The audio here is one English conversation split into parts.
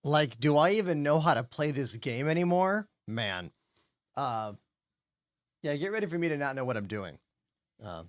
Like, do I even know how to play this game anymore? Man. Uh, yeah, get ready for me to not know what I'm doing. Um,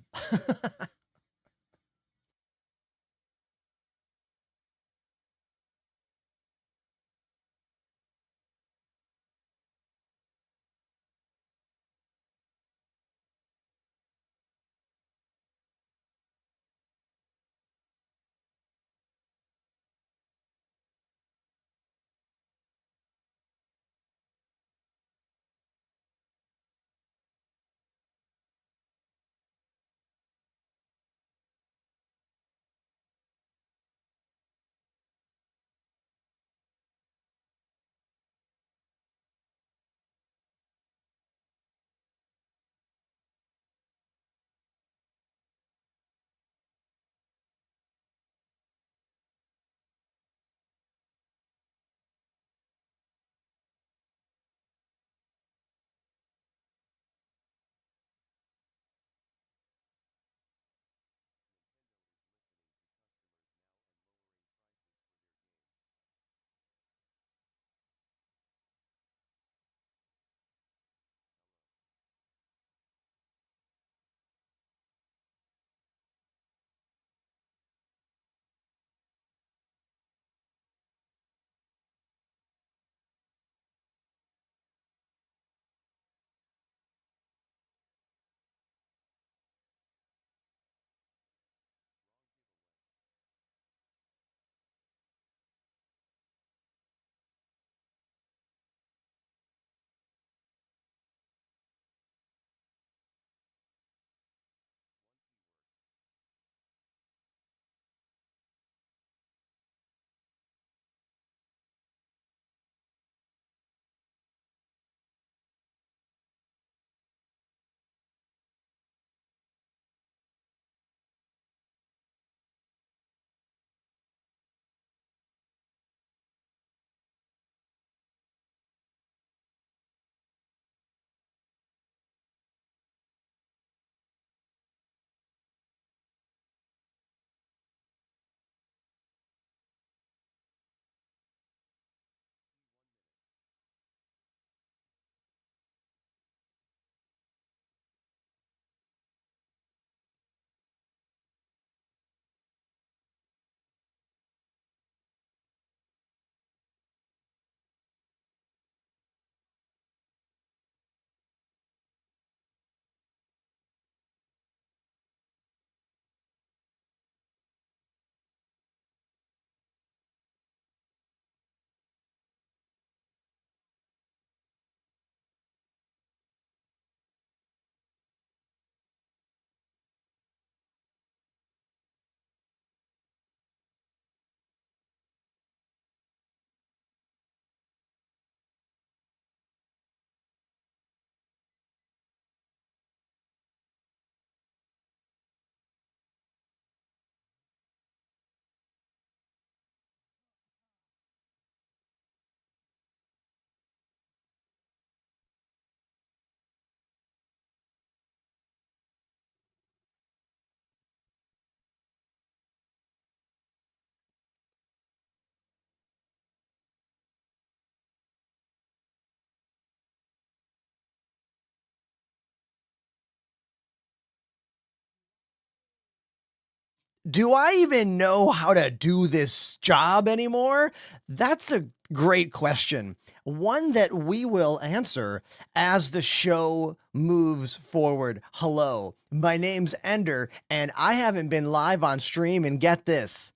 do I even know how to do this job anymore? That's a great question. One that we will answer as the show moves forward. Hello, my name's Ender, and I haven't been live on stream in, get this,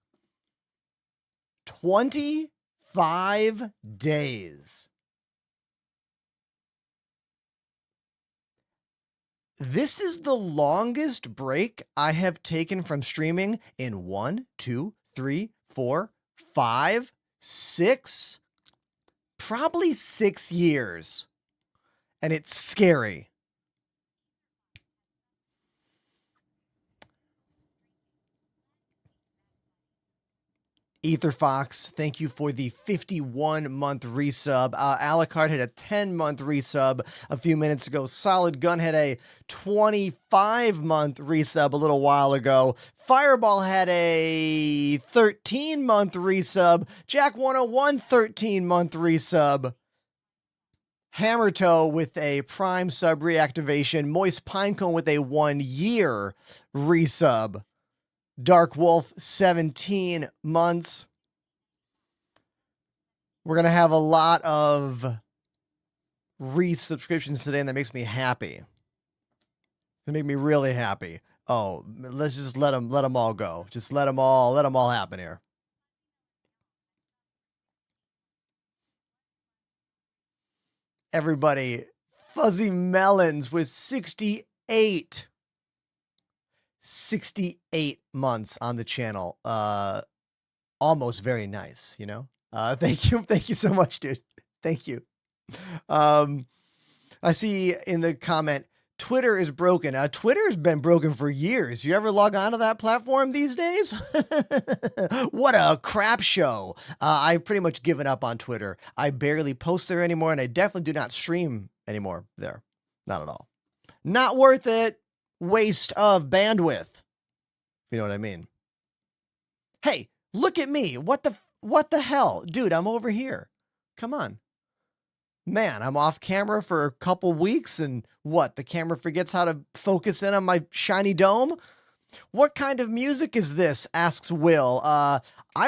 25 days. This is the longest break I have taken from streaming in 1, 2, 3, 4, 5, 6, probably 6 years. And it's scary. Etherfox, thank you for the 51-month resub. Alucard had a 10-month resub a few minutes ago. Solid Gun had a 25-month resub a little while ago. Fireball had a 13-month resub. Jack 101, 13-month resub. Hammertoe with a Prime sub reactivation. Moist Pinecone with a 1-year resub. Dark Wolf, 17 months. We're going to have a lot of resubscriptions today, and that makes me happy. It make me really happy. Oh, let's just let them all go. Just let them all happen here. Everybody, Fuzzy Melons with 68 months on the channel. Almost very nice, you know? Thank you so much, dude. Thank you. I see in the comment, Twitter is broken. Twitter's been broken for years. You ever log on to that platform these days? What a crap show. I've pretty much given up on Twitter. I barely post there anymore, and I definitely do not stream anymore there. Not at all. Not worth it. Waste of bandwidth. You know what I mean? Hey, look at me. What the hell? Dude, I'm over here. Come on. Man, I'm off camera for a couple weeks, and what? The camera forgets how to focus in on my shiny dome? What kind of music is this? Asks Will. I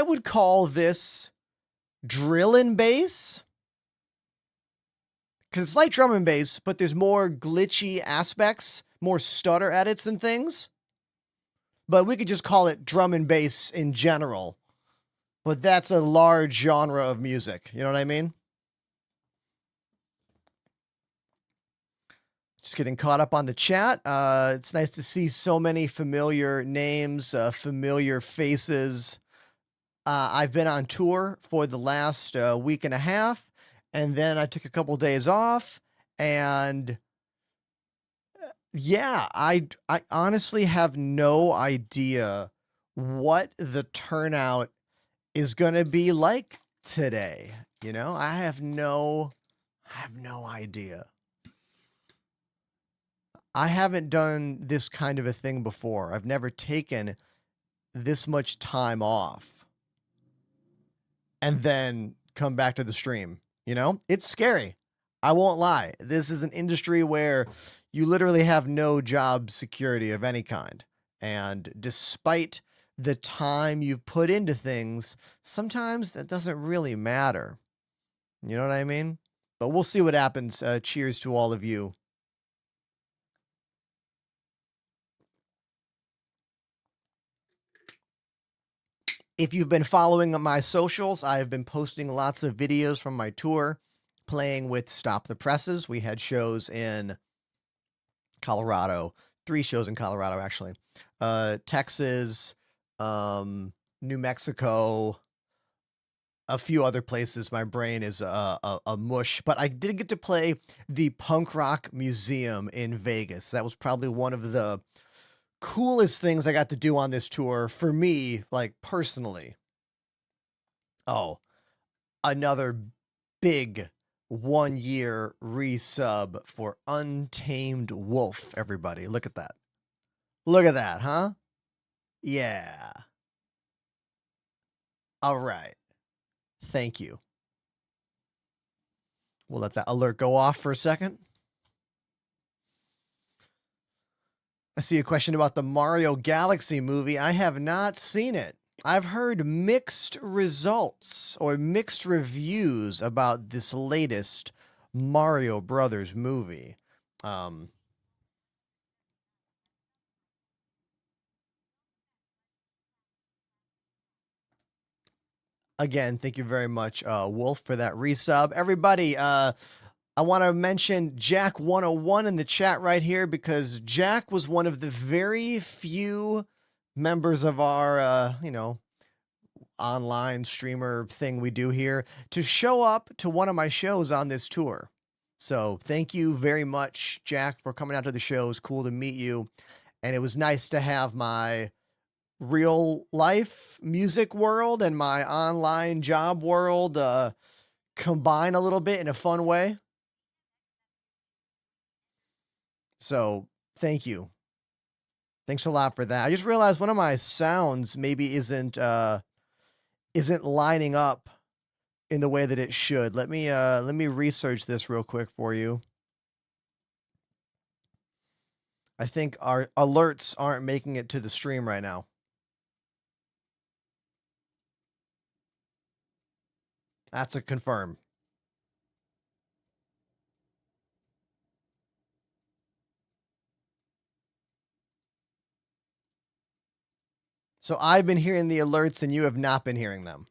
would call this drill and bass. Because it's like drum and bass, but there's more glitchy aspects, more stutter edits and things. But we could just call it drum and bass in general. But that's a large genre of music. You know what I mean? Just getting caught up on the chat. It's nice to see so many familiar names, familiar faces. I've been on tour for the last week and a half, and then I took a couple days off, and yeah, I honestly have no idea what the turnout is going to be like today. You know, I have no idea. I haven't done this kind of a thing before. I've never taken this much time off and then come back to the stream. You know, it's scary. I won't lie. This is an industry where you literally have no job security of any kind. And despite the time you've put into things, sometimes that doesn't really matter. You know what I mean? But we'll see what happens. Cheers to all of you. If you've been following my socials, I have been posting lots of videos from my tour, playing with Stop the Presses. We had shows in Colorado, 3 shows in Colorado, actually. Texas, New Mexico, a few other places. My brain is a mush, but I did get to play the Punk Rock Museum in Vegas. That was probably one of the coolest things I got to do on this tour for me, like personally. Oh, another big 1-year resub for Untamed Wolf, everybody. Look at that. Look at that, huh? Yeah. All right. Thank you. We'll let that alert go off for a second. I see a question about the Mario Galaxy movie. I have not seen it. I've heard mixed results or mixed reviews about this latest Mario Brothers movie. Again, thank you very much, Wolf, for that resub. Everybody, I want to mention Jack 101 in the chat right here because Jack was one of the very few members of our, you know, online streamer thing we do here to show up to one of my shows on this tour. So thank you very much, Jack, for coming out to the show. It was cool to meet you. And it was nice to have my real life music world and my online job world combine a little bit in a fun way. So thank you. Thanks a lot for that. I just realized one of my sounds maybe isn't lining up in the way that it should. Let me research this real quick for you. I think our alerts aren't making it to the stream right now. That's a confirm. So I've been hearing the alerts and you have not been hearing them.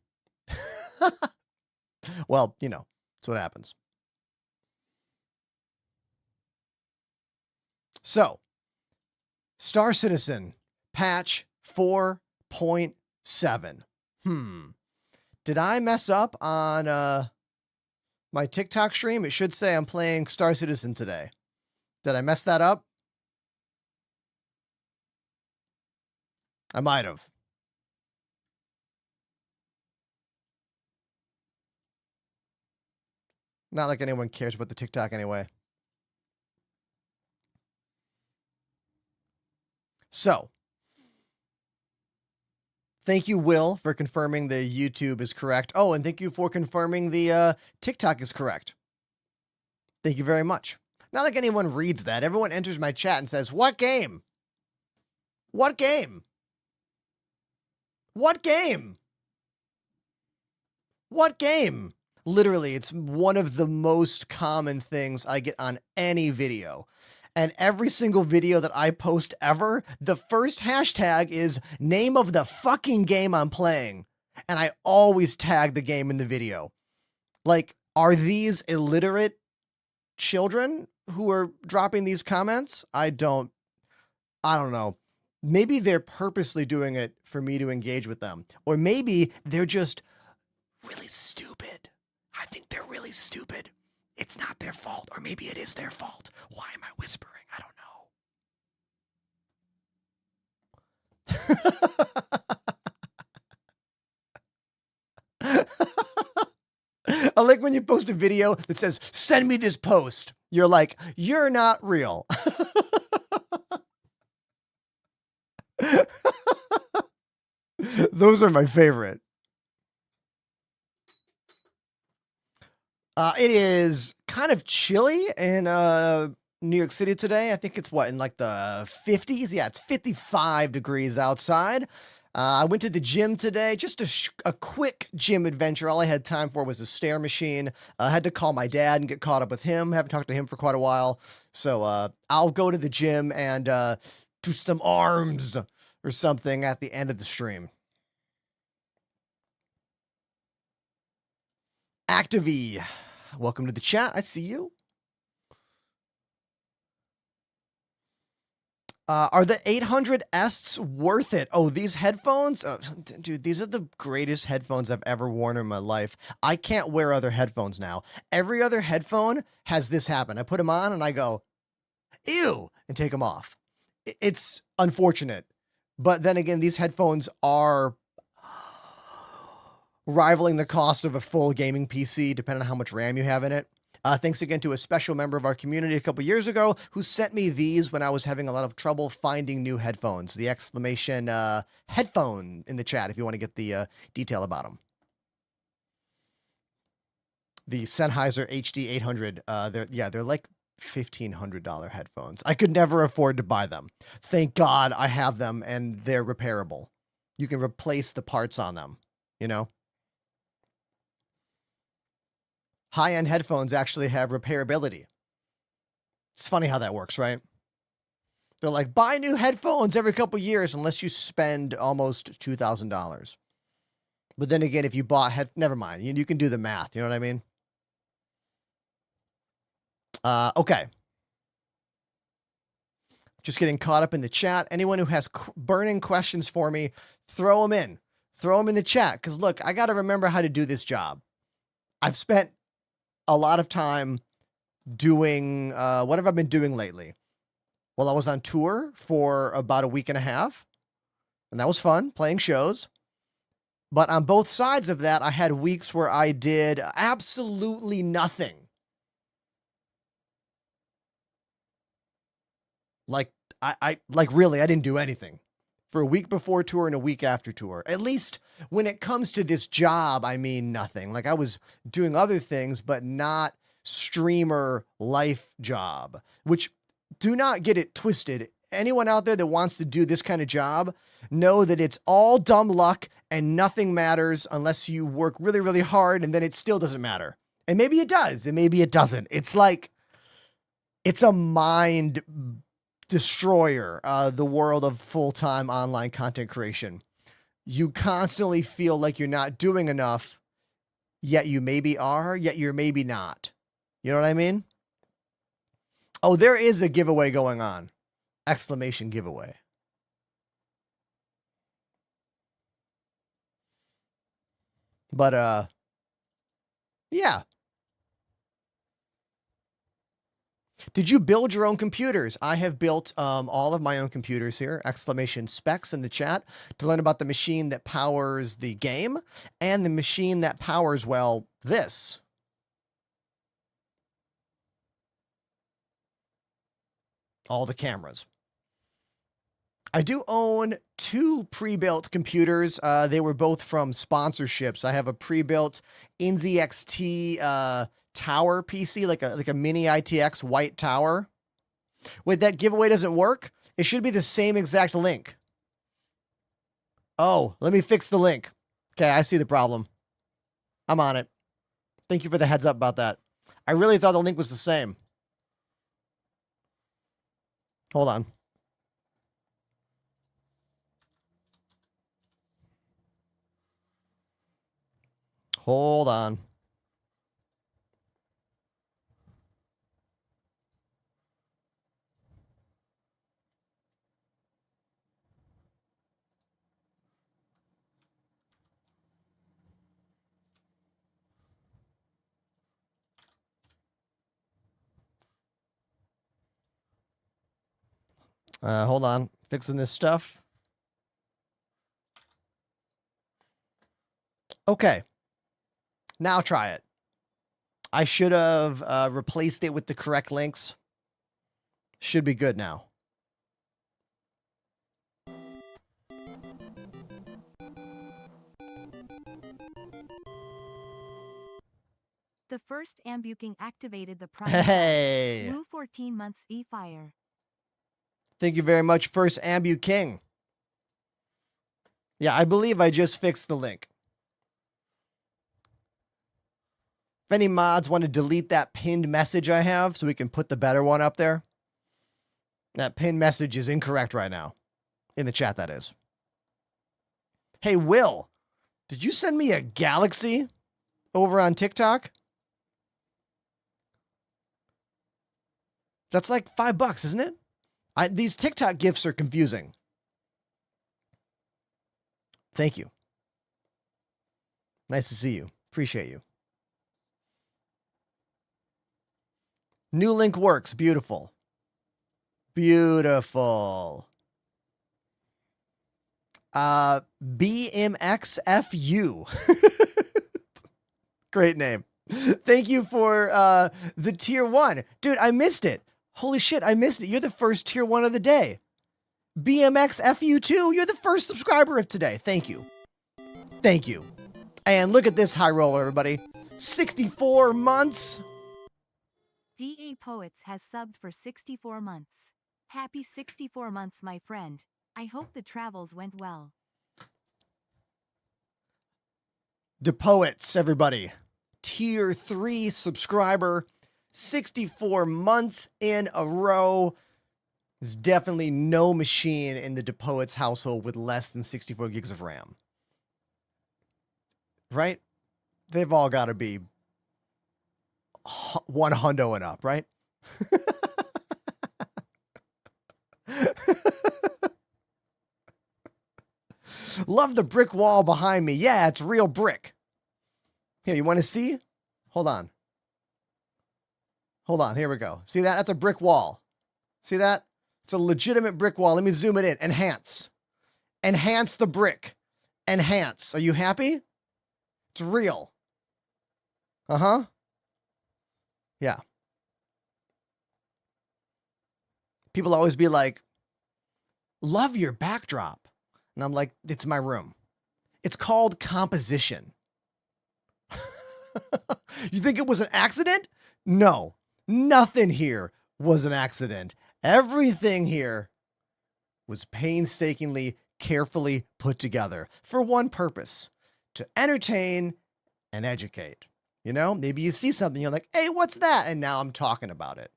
Well, you know, that's what happens. So, Star Citizen patch 4.7. Did I mess up on my TikTok stream? It should say I'm playing Star Citizen today. Did I mess that up? I might have. Not like anyone cares about the TikTok anyway. So, thank you, Will, for confirming the YouTube is correct. Oh, and thank you for confirming the TikTok is correct. Thank you very much. Not like anyone reads that. Everyone enters my chat and says, "What game? What game? What game? What game?" Literally, it's one of the most common things I get on any video. And every single video that I post ever, the first hashtag is name of the fucking game I'm playing. And I always tag the game in the video. Like, are these illiterate children who are dropping these comments? I don't know. Maybe they're purposely doing it for me to engage with them. Or maybe they're just really stupid. I think they're really stupid. It's not their fault, or maybe it is their fault. Why am I whispering? I don't know. I like when you post a video that says, "Send me this post." You're like, "You're not real." Those are my favorite. It is kind of chilly in New York City today. I think it's in like the 50s. Yeah, it's 55 degrees outside. I went to the gym today, just a quick gym adventure. All I had time for was a stair machine. I had to call my dad and get caught up with him. Haven't talked to him for quite a while. So I'll go to the gym and do some arms or something at the end of the stream. Activee, welcome to the chat. I see you. Are the 800s worth it? Oh, these headphones? Dude, these are the greatest headphones I've ever worn in my life. I can't wear other headphones now. Every other headphone has this happen. I put them on and I go, ew, and take them off. It's unfortunate. But then again, these headphones are rivaling the cost of a full gaming PC, depending on how much RAM you have in it. Thanks again to a special member of our community a couple years ago who sent me these when I was having a lot of trouble finding new headphones. The exclamation headphone in the chat if you want to get the detail about them. The Sennheiser HD 800. They're like $1,500 headphones. I could never afford to buy them. Thank God I have them and they're repairable. You can replace the parts on them, you know? High-end headphones actually have repairability. It's funny how that works, right? They're like, buy new headphones every couple years unless you spend almost $2,000. But then again, if you bought never mind. You can do the math. You know what I mean? Okay. Just getting caught up in the chat. Anyone who has burning questions for me, throw them in. Throw them in the chat. Because look, I got to remember how to do this job. I've spent a lot of time doing, what have I been doing lately? Well, I was on tour for about a week and a half. And that was fun, playing shows. But on both sides of that, I had weeks where I did absolutely nothing. Like, really, I didn't do anything for a week before tour and a week after tour. At least when it comes to this job, I mean nothing. Like, I was doing other things, but not streamer life job, which, do not get it twisted. Anyone out there that wants to do this kind of job, know that it's all dumb luck and nothing matters unless you work really, really hard, and then it still doesn't matter. And maybe it does, and maybe it doesn't. It's like, it's a mind destroyer, the world of full-time online content creation. You constantly feel like you're not doing enough, yet you maybe are, yet you're maybe not. You know what I mean? Oh, there is a giveaway going on. Exclamation giveaway. But, yeah. Did you build your own computers? I have built all of my own computers here. Exclamation specs in the chat to learn about the machine that powers the game and the machine that powers, well, this. All the cameras. I do own 2 pre-built computers. They were both from sponsorships. I have a pre-built NZXT tower PC, like a mini ITX white tower. Wait, that giveaway doesn't work? It should be the same exact link. Oh, let me fix the link. Okay, I see the problem. I'm on it. Thank you for the heads up about that. I really thought the link was the same. Hold on. Hold on. Hold on. Fixing this stuff. Okay. Now try it. I should have replaced it with the correct links. Should be good now. The first ambuking activated the prime. Hey! Blue 14 months e-fire. Thank you very much, first Ambu King. Yeah, I believe I just fixed the link. If any mods want to delete that pinned message I have so we can put the better one up there. That pinned message is incorrect right now. In the chat, that is. Hey, Will, did you send me a galaxy over on TikTok? That's like $5, isn't it? These TikTok gifts are confusing. Thank you. Nice to see you. Appreciate you. New link works. Beautiful. Beautiful. BMXFU. Great name. Thank you for the tier 1. Dude, I missed it. Holy shit, I missed it. You're the first tier 1 of the day. BMXFU2, you're the first subscriber of today. Thank you. Thank you. And look at this high roller, everybody. 64 months. DA Poets has subbed for 64 months. Happy 64 months, my friend. I hope the travels went well. The Poets, everybody. Tier 3 subscriber. 64 months in a row. There's definitely no machine in the DePoets household with less than 64 gigs of RAM. Right? They've all got to be 100 and up, right? Love the brick wall behind me. Yeah, it's real brick. Here, you want to see? Hold on. Hold on. Here we go. See that? That's a brick wall. See that? It's a legitimate brick wall. Let me zoom it in. Enhance. Enhance the brick. Enhance. Are you happy? It's real. Uh-huh. Yeah. People always be like, love your backdrop. And I'm like, it's my room. It's called composition. You think it was an accident? No, nothing here was an accident. Everything here was painstakingly, carefully put together for one purpose: to entertain and educate. You know, maybe you see something, you're like, hey, what's that? And now I'm talking about it.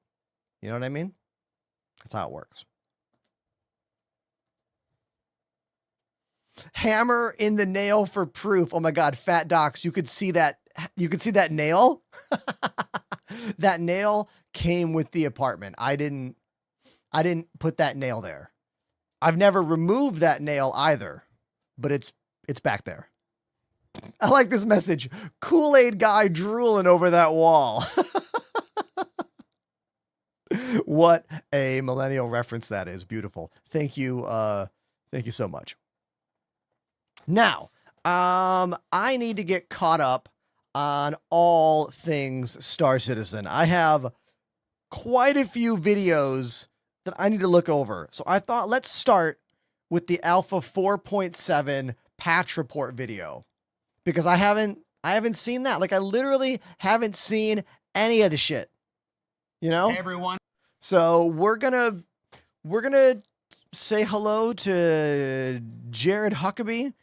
You know what I mean? That's how it works. Hammer in the nail for proof. Oh my God, Fat Docs, you could see that. You could see that nail. That nail came with the apartment. I didn't put that nail there. I've never removed that nail either, but it's back there. I like this message. Kool-Aid guy drooling over that wall. What a millennial reference that is. Beautiful. Thank you. Thank you so much. Now, I need to get caught up on all things Star Citizen. I have quite a few videos that I need to look over. So I thought, let's start with the Alpha 4.7 patch report video, because I haven't seen that. Like, I literally haven't seen any of the shit, you know? Hey everyone. So we're gonna say hello to Jared Huckabee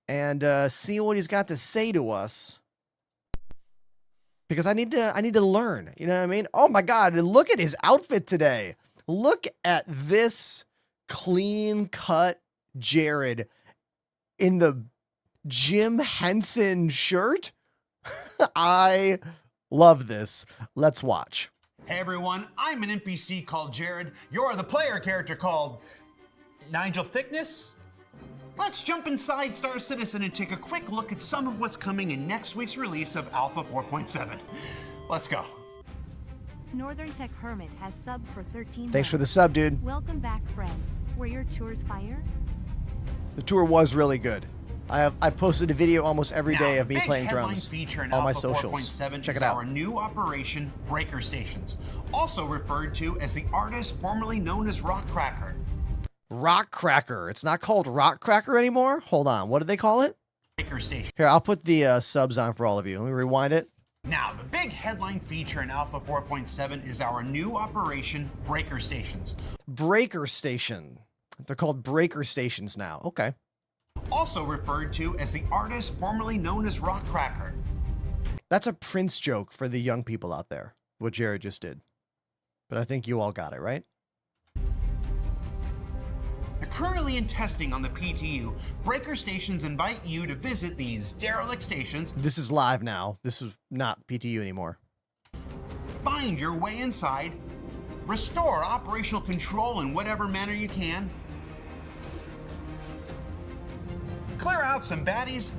and see what he's got to say to us, because I need to learn. You know what I mean? Oh my God! Look at his outfit today. Look at this clean cut Jared in the Jim Henson shirt. I love this. Let's watch. Hey everyone, I'm an NPC called Jared. You're the player character called Nigel Thickness. Let's jump inside Star Citizen and take a quick look at some of what's coming in next week's release of Alpha 4.7. Let's go. Northern Tech Hermit has subbed for 13 Thanks for the months. sub, dude. Welcome back, friend. Were your tours fire? The tour was really good. I posted a video almost every Now, day of the me big playing headline drums feature in on my Alpha socials. 4.7 Check is it out. our new operation, Breaker Stations, also referred to as the artist formerly known as Rock Cracker. Rock Cracker. It's not called Rock Cracker anymore. Hold on. What did they call it? Breaker Station. Here, I'll put the subs on for all of you. Let me rewind it. Now, the big headline feature in Alpha 4.7 is our new operation, Breaker Stations. Breaker Station. They're called Breaker Stations now. Okay. Also referred to as the artist formerly known as Rock Cracker. That's a Prince joke for the young people out there, what Jared just did. But I think you all got it, right? They're currently in testing on the PTU. Breaker Stations invite you to visit these derelict stations, This is live now. This is not PTU anymore. find your way inside, restore operational control in whatever manner you can, clear out some baddies,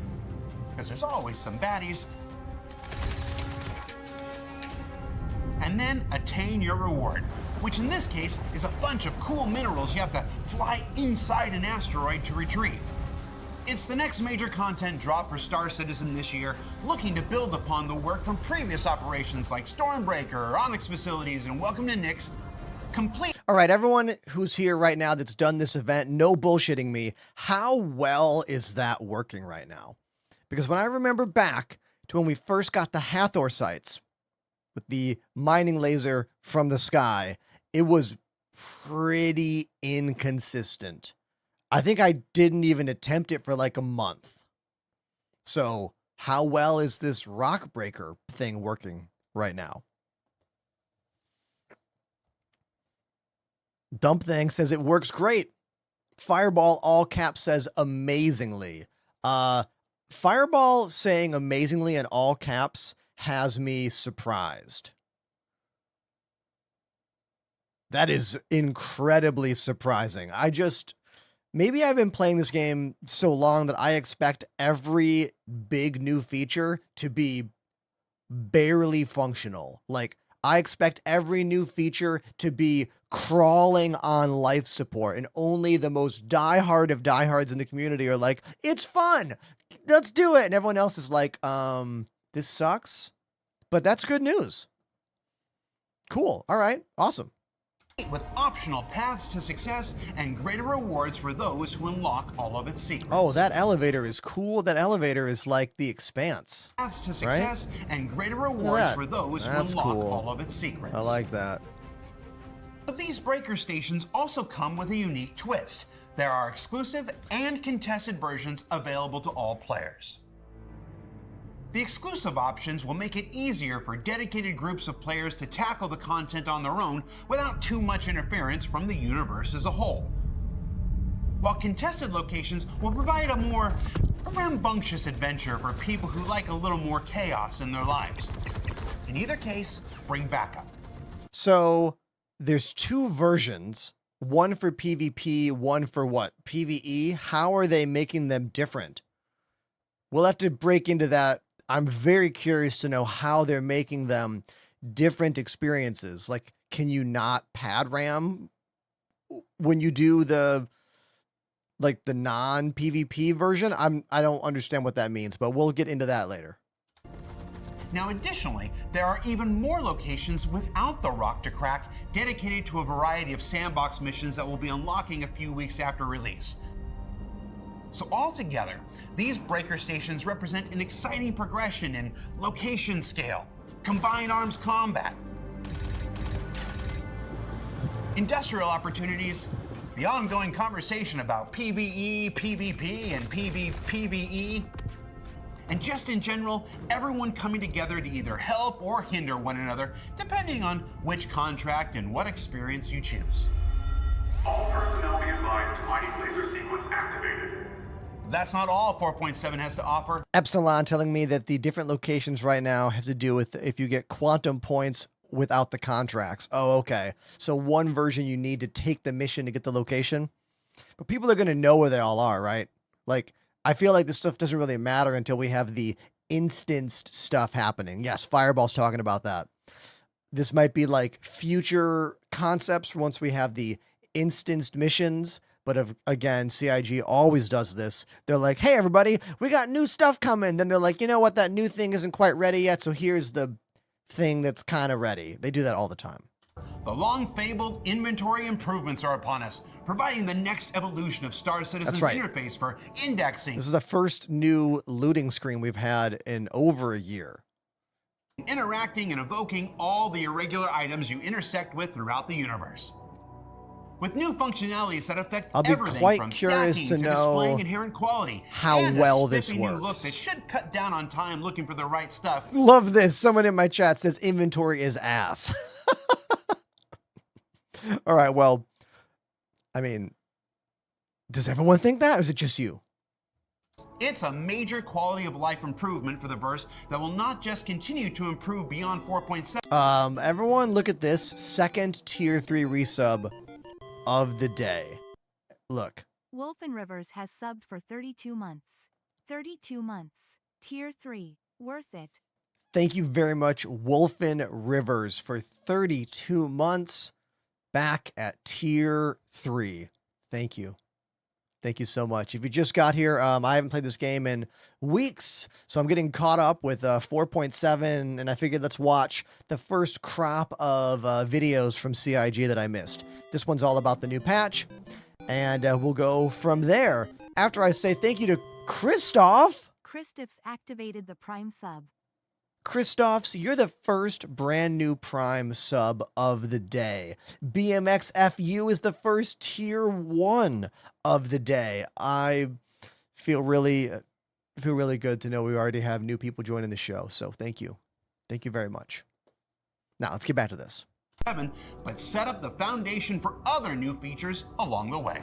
because there's always some baddies, and then attain your reward, which in this case is a bunch of cool minerals you have to fly inside an asteroid to retrieve. It's the next major content drop for Star Citizen this year, looking to build upon the work from previous operations like Stormbreaker, Onyx Facilities, and Welcome to Nyx. Complete. All right, everyone who's here right now that's done this event, no bullshitting me. How well is that working right now? Because when I remember back to when we first got the Hathor sites with the mining laser from the sky, it was pretty inconsistent. I think I didn't even attempt it for like a month. So how well is this rock breaker thing working right now? Dump Thing says it works great. Fireball all caps says amazingly. Fireball saying amazingly in all caps has me surprised. That is incredibly surprising. Maybe I've been playing this game so long that I expect every big new feature to be barely functional. Like, I expect every new feature to be crawling on life support, and only the most diehard of diehards in the community are like, it's fun, let's do it. And everyone else is like, this sucks, but that's good news. Cool. All right. Awesome. With optional paths to success and greater rewards for those who unlock all of its secrets. Oh, that elevator is cool. That elevator is like the Expanse. Paths to success and greater rewards for those who unlock cool. all of its secrets. I like that. But these breaker stations also come with a unique twist. There are exclusive and contested versions available to all players. The exclusive options will make it easier for dedicated groups of players to tackle the content on their own without too much interference from the universe as a whole. While contested locations will provide a more rambunctious adventure for people who like a little more chaos in their lives. In either case, bring backup. So there's two versions, one for PvP, one for what? PvE? How are they making them different? We'll have to break into that. I'm very curious to know how they're making them different experiences. Like, can you not pad ram when you do the non-PvP version? I don't understand what that means, but we'll get into that later. Now, additionally, there are even more locations without the rock to crack, dedicated to a variety of sandbox missions that will be unlocking a few weeks after release. So altogether, these breaker stations represent an exciting progression in location scale, combined arms combat, industrial opportunities, the ongoing conversation about PvE, PvP, and PvE, and just in general, everyone coming together to either help or hinder one another, depending on which contract and what experience you choose. All personnel be advised, mining laser sequence activated. That's not all 4.7 has to offer. Epsilon telling me that the different locations right now have to do with if you get quantum points without the contracts. Oh, okay. So one version you need to take the mission to get the location. But people are going to know where they all are, right? Like, I feel like this stuff doesn't really matter until we have the instanced stuff happening. Yes, Fireball's talking about that. This might be like future concepts once we have the instanced missions. But again, CIG always does this. They're like, hey, everybody, we got new stuff coming. Then they're like, you know what? That new thing isn't quite ready yet. So here's the thing that's kind of ready. They do that all the time. The long-fabled inventory improvements are upon us, providing the next evolution of Star Citizen's interface for indexing. This is the first new looting screen we've had in over a year. Interacting and evoking all the irregular items you intersect with throughout the universe. With new functionalities that affect everything from stacking to displaying inherent quality, how and well a this spiffy new works. look that should cut down on time looking for the right stuff. Love this. Someone in my chat says inventory is ass. All right, well, I mean, does everyone think that, or is it just you? It's a major quality of life improvement for the verse that will not just continue to improve beyond 4.7. Everyone look at this second tier 3 resub of the day. Look. Wolfen Rivers has subbed for 32 months. 32 months. Tier 3. Worth it. Thank you very much, Wolfen Rivers, for 32 months back at tier 3. Thank you. Thank you so much. If you just got here, I haven't played this game in weeks, so I'm getting caught up with 4.7, and I figured let's watch the first crop of videos from CIG that I missed. This one's all about the new patch, and we'll go from there. After I say thank you to Christoph. Christoph's activated the Prime sub. Christophs, you're the first brand new Prime sub of the day. BMXFU is the first tier 1 of the day. I feel really good to know we already have new people joining the show. So thank you. Thank you very much. Now let's get back to this. But set up the foundation for other new features along the way.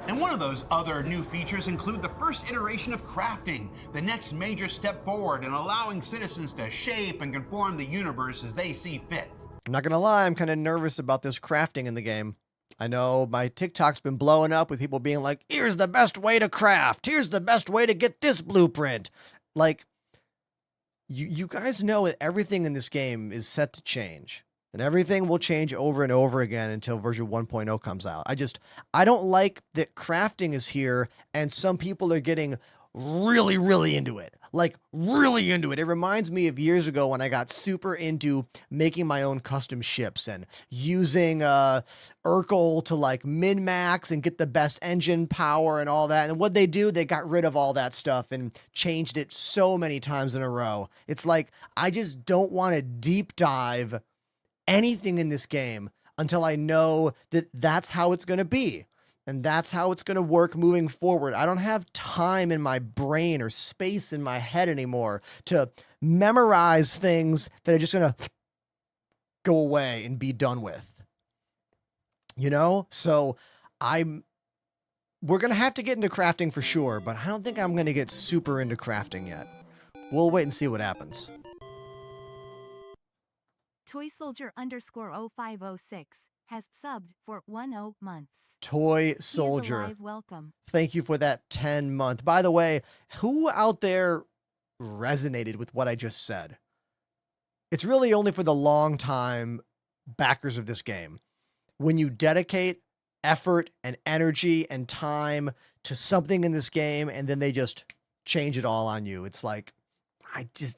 And one of those other new features include the first iteration of crafting, the next major step forward in allowing citizens to shape and conform the universe as they see fit. I'm not gonna lie, I'm kind of nervous about this crafting in the game. I know my TikTok's been blowing up with people being like, here's the best way to craft. Here's the best way to get this blueprint. Like, you guys know that everything in this game is set to change. And everything will change over and over again until version 1.0 comes out. I don't like that crafting is here and some people are getting really, really into it. Like, really into it. It reminds me of years ago when I got super into making my own custom ships and using Urkel to like min-max and get the best engine power and all that. And what they do, they got rid of all that stuff and changed it so many times in a row. It's like, I just don't want to deep dive anything in this game until I know that that's how it's going to be. And that's how it's going to work moving forward. I don't have time in my brain or space in my head anymore to memorize things that are just going to go away and be done with. You know? So we're going to have to get into crafting for sure, but I don't think I'm going to get super into crafting yet. We'll wait and see what happens. Toy Soldier _0506 has subbed for 10 months. Toy He is Soldier. alive, welcome. Thank you for that 10-month. By the way, who out there resonated with what I just said? It's really only for the long-time backers of this game. When you dedicate effort and energy and time to something in this game and then they just change it all on you, it's like,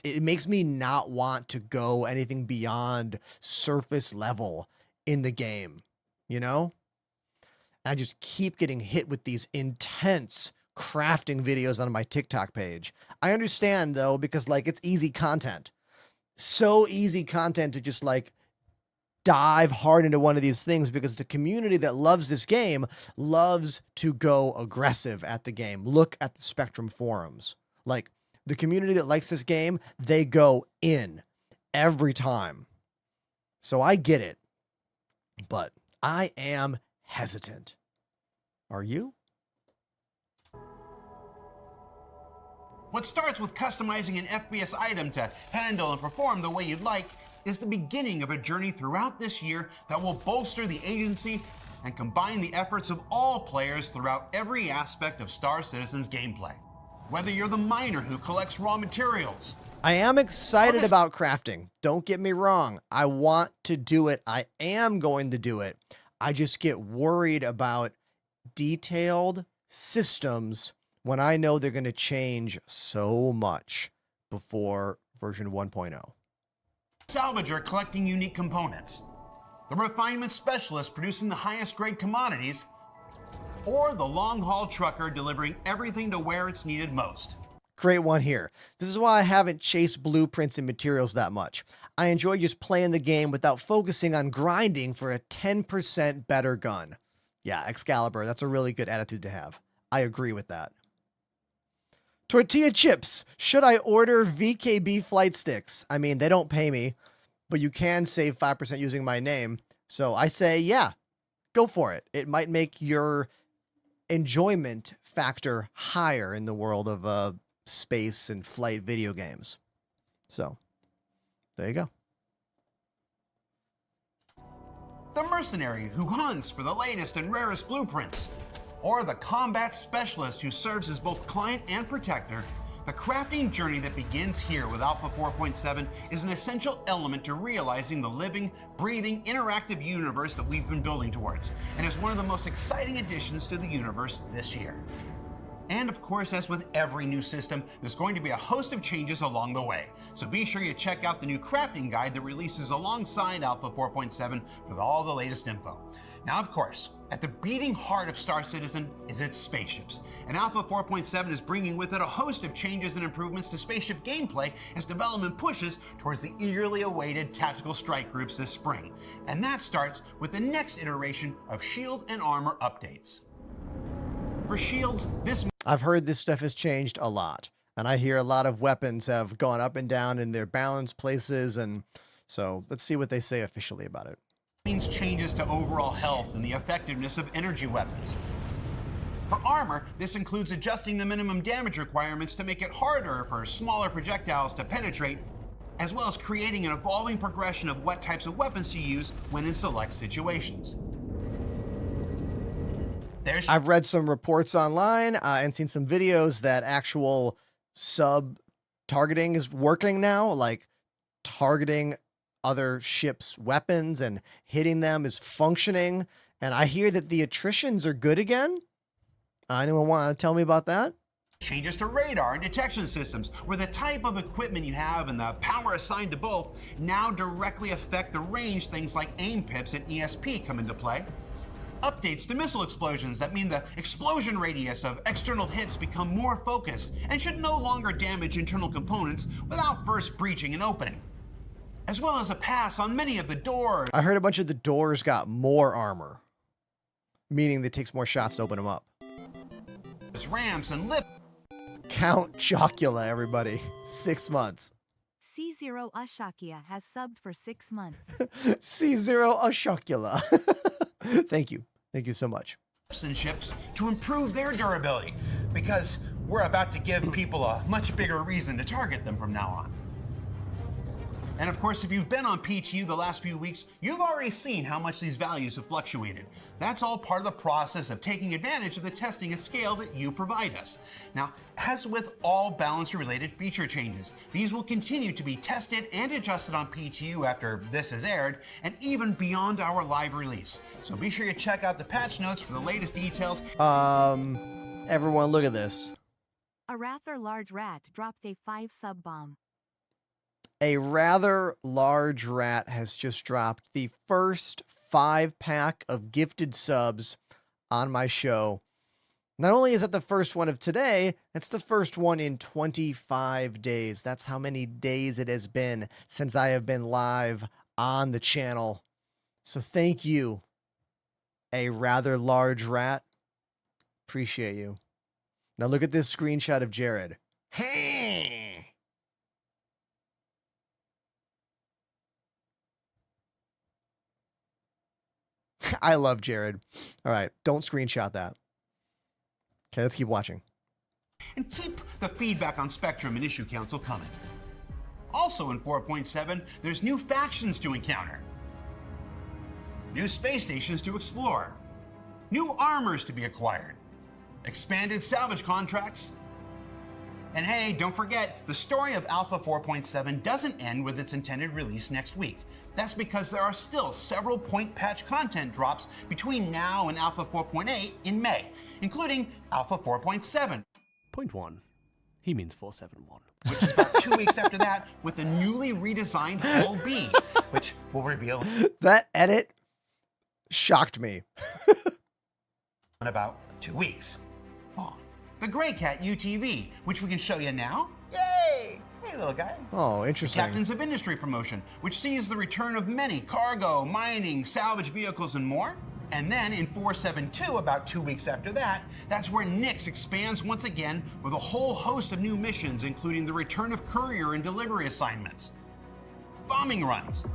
it makes me not want to go anything beyond surface level in the game, you know? I just keep getting hit with these intense crafting videos on my TikTok page. I understand though, because like it's easy content. So easy content to just like dive hard into one of these things because the community that loves this game loves to go aggressive at the game. Look at the Spectrum forums. Like the community that likes this game, they go in every time. So I get it, but I am hesitant. Are you? What starts with customizing an FPS item to handle and perform the way you'd like is the beginning of a journey throughout this year that will bolster the agency and combine the efforts of all players throughout every aspect of Star Citizen's gameplay. Whether you're the miner who collects raw materials. I am excited about crafting. Don't get me wrong. I want to do it. I am going to do it. I just get worried about detailed systems when I know they're going to change so much before version 1.0. Salvager collecting unique components. The refinement specialist producing the highest grade commodities. Or the long-haul trucker delivering everything to where it's needed most. Great one here. This is why I haven't chased blueprints and materials that much. I enjoy just playing the game without focusing on grinding for a 10% better gun. Yeah, Excalibur, that's a really good attitude to have. I agree with that. Tortilla chips. Should I order VKB flight sticks? I mean, they don't pay me, but you can save 5% using my name. So I say, yeah, go for it. It might make your enjoyment factor higher in the world of space and flight video games. So there you go. The mercenary who hunts for the latest and rarest blueprints. Or the combat specialist who serves as both client and protector. The crafting journey that begins here with Alpha 4.7 is an essential element to realizing the living, breathing, interactive universe that we've been building towards, and is one of the most exciting additions to the universe this year. And of course, as with every new system, there's going to be a host of changes along the way. So be sure you check out the new crafting guide that releases alongside Alpha 4.7 with all the latest info. Now, of course, at the beating heart of Star Citizen is its spaceships, and Alpha 4.7 is bringing with it a host of changes and improvements to spaceship gameplay as development pushes towards the eagerly awaited tactical strike groups this spring. And that starts with the next iteration of shield and armor updates. For shields, I've heard this stuff has changed a lot, and I hear a lot of weapons have gone up and down in their balance places, and so let's see what they say officially about it. Means changes to overall health and the effectiveness of energy weapons. For armor, this includes adjusting the minimum damage requirements to make it harder for smaller projectiles to penetrate, as well as creating an evolving progression of what types of weapons to use when in select situations. I've read some reports online and seen some videos that actual sub targeting is working now, like targeting other ships' weapons and hitting them is functioning. And I hear that the attritions are good again. Anyone want to tell me about that? Changes to radar and detection systems, where the type of equipment you have and the power assigned to both now directly affect the range. Things like aim pips and ESP come into play. Updates to missile explosions that mean the explosion radius of external hits become more focused and should no longer damage internal components without first breaching and opening. As well as a pass on many of the doors. I heard a bunch of the doors got more armor, meaning that it takes more shots to open them up. Ramps and lift. Count Chocula, everybody. 6 months. C0 Ashakia has subbed for 6 months. C0 Ashokula. Thank you. Thank you so much. And ships to improve their durability, because we're about to give people a much bigger reason to target them from now on. And of course, if you've been on PTU the last few weeks, you've already seen how much these values have fluctuated. That's all part of the process of taking advantage of the testing at scale that you provide us. Now, as with all balance-related feature changes, these will continue to be tested and adjusted on PTU after this is aired, and even beyond our live release. So be sure you check out the patch notes for the latest details. Everyone look at this. A rather large rat dropped a 5 sub bomb. A rather large rat has just dropped the first 5-pack of gifted subs on my show. Not only is that the first one of today, it's the first one in 25 days. That's how many days it has been since I have been live on the channel. So thank you, a rather large rat. Appreciate you. Now look at this screenshot of Jared. Hey! I love Jared. All right, don't screenshot that. Okay, let's keep watching. And keep the feedback on Spectrum and Issue Council coming. Also in 4.7, there's new factions to encounter, new space stations to explore, new armors to be acquired, expanded salvage contracts. And hey, don't forget, the story of Alpha 4.7 doesn't end with its intended release next week. That's because there are still several point patch content drops between now and Alpha 4.8 in May, including Alpha 4.7. Point 1. He means 471. Which is about 2 weeks after that, with the newly redesigned Hull B, which will reveal That edit shocked me. in about 2 weeks. Oh, the Grey Cat UTV, which we can show you now. Yay! Hey, little guy. Oh, interesting. Captains of Industry promotion, which sees the return of many cargo, mining, salvage vehicles, and more. And then in 4.7.2, about 2 weeks after that, that's where Nyx expands once again with a whole host of new missions, including the return of courier and delivery assignments, bombing runs,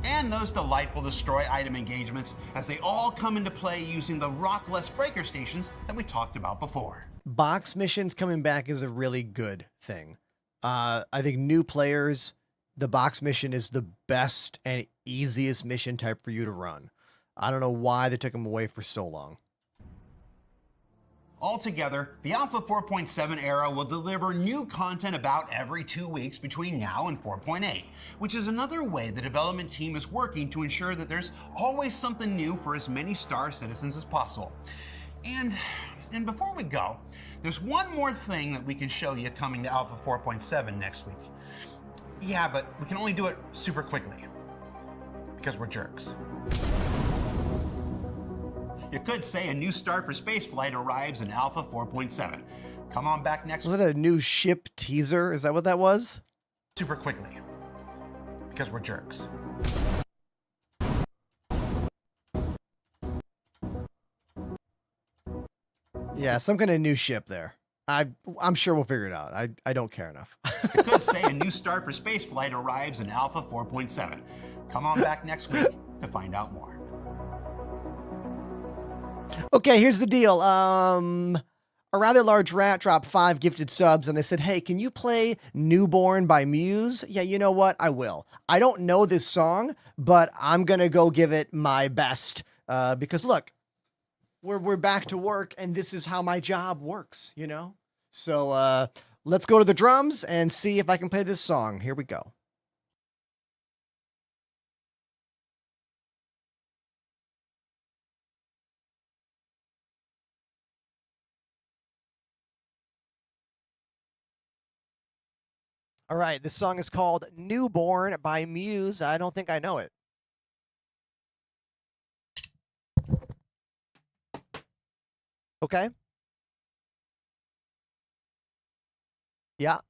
and those delightful destroy item engagements as they all come into play using the rockless breaker stations that we talked about before. Box missions coming back is a really good thing. I think new players, the box mission is the best and easiest mission type for you to run. I don't know why they took them away for so long. Altogether, the Alpha 4.7 era will deliver new content about every 2 weeks between now and 4.8, which is another way the development team is working to ensure that there's always something new for as many Star citizens as possible. And before we go, there's one more thing that we can show you coming to Alpha 4.7 next week. Yeah, but we can only do it super quickly, because we're jerks. You could say a new start for spaceflight arrives in Alpha 4.7. Come on back next week. Was that a new ship teaser? Is that what that was? Super quickly, because we're jerks. Yeah, some kind of new ship there. I'm sure we'll figure it out. I don't care enough. You could say a new start for spaceflight arrives in Alpha 4.7. Come on back next week to find out more. Okay, here's the deal. A rather large rat dropped 5 gifted subs, and they said, hey, can you play Newborn by Muse? Yeah, you know what? I will. I don't know this song, but I'm going to go give it my best. Because look, we're back to work, and this is how my job works, you know? So Let's go to the drums and see if I can play this song. Here we go. All right, this song is called Newborn by Muse. I don't think I know it. Okay. Yeah.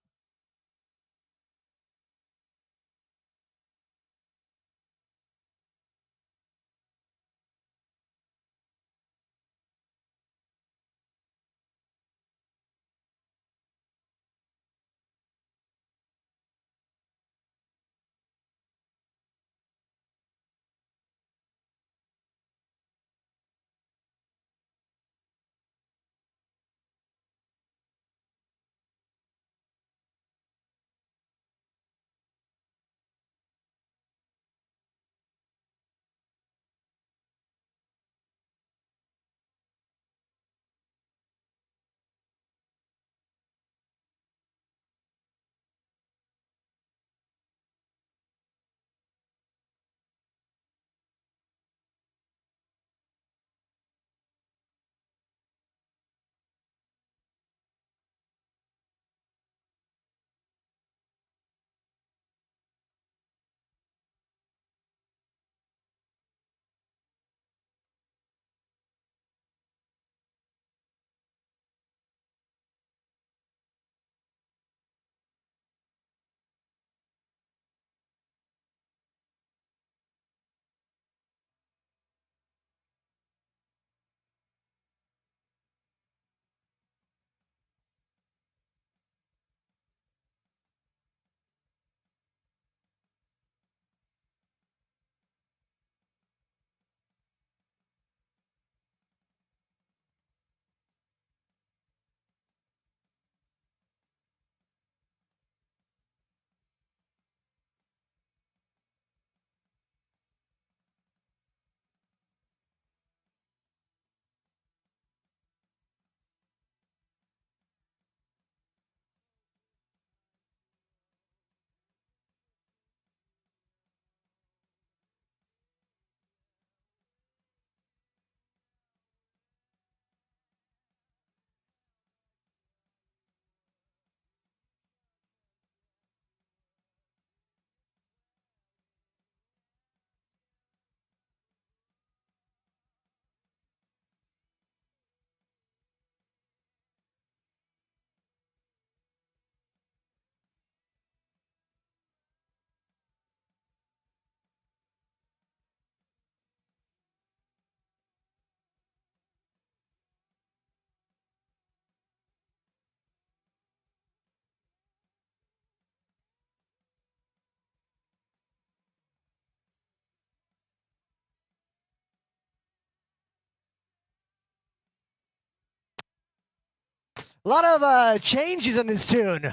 A lot of changes in this tune.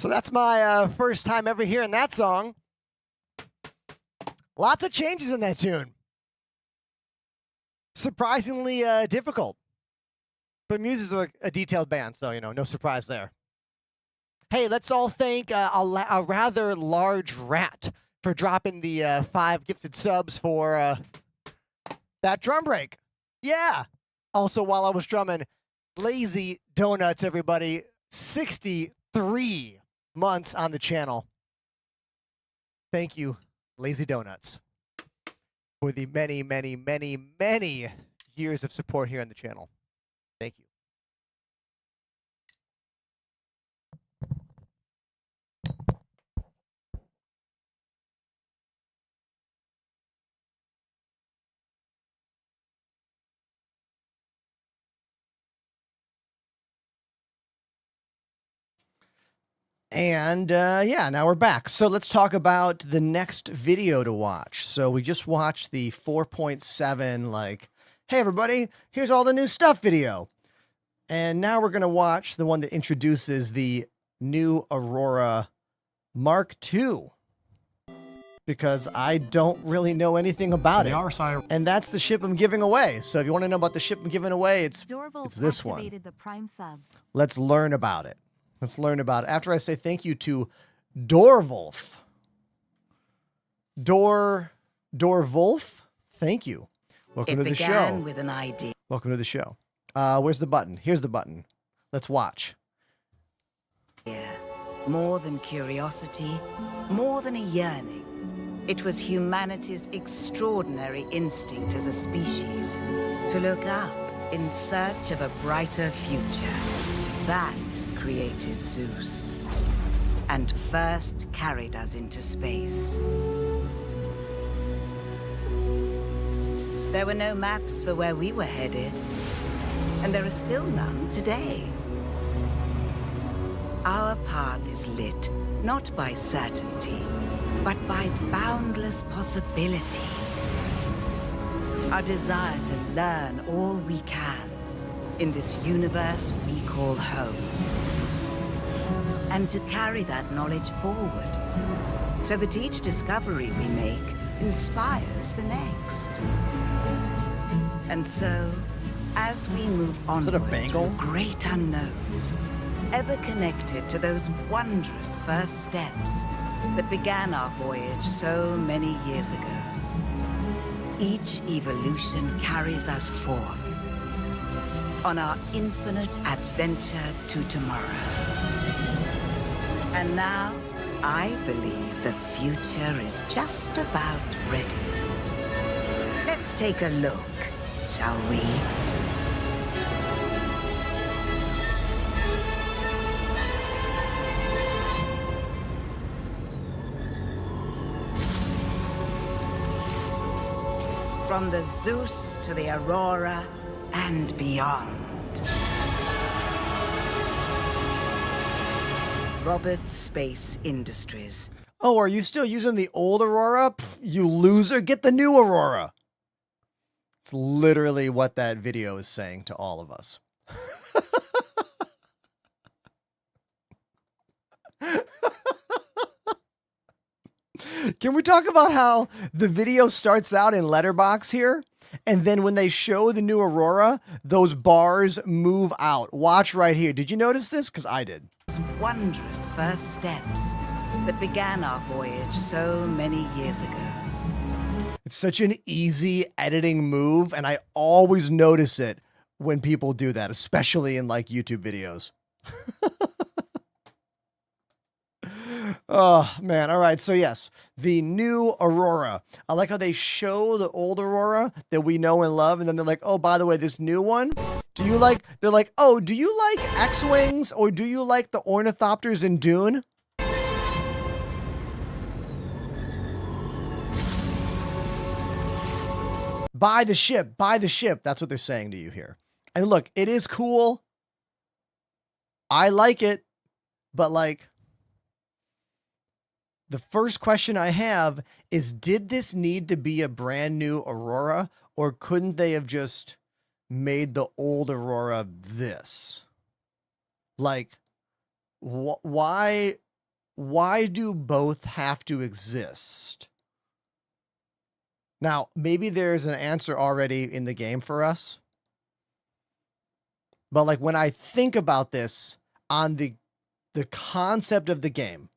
So that's my first time ever hearing that song. Lots of changes in that tune. Surprisingly difficult. But Muse is a detailed band, so, no surprise there. Hey, let's all thank a rather large rat for dropping the 5 gifted subs for that drum break. Yeah. Also, while I was drumming, Lazy Donuts, everybody, 63 months on the channel. Thank you, Lazy Donuts, for the many, many, many, many years of support here on the channel. Thank you. And yeah, now we're back. So let's talk about the next video to watch. So we just watched the 4.7, like, hey, everybody, here's all the new stuff video. And now we're going to watch the one that introduces the new Aurora Mark II. Because I don't really know anything about it. And that's the ship I'm giving away. So if you want to know about the ship I'm giving away, it's this one. The Prime sub. Let's learn about it. Let's learn about it. After I say thank you to Dorwolf. Dorwolf, thank you. Welcome to the show. It began with an idea. Welcome to the show. Where's the button? Here's the button. Let's watch. More than curiosity, more than a yearning. It was humanity's extraordinary instinct as a species to look up in search of a brighter future. That created Zeus, and first carried us into space. There were no maps for where we were headed, and there are still none today. Our path is lit, not by certainty, but by boundless possibility. Our desire to learn all we can in this universe we call home. And to carry that knowledge forward, so that each discovery we make inspires the next. And so, as we move onward through great unknowns, ever connected to those wondrous first steps that began our voyage so many years ago, each evolution carries us forth on our infinite adventure to tomorrow. And now, I believe the future is just about ready. Let's take a look, shall we? From the Zeus to the Aurora and beyond. Roberts Space Industries. Oh, are you still using the old Aurora? Pff, you loser, get the new Aurora. It's literally what that video is saying to all of us. Can we talk about how the video starts out in letterbox here? And then when they show the new Aurora, those bars move out. Watch right here. Did you notice this? Because I did. Wondrous first steps that began our voyage so many years ago. It's such an easy editing move, and I always notice it when people do that, especially in like YouTube videos. Oh, man. All right. So, yes, the new Aurora. I like how they show the old Aurora that we know and love. And then they're like, oh, by the way, this new one. Do you like, they're like, oh, do you like X-Wings or do you like the ornithopters in Dune? Buy the ship. Buy the ship. That's what they're saying to you here. And look, it is cool. I like it. But like, the first question I have is, did this need to be a brand new Aurora, or couldn't they have just made the old Aurora this? Like, why why do both have to exist? Now, maybe there's an answer already in the game for us. But like when I think about this on the concept of the game,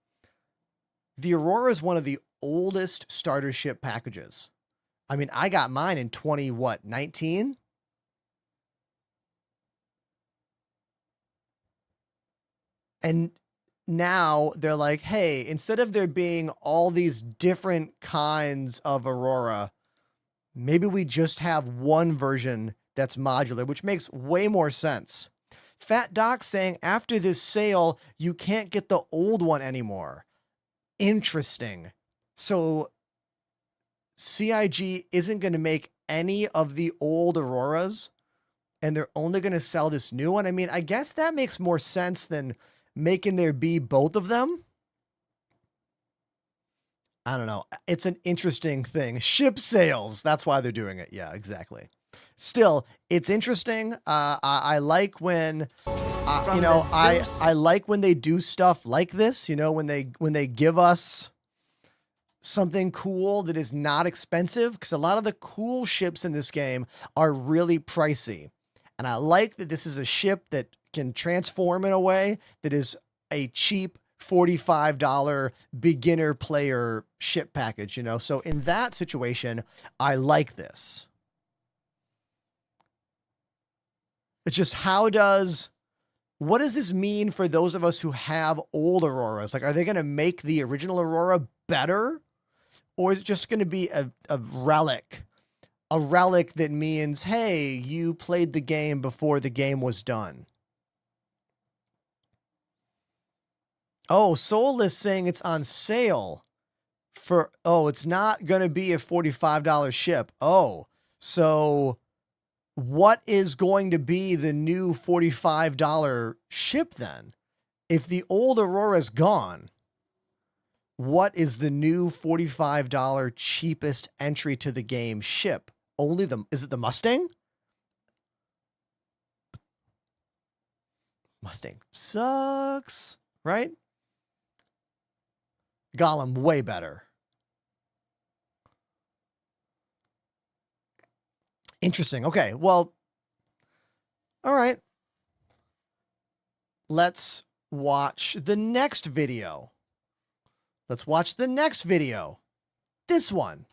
the Aurora is one of the oldest starter ship packages. I mean, I got mine in 19? And now they're like, hey, instead of there being all these different kinds of Aurora, maybe we just have one version that's modular, which makes way more sense. Fat Doc saying after this sale, you can't get the old one anymore. Interesting. So CIG isn't going to make any of the old Auroras and they're only going to sell this new one. I mean, I guess that makes more sense than making there be both of them. I don't know. It's an interesting thing. Ship sales. That's why they're doing it. Yeah, exactly. Still, it's interesting. I like when, I like when they do stuff like this, you know, when they give us something cool that is not expensive, because a lot of the cool ships in this game are really pricey. And I like that this is a ship that can transform in a way that is a cheap $45 beginner player ship package, you know? So in that situation, I like this. It's just what does this mean for those of us who have old Auroras? Like, are they going to make the original Aurora better? Or is it just going to be a relic? A relic that means, hey, you played the game before the game was done. Oh, Soulless saying it's on sale for, it's not going to be a $45 ship. Oh, so what is going to be the new $45 ship then? If the old Aurora's gone, what is the new $45 cheapest entry to the game ship? Is it the Mustang? Mustang sucks, right? Gollum, way better. Interesting. Okay, well, all right. Let's watch the next video. Let's watch the next video. This one.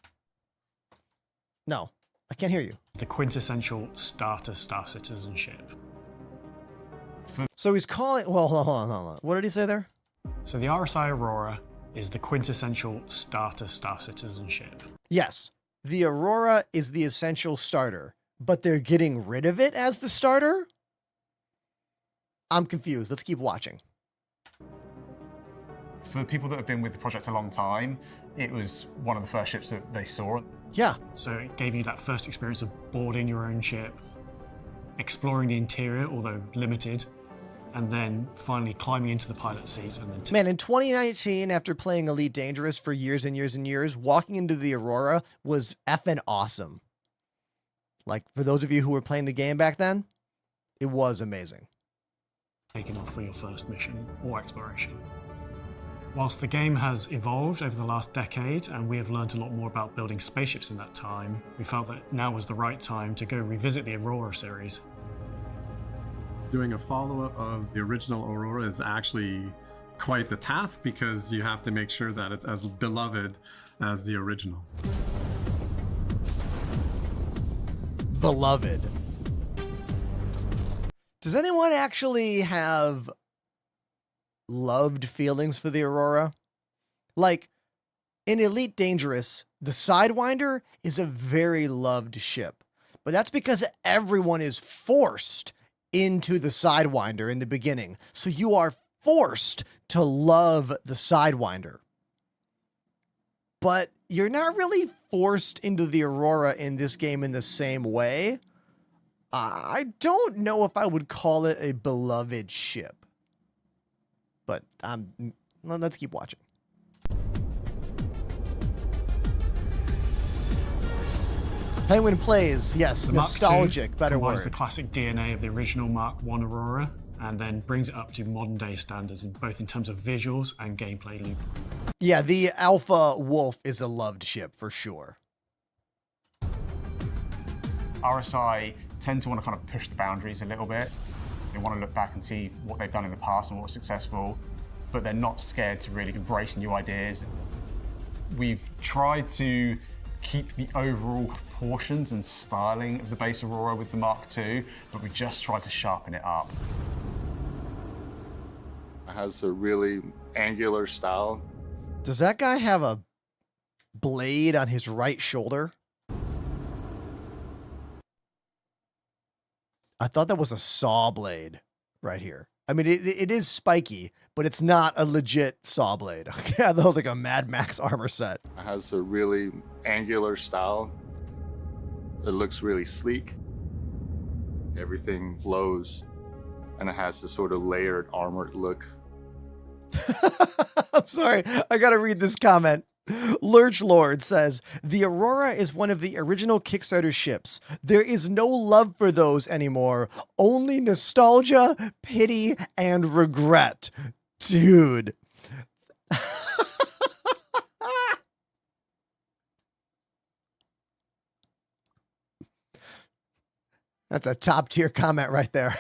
No, I can't hear you. The quintessential starter Star Citizenship. So he's calling, well, hold on. What did he say there? So the RSI Aurora is the quintessential starter Star Citizenship. Yes, the Aurora is the essential starter, but they're getting rid of it as the starter? I'm confused. Let's keep watching. For people that have been with the project a long time, it was one of the first ships that they saw. Yeah. So it gave you that first experience of boarding your own ship, exploring the interior, although limited, and then finally climbing into the pilot seat. And then man, in 2019, after playing Elite Dangerous for years and years and years, walking into the Aurora was effing awesome. Like, for those of you who were playing the game back then, it was amazing. Taking off for your first mission or exploration. Whilst the game has evolved over the last decade and we have learned a lot more about building spaceships in that time, we felt that now was the right time to go revisit the Aurora series. Doing a follow-up of the original Aurora is actually quite the task because you have to make sure that it's as beloved as the original. Beloved. Does anyone actually have loved feelings for the Aurora? Like, in Elite Dangerous, the Sidewinder is a very loved ship, but that's because everyone is forced into the Sidewinder in the beginning. So you are forced to love the Sidewinder. But you're not really forced into the Aurora in this game in the same way. I don't know if I would call it a beloved ship. But let's keep watching. Penguin plays, yes, The Mark nostalgic, II better combines word. the classic DNA of the original Mark I Aurora and then brings it up to modern day standards, both in terms of visuals and gameplay loop. Yeah, the Alpha Wolf is a loved ship for sure. RSI tend to want to kind of push the boundaries a little bit. They want to look back and see what they've done in the past and what was successful, but they're not scared to really embrace new ideas. We've tried to keep the overall proportions and styling of the base Aurora with the Mark II, but we just tried to sharpen it up. It has a really angular style. Does that guy have a blade on his right shoulder? I thought that was a saw blade right here. I mean, it is spiky, but it's not a legit saw blade. Yeah, that was like a Mad Max armor set. It has a really angular style. It looks really sleek. Everything flows, and it has this sort of layered armored look. I'm sorry, I gotta read this comment. Lurch Lord says, the Aurora is one of the original Kickstarter ships. There is no love for those anymore. Only nostalgia, pity, and regret. Dude. That's a top tier comment right there.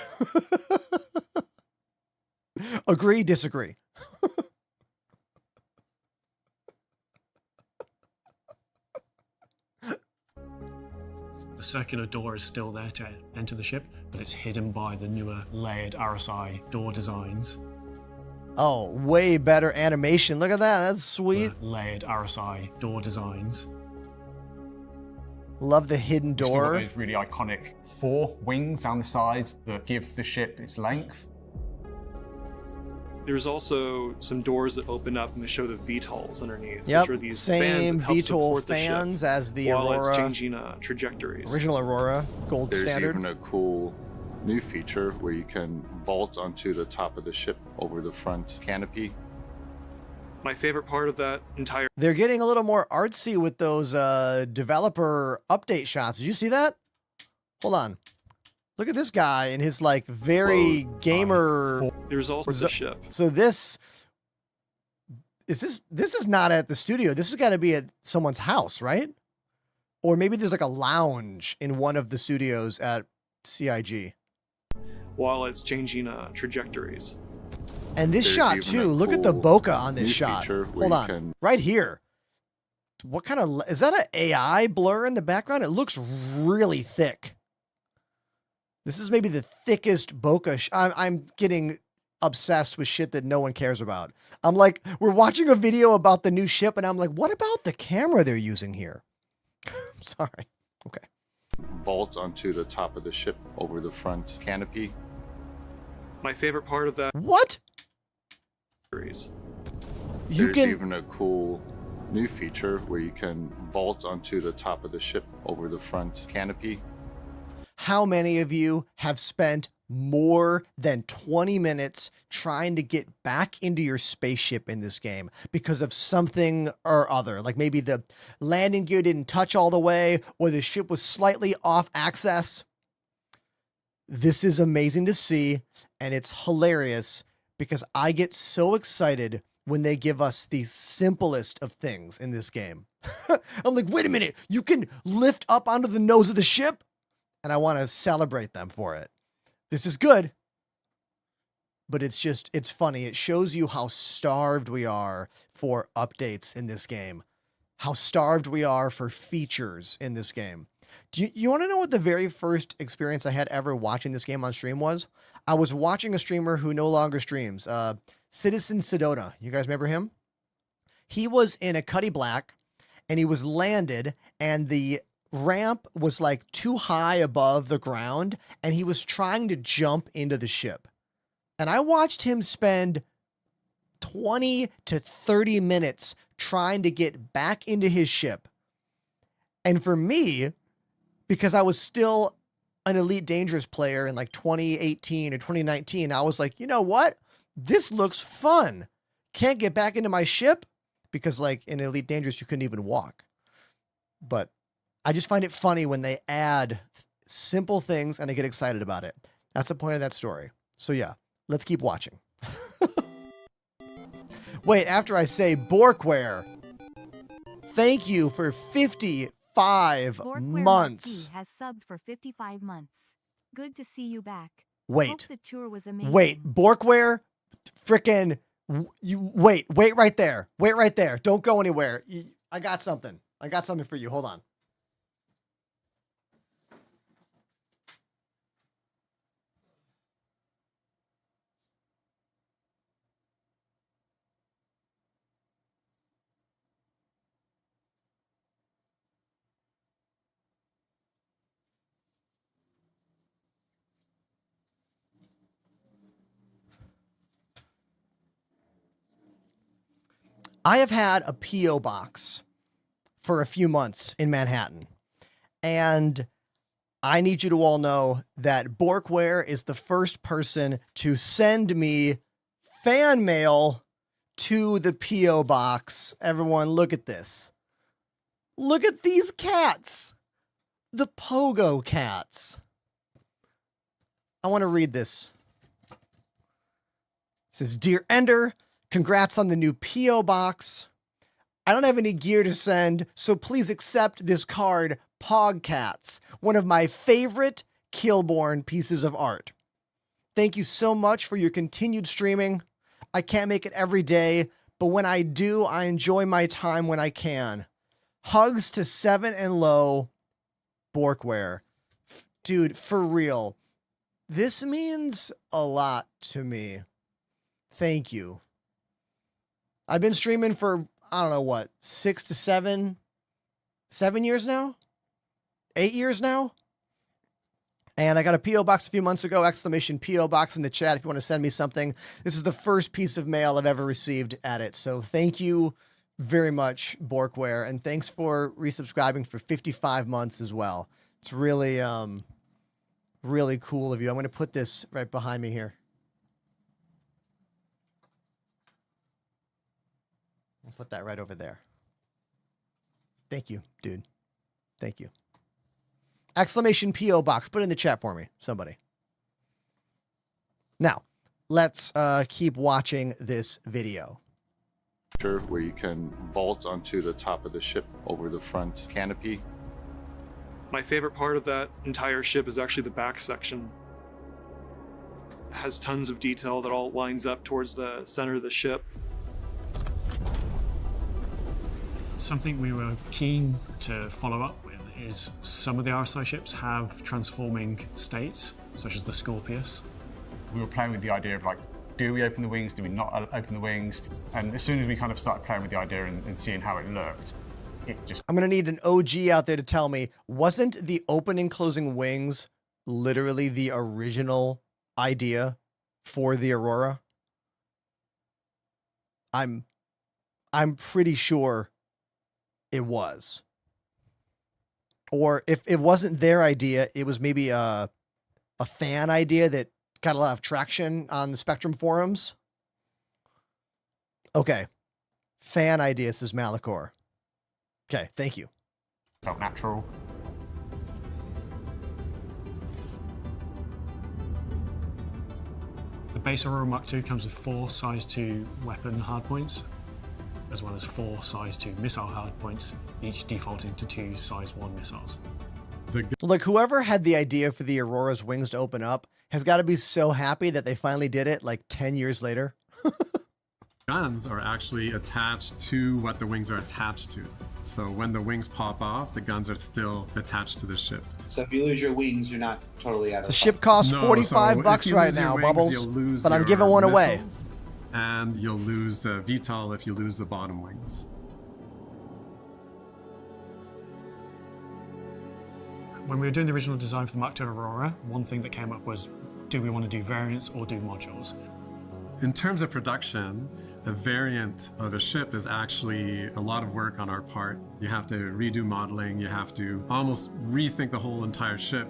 Agree, disagree. The circular door is still there to enter the ship, but it's hidden by the newer layered RSI door designs. Oh, way better animation. Look at that. That's sweet. The layered RSI door designs. Love the hidden We've still got door. those really iconic 4 wings down the sides that give the ship its length. There's also some doors that open up and they show the VTOLs underneath. Yep, which are these same fans that help VTOL support the ship fans as the while Aurora. it's changing trajectories. Original Aurora, gold There's standard. even a cool new feature where you can vault onto the top of the ship over the front canopy. My favorite part of that entire They're getting a little more artsy with those developer update shots. Did you see that? Hold on. Look at this guy in his like very gamer. There's also the ship. So this is not at the studio. This has got to be at someone's house, right? Or maybe there's like a lounge in one of the studios at CIG. While it's changing trajectories. And this There's shot even too. a Look at the cool bokeh on this new shot. feature where Hold you on. can- Right here. What kind of is that an AI blur in the background? It looks really thick. This is maybe the thickest bokeh. I'm getting obsessed with shit that no one cares about. I'm like, we're watching a video about the new ship, and I'm like, what about the camera they're using here? I'm sorry. Okay. Vault onto the top of the ship over the front canopy. My favorite part of that What? series. You There's can even a cool new feature where you can vault onto the top of the ship over the front canopy. How many of you have spent more than 20 minutes trying to get back into your spaceship in this game because of something or other? Like maybe the landing gear didn't touch all the way or the ship was slightly off axis. This is amazing to see, and it's hilarious because I get so excited when they give us the simplest of things in this game. I'm like, wait a minute, you can lift up onto the nose of the ship? And I want to celebrate them for it. This is good, but it's funny. It shows you how starved we are for updates in this game, how starved we are for features in this game. Do you want to know what the very first experience I had ever watching this game on stream was? I was watching a streamer who no longer streams, Citizen Sedona. You guys remember him? He was in a Cuddy Black, and he was landed, and the ramp was like too high above the ground, and he was trying to jump into the ship. And I watched him spend 20 to 30 minutes trying to get back into his ship. And for me, because I was still an Elite Dangerous player in like 2018 or 2019, I was like, you know what? This looks fun. Can't get back into my ship because like in Elite Dangerous, you couldn't even walk. But I just find it funny when they add simple things and I get excited about it. That's the point of that story. So yeah, Let's keep watching. Wait, after I say Borkware, thank you for 55 Borkware months. Marquis has subbed for 55 months. Good to see you back. Wait. Hope the tour was amazing. Wait, Borkware, frickin', wait right there. Wait right there. Don't go anywhere. I got something. I got something for you. Hold on. I have had a P.O. box for a few months in Manhattan, and I need you to all know that Borkware is the first person to send me fan mail to the P.O. box. Everyone, look at this. Look at these cats. The Pogo cats. I want to read this. It says, Dear Ender, congrats on the new P.O. box. I don't have any gear to send, so please accept this card, Pogcats, one of my favorite Killborn pieces of art. Thank you so much for your continued streaming. I can't make it every day, but when I do, I enjoy my time when I can. Hugs to Seven and Low, Borkware. Dude, for real. This means a lot to me. Thank you. I've been streaming for, I don't know what, 6 to 7 years now? 8 years now? And I got a P.O. box a few months ago, exclamation P.O. box in the chat if you want to send me something. This is the first piece of mail I've ever received at it. So thank you very much, Borkware. And thanks for resubscribing for 55 months as well. It's really, really cool of you. I'm going to put this right behind me here. I'll put that right over there. Thank you, dude. Thank you. Exclamation P.O. box. Put it in the chat for me, somebody. Now, let's keep watching this video. Where you can vault onto the top of the ship over the front canopy. My favorite part of that entire ship is actually the back section. It has tons of detail that all lines up towards the center of the ship. Something we were keen to follow up with is some of the RSI ships have transforming states, such as the Scorpius. We were playing with the idea of like, do we open the wings? Do we not open the wings? And as soon as we kind of started playing with the idea and seeing how it looked, it just... I'm going to need an OG out there to tell me, wasn't the opening closing wings literally the original idea for the Aurora? I'm pretty sure it was. Or if it wasn't their idea, it was maybe a fan idea that got a lot of traction on the Spectrum forums. Okay. Fan idea, says Malachor. Okay, thank you. Felt natural. The base Aurora Mark II comes with 4 size 2 weapon hardpoints, as well as 4 size 2 missile hardpoints, each defaulting to 2 size 1 missiles. Like, whoever had the idea for the Aurora's wings to open up has got to be so happy that they finally did it like 10 years later. Guns are actually attached to what the wings are attached to. So when the wings pop off, the guns are still attached to the ship. So if you lose your wings, you're not totally out of the ship costs $45 right now, Bubbles, but I'm giving one away. And you'll lose VTOL if you lose the bottom wings. When we were doing the original design for the Mark II Aurora, one thing that came up was, do we want to do variants or do modules? In terms of production, a variant of a ship is actually a lot of work on our part. You have to redo modeling, you have to almost rethink the whole entire ship.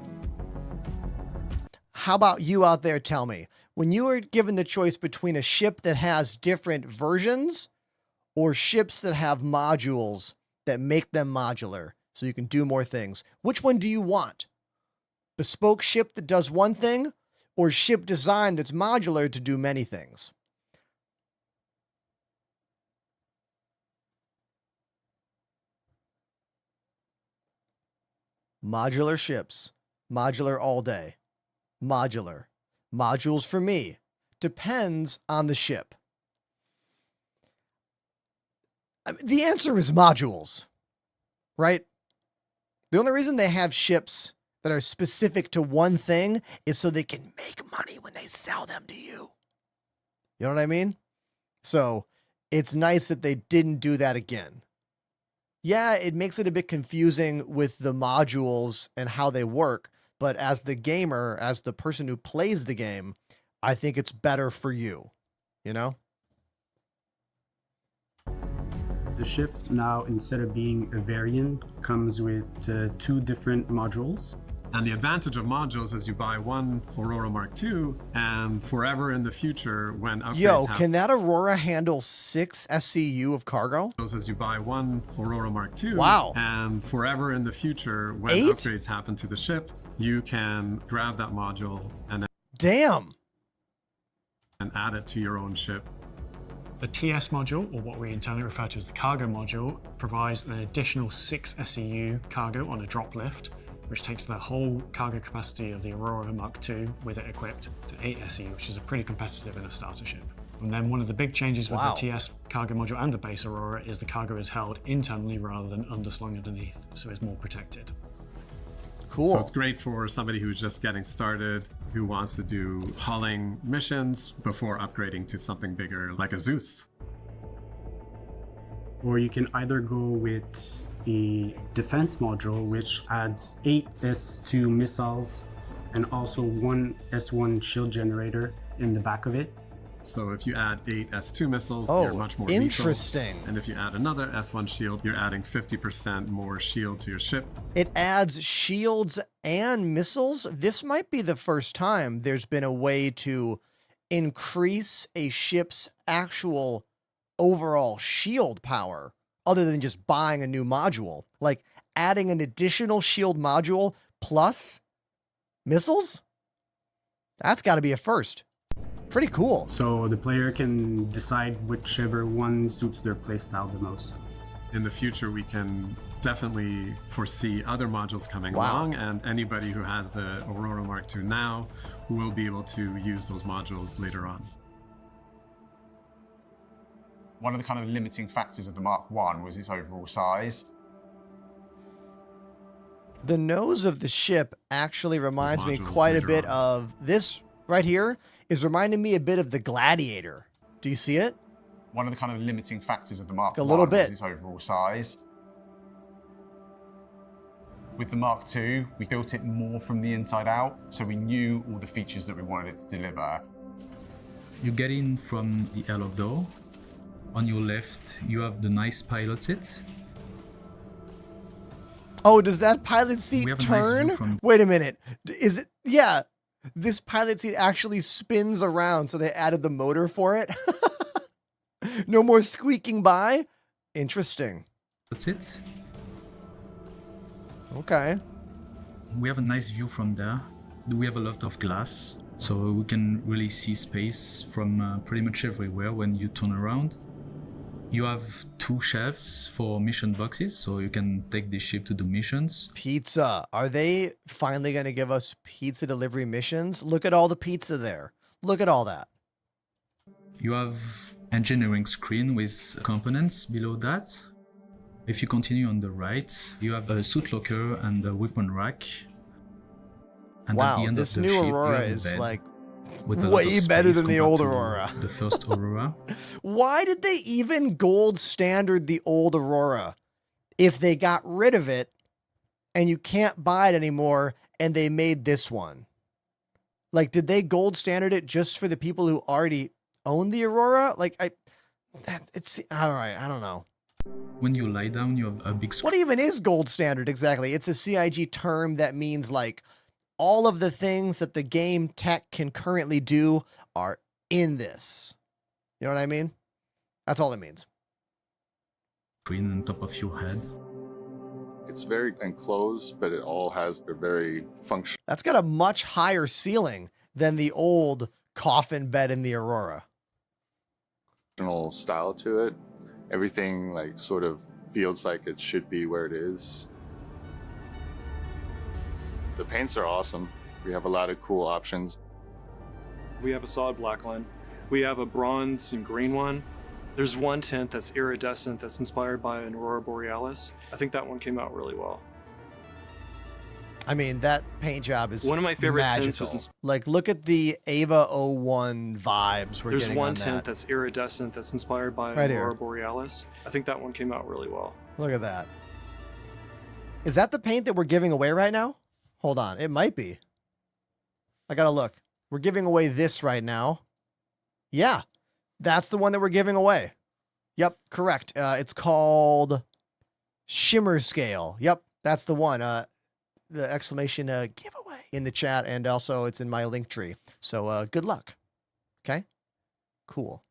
How about you out there tell me, when you are given the choice between a ship that has different versions or ships that have modules that make them modular so you can do more things, which one do you want? Bespoke ship that does one thing or ship design that's modular to do many things. Modular ships. Modular all day. Modular. Modules for me. Depends on the ship. I mean, the answer is modules, right? The only reason they have ships that are specific to one thing is so they can make money when they sell them to you. You know what I mean? So it's nice that they didn't do that again. Yeah, it makes it a bit confusing with the modules and how they work, but as the gamer, as the person who plays the game, I think it's better for you, you know? The ship now, instead of being a variant, comes with 2 different modules. And the advantage of modules is you buy one Aurora Mark II, and forever in the future, when upgrades Yo, happen, can that Aurora handle 6 SCU of cargo? as you buy one Aurora Mark II, Wow. and forever in the future, when 8? upgrades happen to the ship, you can grab that module and Damn. add it to your own ship. The TS module, or what we internally refer to as the cargo module, provides an additional 6 SCU cargo on a drop lift, which takes the whole cargo capacity of the Aurora Mark II with it equipped to 8 SCU, which is pretty competitive in a starter ship. And then one of the big changes with the TS cargo module and the base Aurora is the cargo is held internally rather than underslung underneath, so it's more protected. Cool. So it's great for somebody who's just getting started, who wants to do hauling missions before upgrading to something bigger like a Zeus. Or you can either go with the defense module, which adds 8 S2 missiles and also 1 S1 shield generator in the back of it. So if you add 8 S2 missiles, Oh, you're much more interesting. lethal. And if you add another S1 shield, you're adding 50% more shield to your ship. It adds shields and missiles. This might be the first time there's been a way to increase a ship's actual overall shield power other than just buying a new module. Like adding an additional shield module plus missiles? That's got to be a first. Pretty cool. So the player can decide whichever one suits their playstyle the most. In the future, we can definitely foresee other modules coming along, and anybody who has the Aurora Mark II now will be able to use those modules later on. One of the kind of limiting factors of the Mark I was its overall size. The nose of the ship actually reminds me quite a bit of this right here is reminding me a bit of the Gladiator. Do you see it? One of the kind of limiting factors of the Mark A little I bit. was its overall size. With the Mark II, we built it more from the inside out, so we knew all the features that we wanted it to deliver. You get in from the airlock door. On your left, you have the nice pilot seat. Oh, does that pilot seat We have a nice view turn? from- Wait a minute. Is it? Yeah. This pilot seat actually spins around, so they added the motor for it. No more squeaking by. Interesting. That's it. Okay. We have a nice view from there. We have a lot of glass, so we can really see space from pretty much everywhere when you turn around. You have 2 shelves for mission boxes, so you can take the ship to do missions. Pizza. Are they finally going to give us pizza delivery missions? Look at all the pizza there. Look at all that. You have engineering screen with components below that. If you continue on the right, you have a suit locker and a weapon rack. And at the Wow, end this of the new ship, you Aurora have a is bed like with a lot of way better space than the compared old to Aurora. The first Aurora. Why did they even gold standard the old Aurora if they got rid of it and you can't buy it anymore and they made this one? Like, did they gold standard it just for the people who already own the Aurora? Like, it's all right. I don't know. When you lie down, you have a big screen. What even is gold standard exactly? It's a CIG term that means like all of the things that the game tech can currently do are in this. You know what I mean? That's all it means. Screen on top of your head. It's very enclosed, but it all has a very functional. That's got a much higher ceiling. than the old coffin bed in the Aurora. Style to it. Everything like sort of feels like it should be where it is. The paints are awesome. We have a lot of cool options. We have a solid black line. We have a bronze and green one. There's one tint that's iridescent that's inspired by an Aurora Borealis. I think that one came out really well. I mean, that paint job is one of my favorite tints magical. was Like, look at the Ava 01 vibes we're There's getting one on tint that. that's iridescent that's inspired by Right an here. Aurora Borealis. I think that one came out really well. Look at that. Is that the paint that we're giving away right now? Hold on. It might be. I gotta look. We're giving away this right now. Yeah. That's the one that we're giving away. Yep, correct. It's called Shimmer Scale. Yep, that's the one. The exclamation giveaway in the chat, and also it's in my link tree. So good luck. Okay? Cool.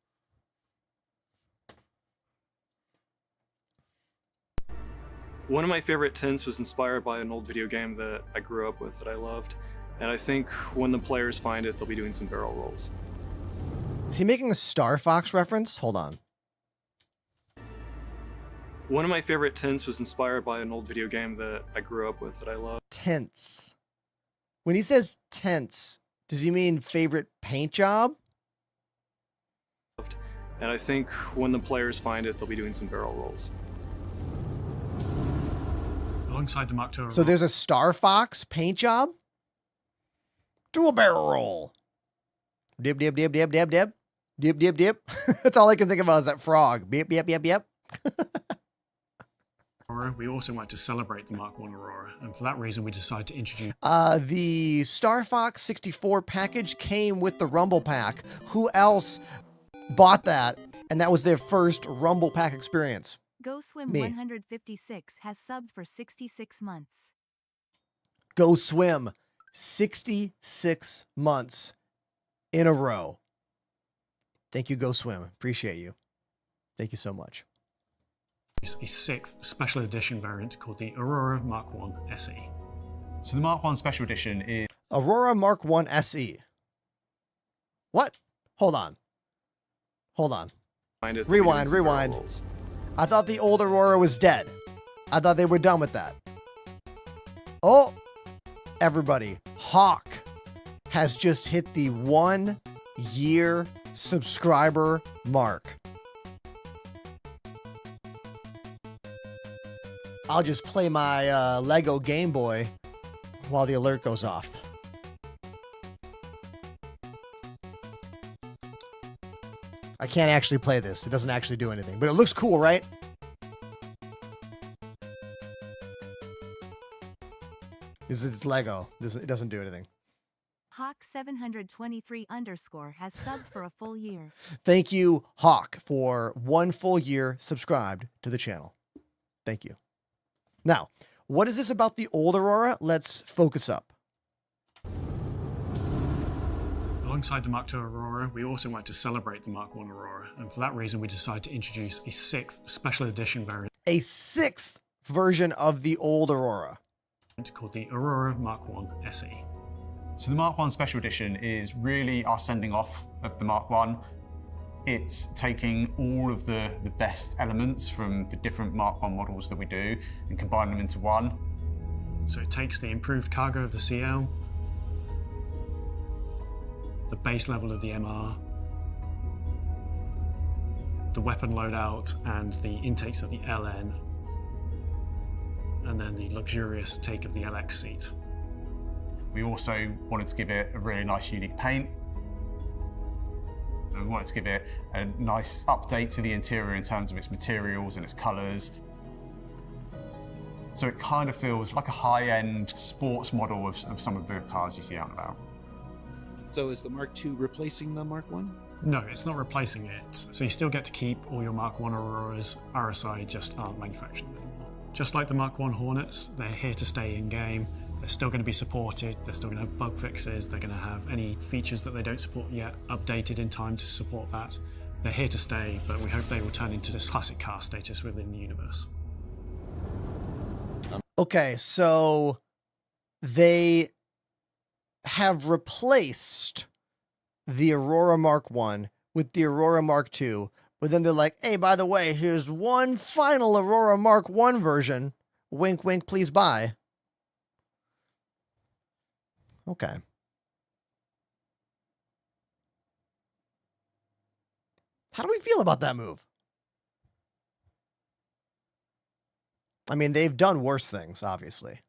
One of my favorite tints was inspired by an old video game that I grew up with that I loved. And I think when the players find it, they'll be doing some barrel rolls. Is he making a Star Fox reference? Hold on. One of my favorite tints was inspired by an old video game that I grew up with that I love. Tense. When he says tense, does he mean favorite paint job? And I think when the players find it, they'll be doing some barrel rolls. Alongside the Mark II. So there's a Star Fox paint job? Do a barrel roll. Dip, dip, dip, dip, dip, dip. Dip, dip, dip. That's all I can think about is that frog. Yep, yep, yep, yep. Aurora, we also want to celebrate the Mark I Aurora, and for that reason we decided to introduce The Star Fox 64 package came with the Rumble Pack. Who else bought that? And that was their first Rumble Pack experience. Go Swim Me. 156 has subbed for 66 months. Go Swim 66 months in a row. Thank you, Go Swim. Appreciate you. Thank you so much. a sixth special edition variant called the Aurora Mark I SE. So the Mark I Special Edition is Aurora Mark I SE. What? Hold on. Hold on. Rewind, rewind. I thought the old Aurora was dead. I thought they were done with that. Oh, everybody. Hawk has just hit the 1 year subscriber mark. I'll just play my Lego Game Boy while the alert goes off. I can't actually play this. It doesn't actually do anything, but it looks cool, right? It's Lego. It doesn't do anything. Hawk723 _ has subbed for a full year. Thank you, Hawk, for 1 full year subscribed to the channel. Thank you. Now, what is this about the old Aurora? Let's focus up. Alongside the Mark II Aurora, we also wanted to celebrate the Mark I Aurora, and for that reason we decided to introduce a sixth special edition variant. A sixth version of the old Aurora. Called the Aurora Mark I SE. So the Mark I Special Edition is really our sending off of the Mark I. It's taking all of the best elements from the different Mark I models that we do and combining them into one. So it takes the improved cargo of the CL, the base level of the MR, the weapon loadout and the intakes of the LN, and then the luxurious take of the LX seat. We also wanted to give it a really nice unique paint. And we wanted to give it a nice update to the interior in terms of its materials and its colours. So it kind of feels like a high-end sports model of some of the cars you see out and about. So is the Mark II replacing the Mark I? No, it's not replacing it. So you still get to keep all your Mark I Auroras. RSI just aren't manufactured anymore. Just like the Mark I Hornets, they're here to stay in-game. They're still going to be supported. They're still going to have bug fixes. They're going to have any features that they don't support yet updated in time to support that. They're here to stay, but we hope they will turn into this classic car status within the universe. Okay, so they have replaced the Aurora Mark 1 with the Aurora Mark 2, but then they're like, hey, by the way, here's one final Aurora Mark 1 version. Wink, wink, please buy. Okay. How do we feel about that move? I mean, they've done worse things, obviously.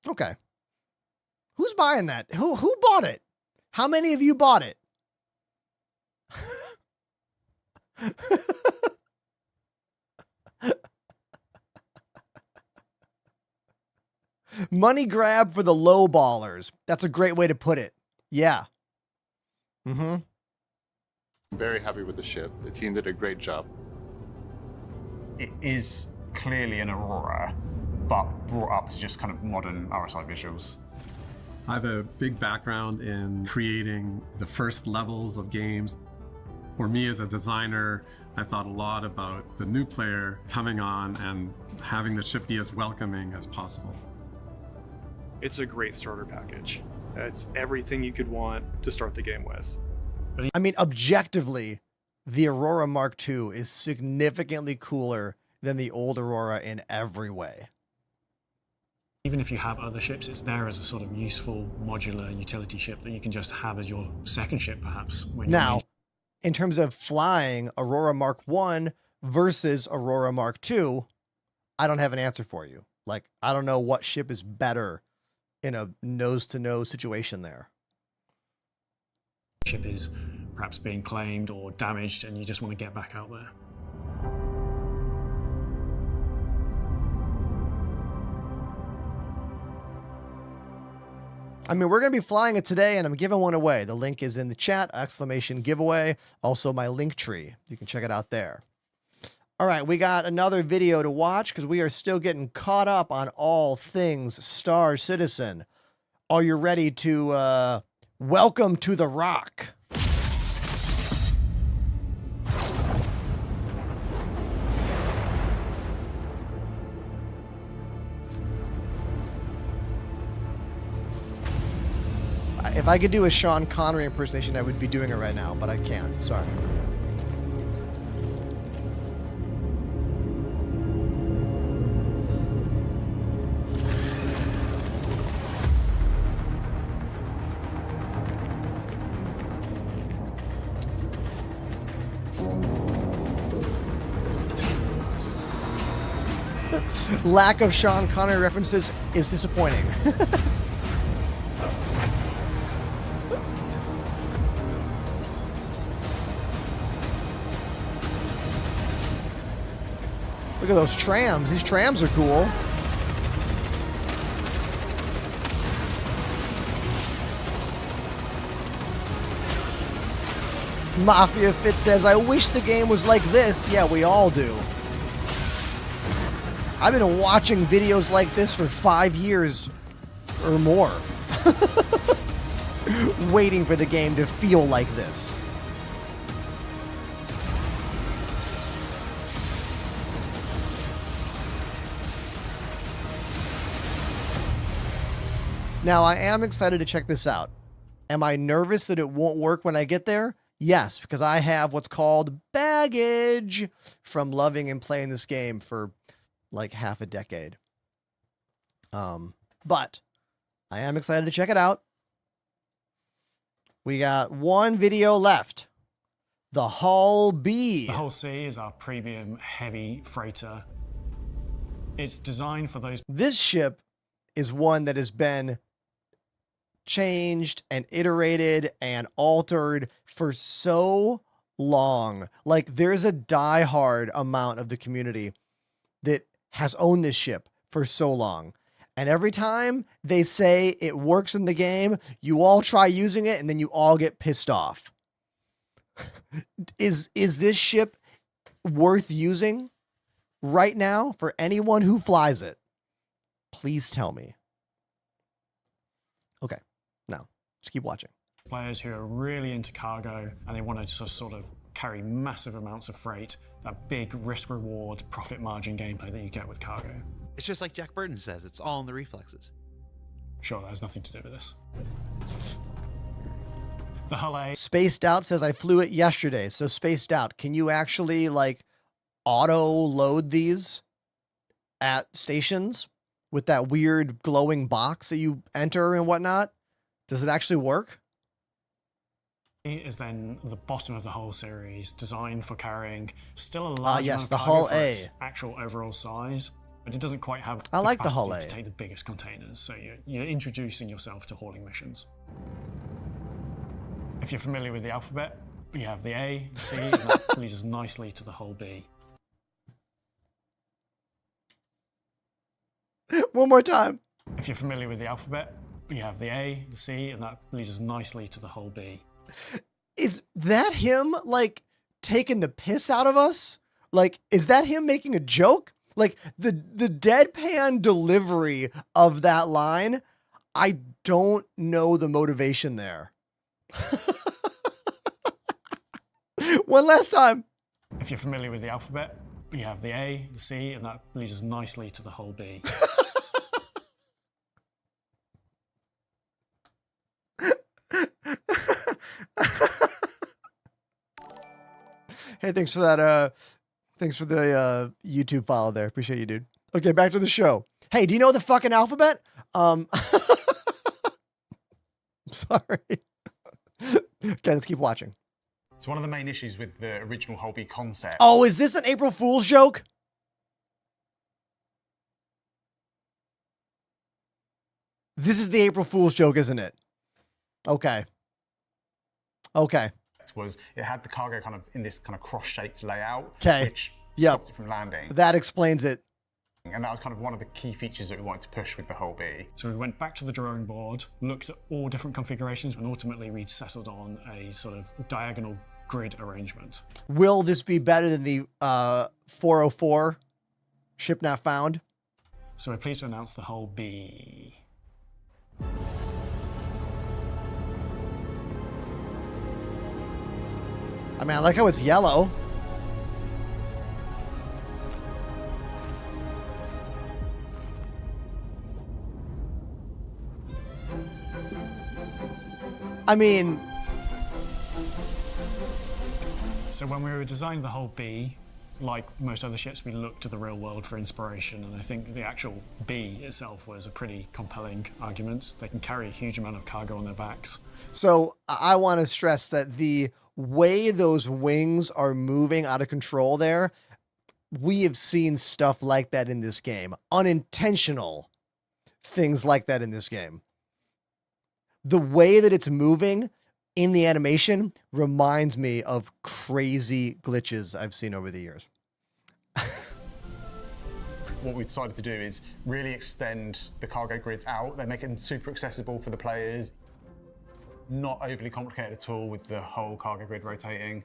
Okay. Who's buying that? Who bought it? How many of you bought it? Money grab for the low ballers. That's a great way to put it. Yeah. I'm very happy with the ship. The team did a great job. It is clearly an Aurora, but brought up to just kind of modern RSI visuals. I have a big background in creating the first levels of games. For me as a designer, I thought a lot about the new player coming on and having the ship be as welcoming as possible. It's a great starter package. It's everything you could want to start the game with. I mean, objectively, the Aurora Mark II is significantly cooler than the old Aurora in every way. Even if you have other ships, it's there as a sort of useful modular utility ship that you can just have as your second ship, perhaps. When Now, in terms of flying Aurora Mark I versus Aurora Mark II, I don't have an answer for you. Like, I don't know what ship is better in a nose-to-nose situation there. Ship is perhaps being claimed or damaged and you just want to get back out there. I mean, we're going to be flying it today, and I'm giving one away. The link is in the chat, !giveaway. Also, my link tree. You can check it out there. All right, we got another video to watch because we are still getting caught up on all things Star Citizen. Are you ready to welcome to the Rock? If I could do a Sean Connery impersonation, I would be doing it right now, but I can't. Sorry. Lack of Sean Connery references is disappointing. Look at those trams. These trams are cool. Mafia Fit says, I wish the game was like this. Yeah, we all do. I've been watching videos like this for 5 years or more. Waiting for the game to feel like this. Now, I am excited to check this out. Am I nervous that it won't work when I get there? Yes, because I have what's called baggage from loving and playing this game for like half a decade. But I am excited to check it out. We got one video left. The Hull B. The Hull C is our premium heavy freighter. It's designed for those. This ship is one that has been changed and iterated and altered for so long. Like, there's a diehard amount of the community that has owned this ship for so long. And every time they say it works in the game, you all try using it and then you all get pissed off. Is this ship worth using right now for anyone who flies it? Please tell me. Okay. Now, just keep watching. Players who are really into cargo and they want to just sort of carry massive amounts of freight, that big risk-reward, profit margin gameplay that you get with cargo. It's just like Jack Burton says, it's all in the reflexes. Sure, that has nothing to do with this. The hull A. Spaced Out says I flew it yesterday. So Spaced Out, can you actually like auto load these at stations with that weird glowing box that you enter and whatnot? Does it actually work? Is then the bottom of the hull series, designed for carrying still a large yes, amount of the cargo hull for A. its actual overall size, but it doesn't quite have I like the capacity hull A. to take the biggest containers, so you're introducing yourself to hauling missions. If you're familiar with the alphabet, you have the A, the C, and that leads us nicely to the hull B. One more time. If you're familiar with the alphabet, you have the A, the C, and that leads us nicely to the hull B. Is that him like taking the piss out of us? Like, is that him making a joke? Like the deadpan delivery of that line, I don't know the motivation there. One last time. If you're familiar with the alphabet, you have the A, the C, and that leads us nicely to the hull B. Hey, thanks for that. Thanks for the YouTube follow there. Appreciate you, dude. Okay, back to the show. Hey, do you know the fucking alphabet? Sorry. Okay, let's keep watching. So one of the main issues with the original Hull B concept. Oh, is this an April Fool's joke? This is the April Fool's joke, isn't it? Okay. Okay. Was it had the cargo kind of in this kind of cross-shaped layout, Okay. which stopped it from landing. That explains it. And that was kind of one of the key features that we wanted to push with the Hull B. So we went back to the drawing board, looked at all different configurations, and ultimately we settled on a sort of diagonal grid arrangement. Will this be better than the 404 ship not found? So we're pleased to announce the Hull B. I mean, I like how it's yellow. I mean... So when we were designing the Hull B, like most other ships, we looked to the real world for inspiration, and I think the actual B itself was a pretty compelling argument. They can carry a huge amount of cargo on their backs. So I want to stress that the way those wings are moving out of control there, we have seen stuff like that in this game. Unintentional things like that in this game. The way that it's moving in the animation reminds me of crazy glitches I've seen over the years. What we decided to do is really extend the cargo grids out. They make them super accessible for the players. Not overly complicated at all with the whole cargo grid rotating.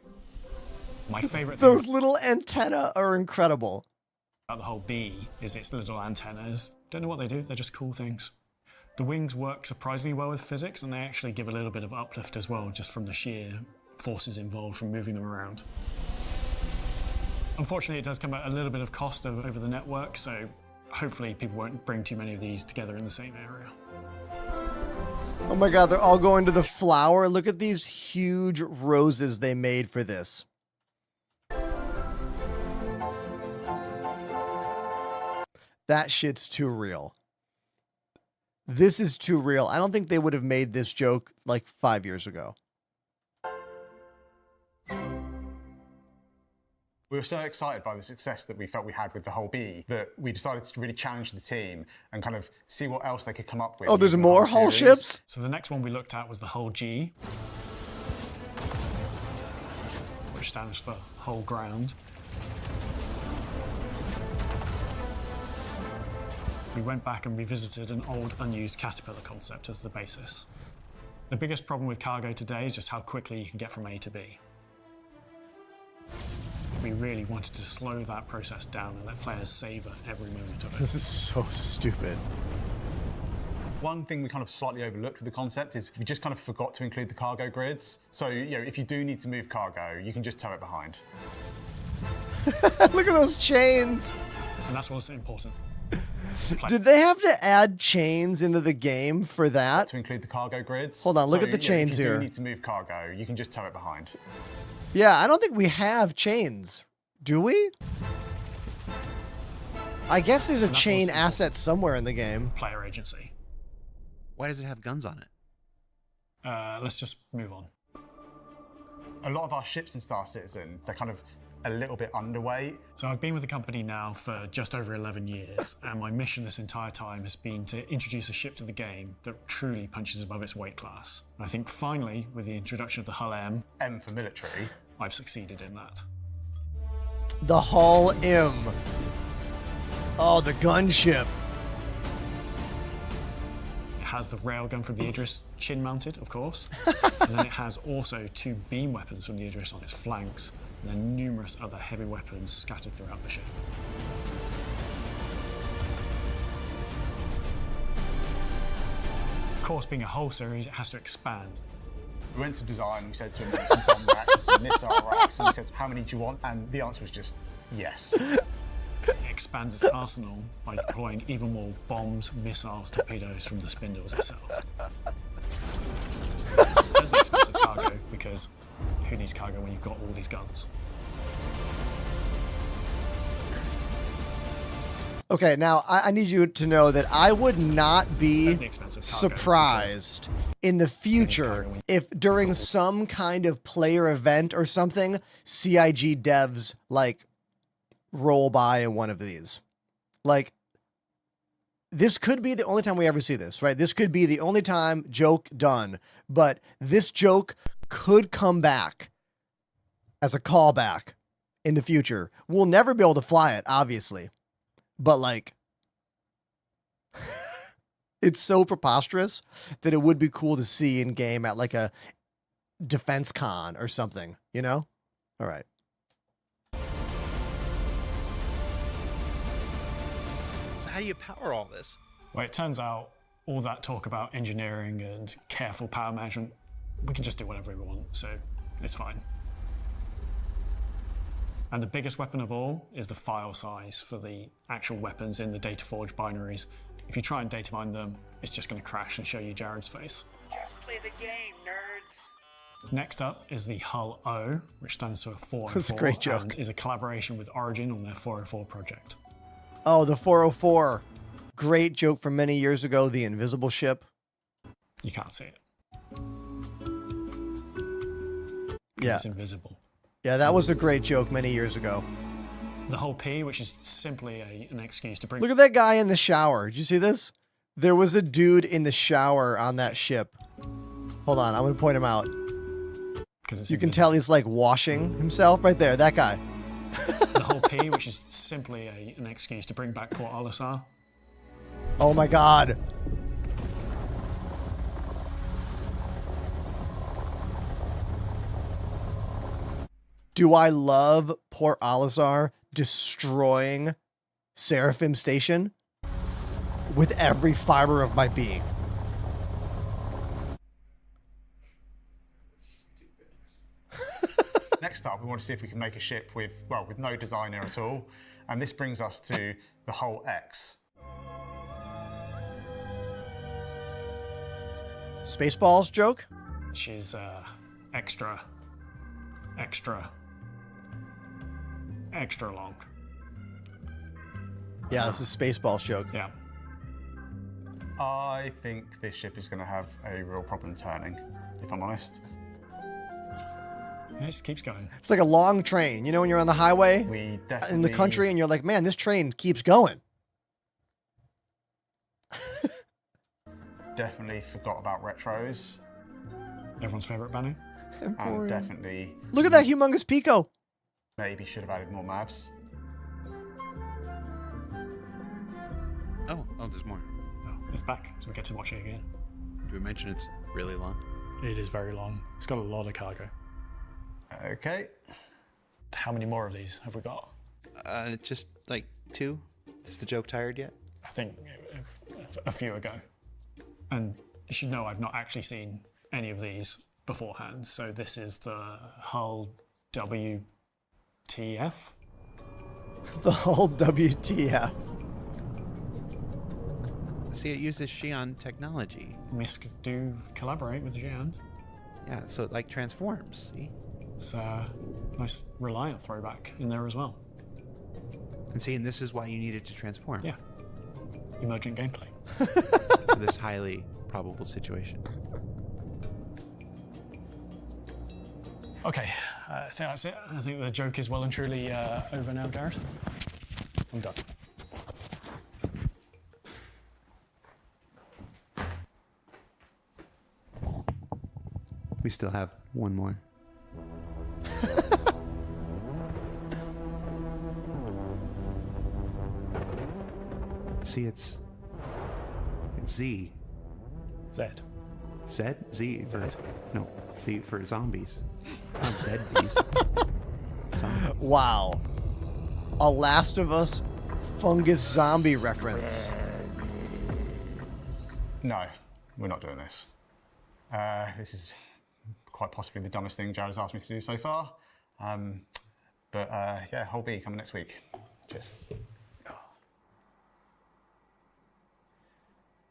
My favorite thing Those little antennae are incredible. about the Hull B is its little antennas. Don't know what they do, they're just cool things. The wings work surprisingly well with physics, and they actually give a little bit of uplift as well, just from the sheer forces involved from moving them around. Unfortunately, it does come at a little bit of cost over the network, so hopefully people won't bring too many of these together in the same area. Oh my God, they're all going to the flower. Look at these huge roses they made for this. That shit's too real. This is too real. I don't think they would have made this joke like 5 years ago. We were so excited by the success that we felt we had with the Hull B that we decided to really challenge the team and kind of see what else they could come up with. Oh, there's using the more Hull series. ships? So the next one we looked at was the Hull G, which stands for Hull Ground. We went back and revisited an old, unused Caterpillar concept as the basis. The biggest problem with cargo today is just how quickly you can get from A to B. We really wanted to slow that process down and let players savor every moment of it. This is so stupid. One thing we kind of slightly overlooked with the concept is we just kind of forgot to include the cargo grids. So, if you do need to move cargo, you can just tow it behind. Look at those chains. And that's what's important. Did they have to add chains into the game for that? To include the cargo grids. Hold on, look So, at the yeah, chains if you here. do need to move cargo, you can just tow it behind. Yeah, I don't think we have chains. Do we? I guess there's a chain asset somewhere in the game. Player agency. Why does it have guns on it? Let's just move on. A lot of our ships in Star Citizen, they're kind of a little bit underweight. So I've been with the company now for just over 11 years, and my mission this entire time has been to introduce a ship to the game that truly punches above its weight class. I think finally, with the introduction of the Hull M for military, I've succeeded in that. The Hull M. Oh, the gunship. It has the railgun from the Idris chin mounted, of course, and then it has also 2 beam weapons from the Idris on its flanks, and then numerous other heavy weapons scattered throughout the ship. Of course, being a whole series, it has to expand. We went to design, we said to him, some bomb racks and some missile racks, and we said, how many do you want? And the answer was just, yes. It expands its arsenal by deploying even more bombs, missiles, torpedoes from the spindles itself. And the expensive cargo, because who needs cargo when you've got all these guns? Okay, now I need you to know that I would not be surprised in the future if during some kind of player event or something, CIG devs like roll by in one of these. Like, this could be the only time we ever see this, right? This could be the only time, joke done. But this joke could come back as a callback in the future. We'll never be able to fly it, obviously. But like, it's so preposterous that it would be cool to see in game at like a defense con or something, you know? All right. So how do you power all this? Well, it turns out all that talk about engineering and careful power management, we can just do whatever we want, so it's fine. And the biggest weapon of all is the file size for the actual weapons in the DataForge binaries. If you try and data mine them, it's just going to crash and show you Jared's face. Just play the game, nerds. Next up is the Hull O, which stands for 404. That's a great joke. And is a collaboration with Origin on their 404 project. Oh, the 404. Great joke from many years ago, the invisible ship. You can't see it. Yeah. It's invisible. Yeah, that was a great joke many years ago. The Hull P, which is simply an excuse to bring... Look at that guy in the shower. Did you see this? There was a dude in the shower on that ship. Hold on, I'm going to point him out. You can tell he's like washing himself right there, that guy. The Hull P, which is simply an excuse to bring back Port Olisar. Oh my God. Do I love Port Olisar destroying Seraphim Station with every fiber of my being? Next up, we want to see if we can make a ship with, well, with no designer at all. And this brings us to the Hull X. Spaceballs joke? She's extra long. Yeah, this is Spaceballs joke. Yeah. I think this ship is going to have a real problem turning, if I'm honest. It just keeps going. It's like a long train. You know when you're on the highway in the country and you're like, man, this train keeps going. Definitely forgot about retros. Everyone's favorite banner. And definitely... Look at that humongous Pico. Maybe should have added more maps. Oh, there's more. Oh, it's back, so we get to watch it again. Do we mention it's really long? It is very long. It's got a lot of cargo. Okay. How many more of these have we got? Just like 2. Is the joke tired yet? I think a few ago. And you should know I've not actually seen any of these beforehand. So this is the Hull WTF. The Hull WTF. See, it uses Xi'an technology. MISC do collaborate with Xi'an. Yeah, so it like transforms. See? It's a nice Reliant throwback in there as well. And see, and this is why you needed to transform. Yeah. Emergent gameplay. For this highly probable situation. Okay, I think that's it. I think the joke is well and truly over now, Garrett. I'm done. We still have one more. See, it's Z. Zed. Zed? Z. Zed. No, Z for zombies. Not Zombies. Zombies. Wow. A Last of Us fungus zombie reference. No, we're not doing this. This is quite possibly the dumbest thing Jared's asked me to do so far. But yeah, whole B coming next week. Cheers.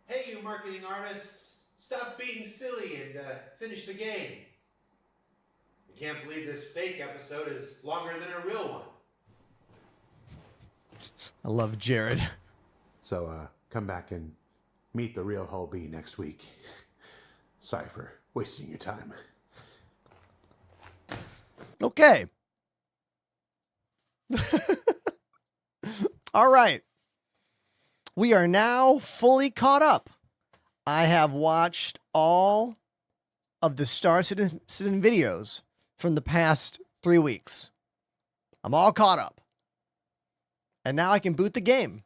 Hey, you marketing artists, stop being silly and finish the game. I can't believe this fake episode is longer than a real one. I love Jared. So come back and meet the real Hull B next week. Sorry for wasting your time. Okay. All right. We are now fully caught up. I have watched all of the Star Citizen videos from the past 3 weeks. I'm all caught up. And now I can boot the game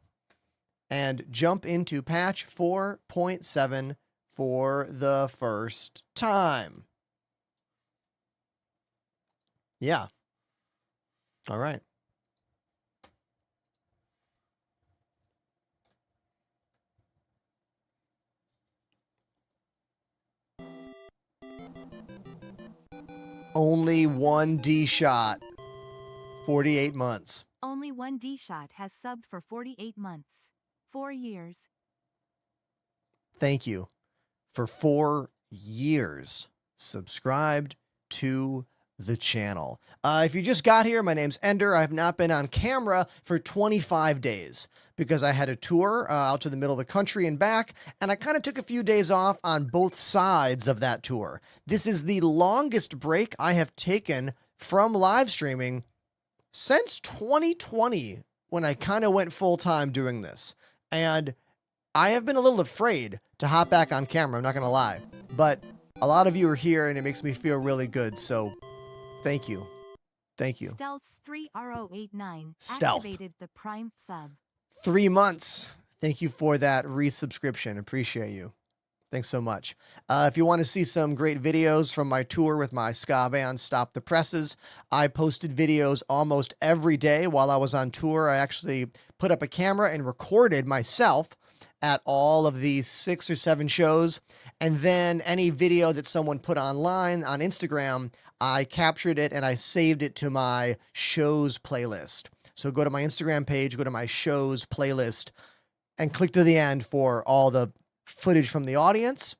and jump into patch 4.7 for the first time. Yeah. All right. Only one D shot. 48 months. Only one D-Shot has subbed for 48 months. 4 years. Thank you for 4 years subscribed to the channel. If you just got here, my name's Ender. I have not been on camera for 25 days because I had a tour out to the middle of the country and back, and I kind of took a few days off on both sides of that tour. This is the longest break I have taken from live streaming since 2020, when I kind of went full-time doing this. And I have been a little afraid to hop back on camera, I'm not going to lie. But a lot of you are here, and it makes me feel really good, so thank you. Thank you. Stealth's 3RO89 Stealth. activated the Prime sub. 3 months. Thank you for that resubscription. Appreciate you. Thanks so much. If you want to see some great videos from my tour with my ska band, Stop the Presses, I posted videos almost every day while I was on tour. I actually put up a camera and recorded myself at all of these 6 or 7 shows. And then any video that someone put online on Instagram, I captured it and I saved it to my shows playlist. So go to my Instagram page, go to my shows playlist, and click to the end for all the footage from the audience.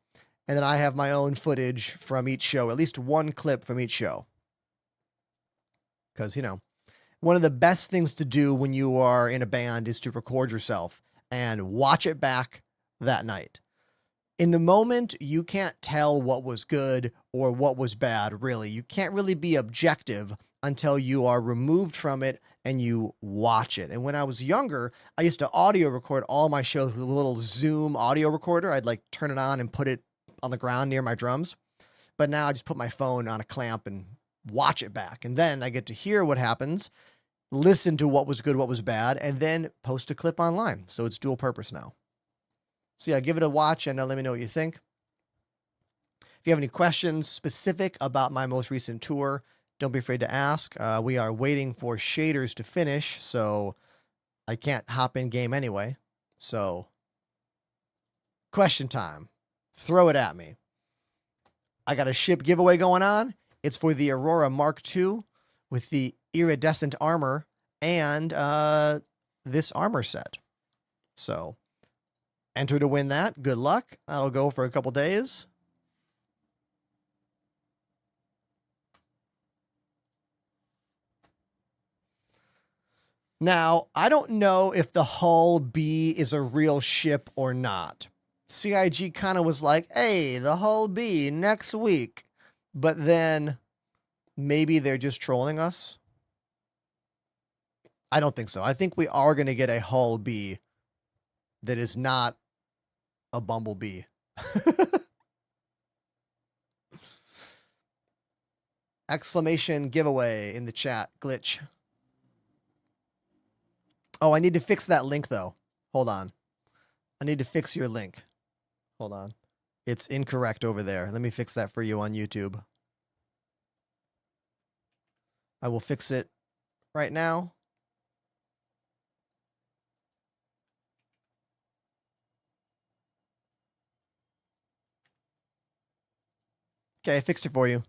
And then I have my own footage from each show, at least one clip from each show. Because, you know, one of the best things to do when you are in a band is to record yourself and watch it back that night. In the moment, you can't tell what was good or what was bad, really. You can't really be objective until you are removed from it and you watch it. And when I was younger, I used to audio record all my shows with a little Zoom audio recorder. I'd like turn it on and put it on the ground near my drums. But now I just put my phone on a clamp and watch it back. And then I get to hear what happens, listen to what was good, what was bad, and then post a clip online. So it's dual purpose now. So yeah, give it a watch and let me know what you think. If you have any questions specific about my most recent tour, don't be afraid to ask. We are waiting for shaders to finish, so I can't hop in game anyway. So, question time. Throw it at me. I got a ship giveaway going on. It's for the Aurora Mark II with the iridescent armor and this armor set. So, enter to win that. Good luck. That'll go for a couple days. Now, I don't know if the Hull B is a real ship or not. CIG kind of was like, hey, the Hull B next week. But then maybe they're just trolling us. I don't think so. I think we are going to get a Hull B that is not a Bumblebee. Exclamation giveaway in the chat. Glitch. Oh, I need to fix that link, though. Hold on. I need to fix your link. Hold on. It's incorrect over there. Let me fix that for you on YouTube. I will fix it right now. Okay, I fixed it for you.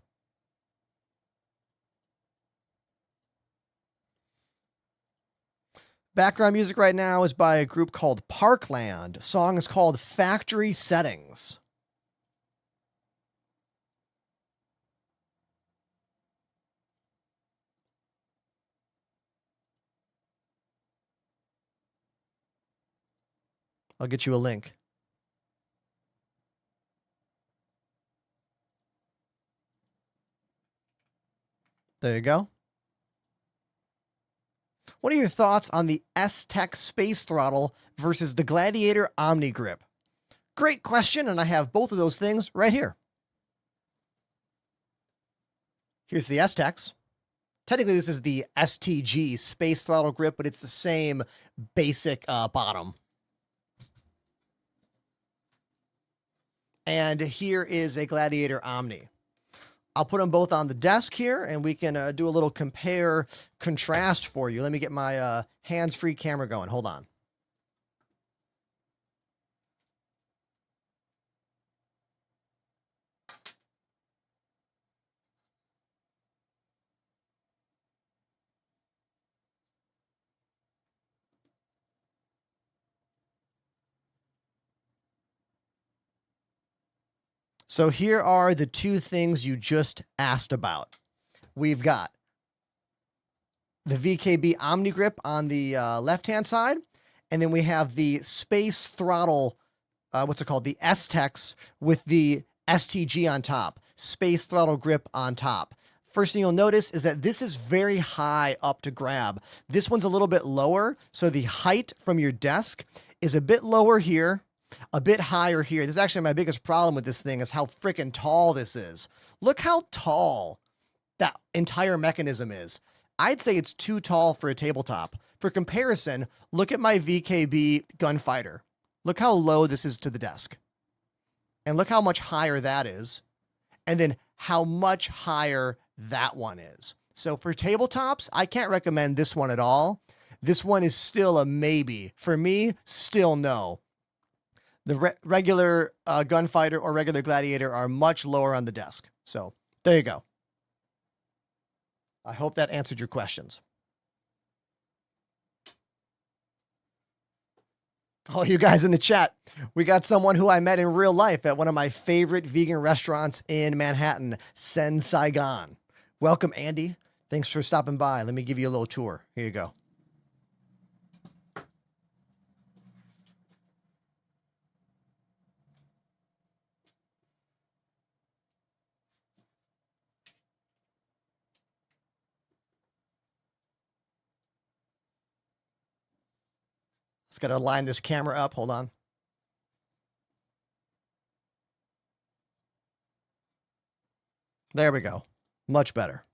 Background music right now is by a group called Parkland. Song is called Factory Settings. I'll get you a link. There you go. What are your thoughts on the S-Tech Space Throttle versus the Gladiator Omni Grip? Great question, and I have both of those things right here. Here's the S-Techs. Technically, this is the STG Space Throttle Grip, but it's the same basic bottom. And here is a Gladiator Omni. I'll put them both on the desk here, and we can do a little compare contrast for you. Let me get my hands-free camera going. Hold on. So here are the two things you just asked about. We've got the VKB Omni Grip on the left-hand side, and then we have the Space Throttle, what's it called? The S-Techs with the STG on top, Space Throttle Grip on top. First thing you'll notice is that this is very high up to grab. This one's a little bit lower, so the height from your desk is a bit lower here, a bit higher here. This is actually my biggest problem with this thing is how freaking tall this is. Look how tall that entire mechanism is. I'd say it's too tall for a tabletop. For comparison, look at my VKB Gunfighter. Look how low this is to the desk. And look how much higher that is. And then how much higher that one is. So for tabletops, I can't recommend this one at all. This one is still a maybe. For me, still no. The regular Gunfighter or regular Gladiator are much lower on the desk. So there you go. I hope that answered your questions. Oh, you guys in the chat, we got someone who I met in real life at one of my favorite vegan restaurants in Manhattan, Sen Saigon. Welcome, Andy. Thanks for stopping by. Let me give you a little tour. Here you go. Just got to line this camera up. Hold on. There we go. Much better.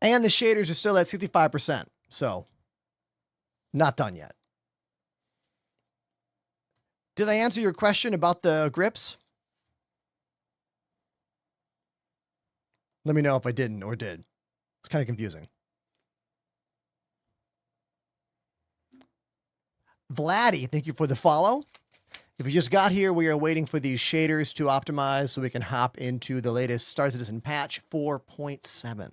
And the shaders are still at 65%. So, not done yet. Did I answer your question about the grips? Let me know if I didn't or did. It's kind of confusing. Vladdy, thank you for the follow. If you just got here, we are waiting for these shaders to optimize so we can hop into the latest Star Citizen patch 4.7.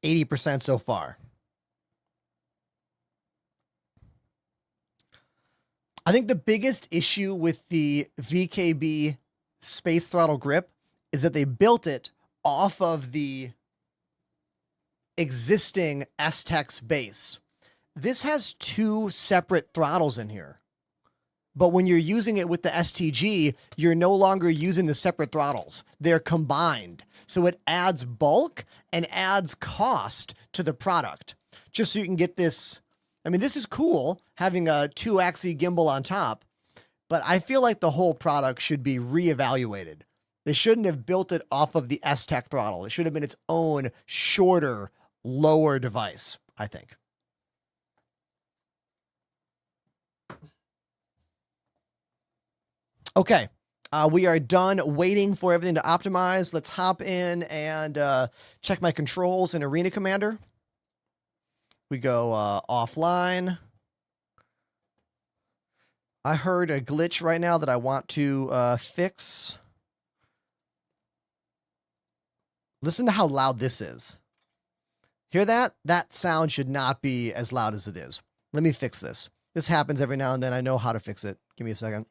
80% so far. I think the biggest issue with the VKB space throttle grip is that they built it off of the existing S-Tex base. This has two separate throttles in here. But when you're using it with the STG, you're no longer using the separate throttles. They're combined. So it adds bulk and adds cost to the product. Just so you can get this. I mean, this is cool, having a 2-axis gimbal on top, but I feel like the whole product should be reevaluated. They shouldn't have built it off of the S-Tech throttle. It should have been its own shorter, lower device, I think. Okay, we are done waiting for everything to optimize. Let's hop in and check my controls in Arena Commander. We go offline. I heard a glitch right now that I want to fix. Listen to how loud this is. Hear that? That sound should not be as loud as it is. Let me fix this. This happens every now and then. I know how to fix it. Give me a second.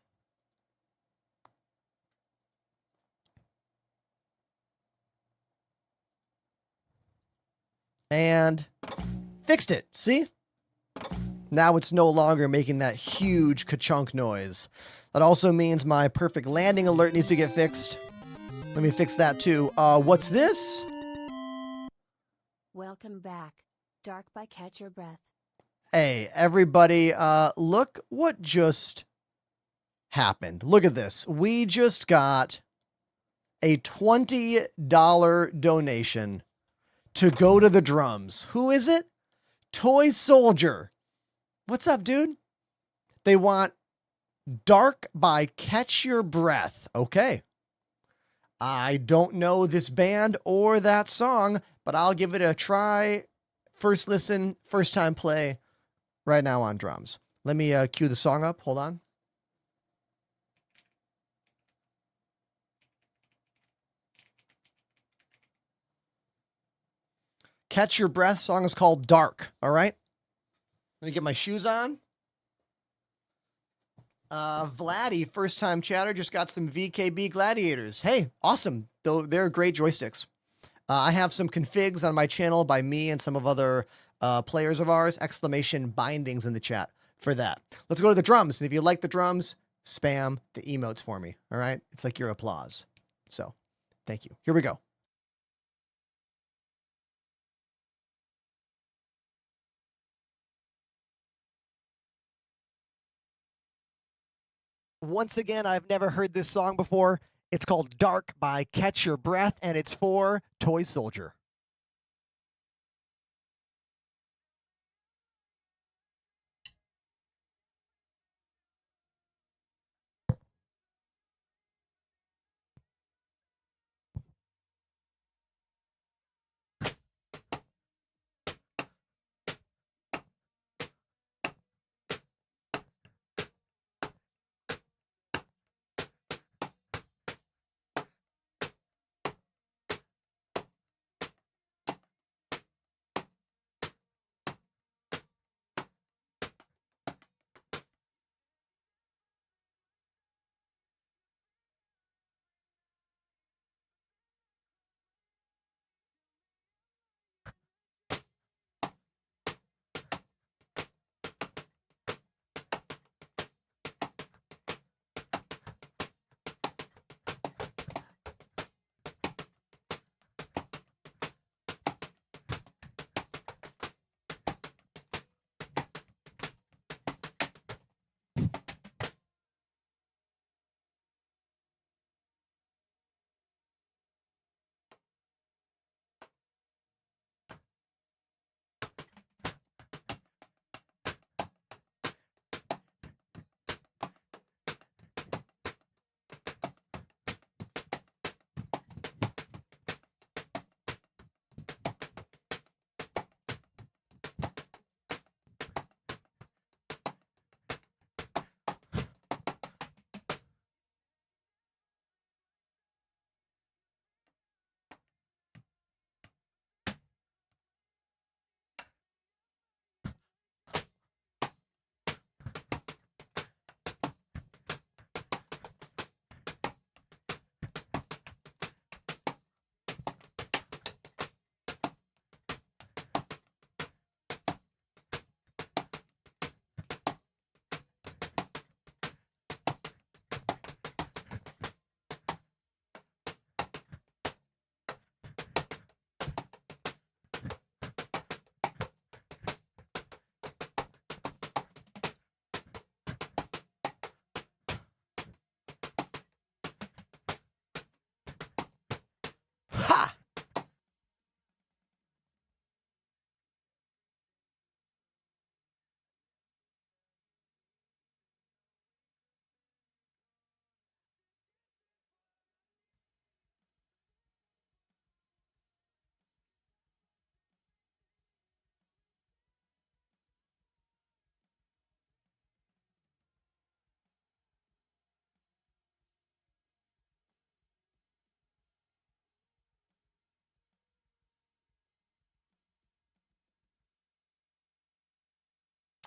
And fixed it. See? Now it's no longer making that huge ka-chunk noise. That also means my perfect landing alert needs to get fixed. Let me fix that too. What's this? Welcome back. Dark by Catch Your Breath. Hey, everybody, look what just happened. Look at this. We just got a $20 donation to go to the drums. Who is it? Toy Soldier. What's up, dude? They want Dark by Catch Your Breath. Okay. I don't know this band or that song, but I'll give it a try. First listen, first time play right now on drums. Let me cue the song up. Hold on. Catch Your Breath song is called Dark. All right. Let me get my shoes on. Vladdy, first time chatter, just got some VKB Gladiators. Hey, awesome. Though they're great joysticks. I have some configs on my channel by me and some of other players of ours. Exclamation bindings in the chat for that. Let's go to the drums. And if you like the drums, spam the emotes for me. All right. It's like your applause. So thank you. Here we go. Once again, I've never heard this song before. It's called Dark by Catch Your Breath, and it's for Toy Soldier.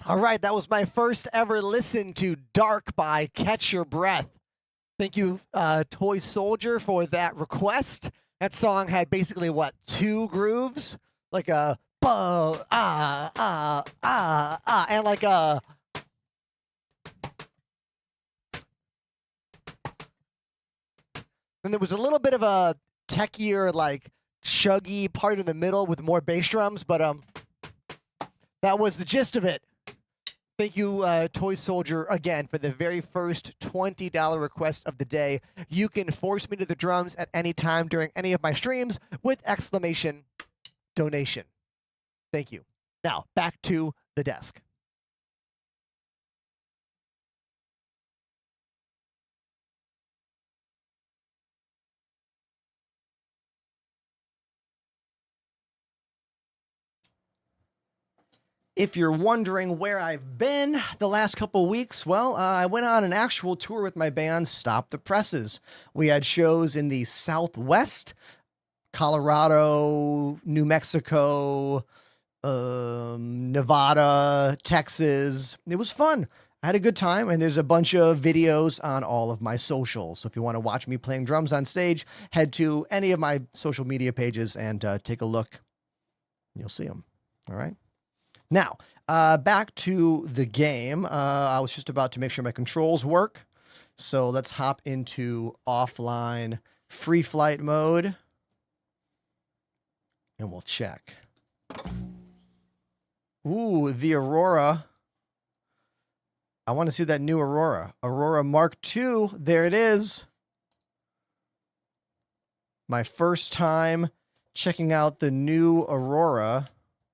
All right, that was my first ever listen to Dark by Catch Your Breath. Thank you, Toy Soldier, for that request. That song had basically, what, 2 grooves? Like a bo, and like a... And there was a little bit of a techier, like, chuggy part in the middle with more bass drums, but that was the gist of it. Thank you, Toy Soldier, again, for the very first $20 request of the day. You can force me to the drums at any time during any of my streams with exclamation donation. Thank you. Now, back to the desk. If you're wondering where I've been the last couple weeks, well, I went on an actual tour with my band, Stop the Presses. We had shows in the Southwest, Colorado, New Mexico, Nevada, Texas. It was fun. I had a good time, and there's a bunch of videos on all of my socials. So if you want to watch me playing drums on stage, head to any of my social media pages and take a look. You'll see them. All right. Now, back to the game. I was just about to make sure my controls work. So let's hop into offline free flight mode. And we'll check. Ooh, the Aurora. I want to see that new Aurora. Aurora Mark II. There it is. My first time checking out the new Aurora.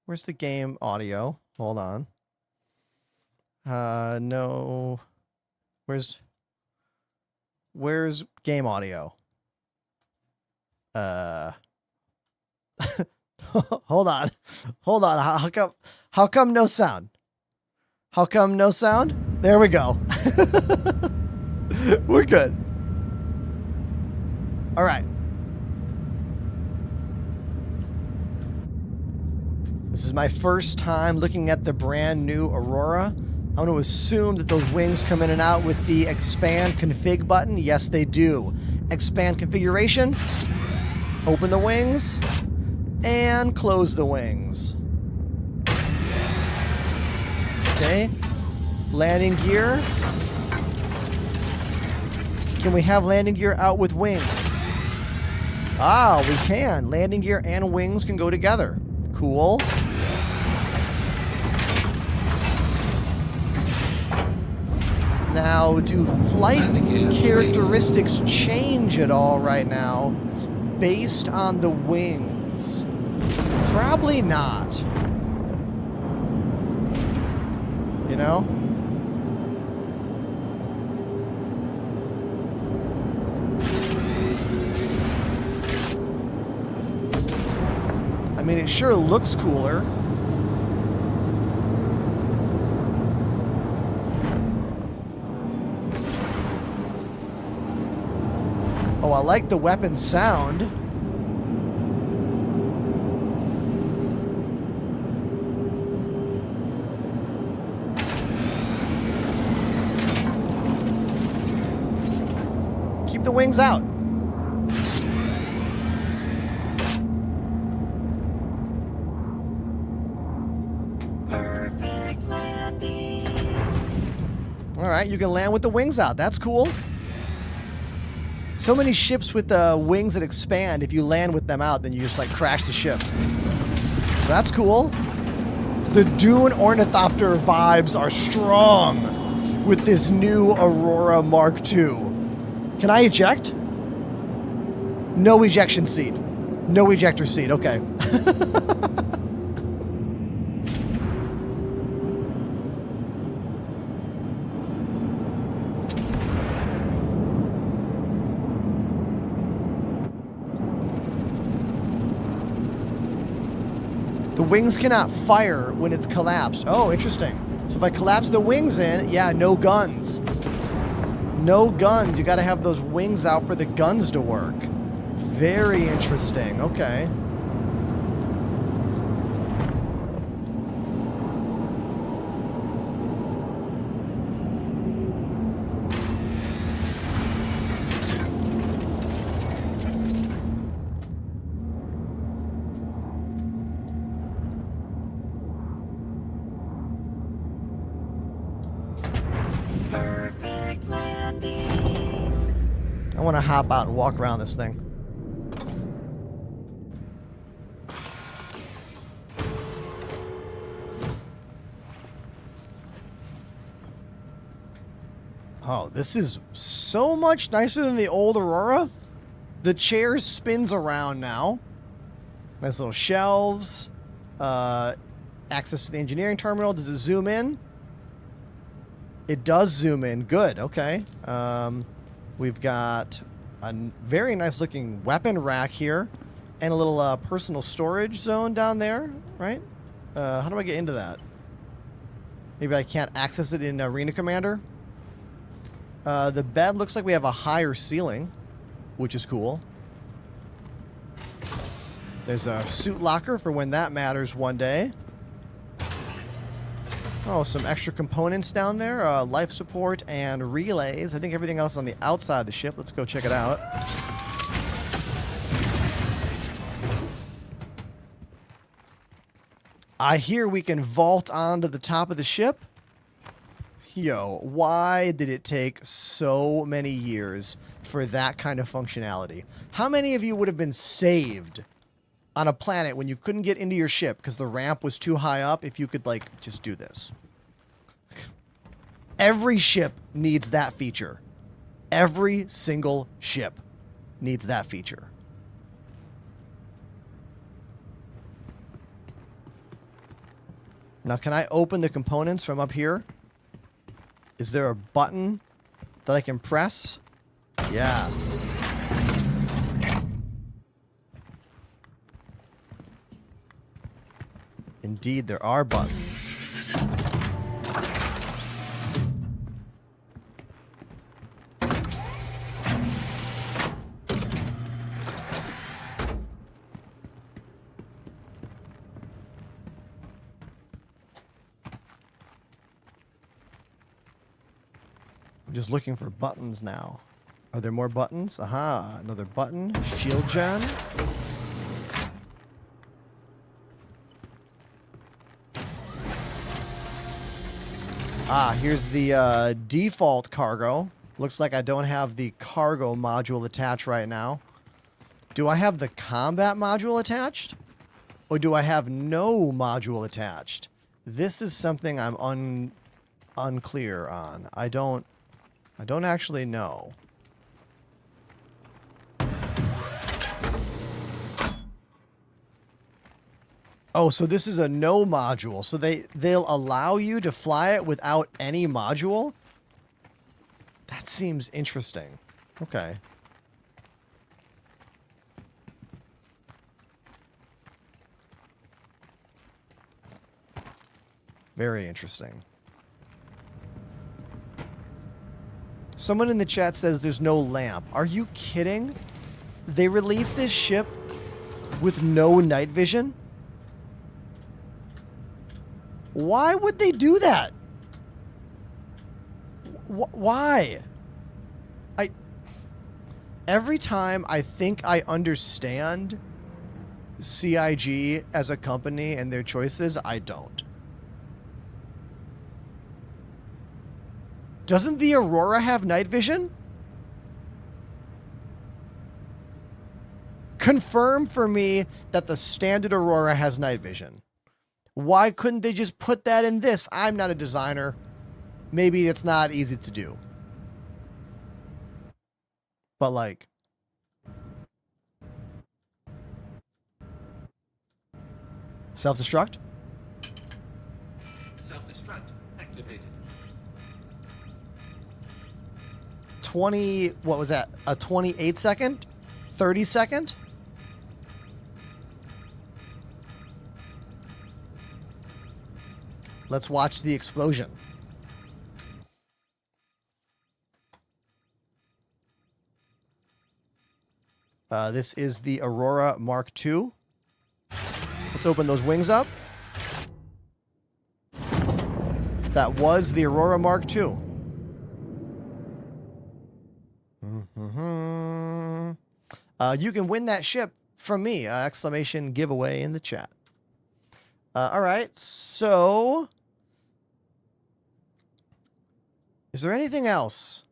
Where's the game audio? Hold on. No. Where's game audio? Hold on. Hold on. How come no sound? How come no sound? There we go. We're good. All right. This is my first time looking at the brand new Aurora. I'm going to assume that those wings come in and out with the expand config button. Yes, they do. Expand configuration. Open the wings. And close the wings. Okay. Landing gear. Can we have landing gear out with wings? Ah, we can. Landing gear and wings can go together. Cool. Now, do flight characteristics change at all right now based on the wings? Probably not. You know? I mean, it sure looks cooler. Oh, I like the weapon sound. Keep the wings out. Perfect landing. All right, you can land with the wings out. That's cool. So many ships with wings that expand. If you land with them out, then you just like crash the ship. So that's cool. The Dune Ornithopter vibes are strong with this new Aurora Mark II. Can I eject? No ejection seat. No ejector seat. Okay. The wings cannot fire when it's collapsed. Oh, interesting. So if I collapse the wings in, yeah, no guns. No guns. You got to have those wings out for the guns to work. Very interesting. Okay. want to hop out and walk around this thing. Oh, this is so much nicer than the old Aurora. The chair spins around now. Nice little shelves. Access to the engineering terminal. Does it zoom in? It does zoom in. Good. Okay. We've got a very nice looking weapon rack here. And a little personal storage zone down there. Right? How do I get into that? Maybe I can't access it in Arena Commander? The bed looks like we have a higher ceiling, which is cool. There's a suit locker for when that matters one day. Oh, some extra components down there. Life support and relays. I think everything else is on the outside of the ship. Let's go check it out. I hear we can vault onto the top of the ship. Yo, why did it take so many years for that kind of functionality? How many of you would have been saved on a planet when you couldn't get into your ship because the ramp was too high up if you could, like, just do this? Every ship needs that feature. Every single ship needs that feature. Now, can I open the components from up here? Is there a button that I can press? Yeah. Indeed, there are buttons. I'm just looking for buttons now. Are there more buttons? Aha, another button. Shield gen. Ah, here's the default cargo. Looks like I don't have the cargo module attached right now. Do I have the combat module attached? Or do I have no module attached? This is something I'm unclear on. I don't actually know. Oh, so this is a no module. So they'll allow you to fly it without any module? That seems interesting. Okay. Very interesting. Someone in the chat says there's no lamp. Are you kidding? They released this ship with no night vision? Why would they do that? Why? Every time I think I understand CIG as a company and their choices, I don't. Doesn't the Aurora have night vision? Confirm for me that the standard Aurora has night vision. Why couldn't they just put that in this? I'm not a designer. Maybe it's not easy to do. But like... Self-destruct? Self-destruct activated. 20... What was that? A 28 second? 30 second? Let's watch the explosion. This is the Aurora Mark II. Let's open those wings up. That was the Aurora Mark II. You can win that ship from me! Exclamation giveaway in the chat. All right, so... Is there anything else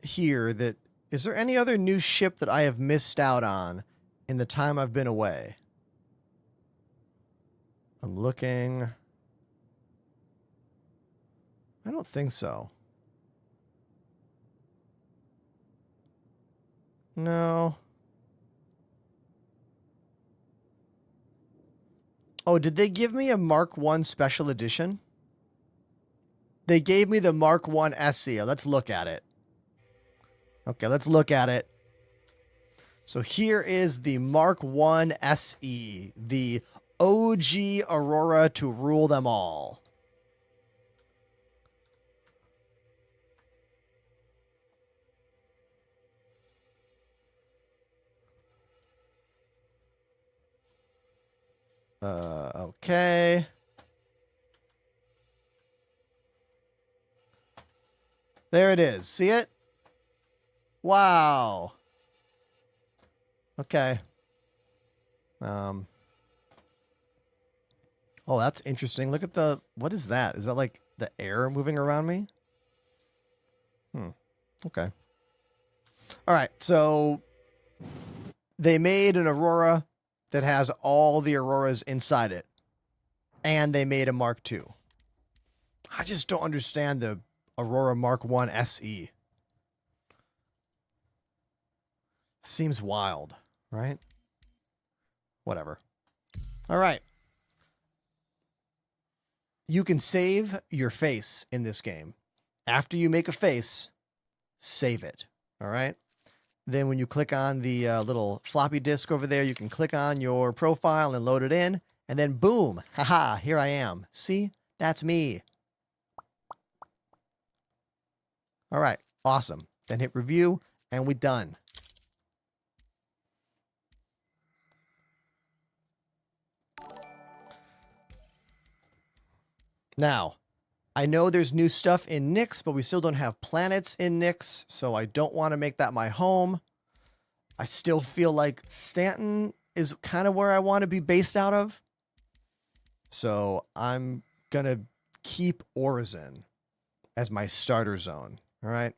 here that... Is there any other new ship that I have missed out on in the time I've been away? I'm looking. I don't think so. No. Oh, did they give me a Mark 1 special edition? They gave me the Mark 1 SE. Let's look at it. Okay, let's look at it. So here is the Mark 1 SE, the OG Aurora to rule them all. Okay. There it is. See it? Wow. Okay. Oh, that's interesting. Look at the... What is that? Is that like the air moving around me? Okay. All right. So they made an Aurora that has all the Auroras inside it. And they made a Mark II. I just don't understand the Aurora Mark 1 SE. Seems wild, right? Whatever. All right. You can save your face in this game. After you make a face, save it. All right. Then when you click on the little floppy disk over there, you can click on your profile and load it in. And then boom, haha, here I am. See, that's me. All right, awesome. Then hit review and we're done. Now, I know there's new stuff in Nyx, but we still don't have planets in Nyx, so I don't want to make that my home. I still feel like Stanton is kind of where I want to be based out of. So I'm going to keep Orizon as my starter zone. All right?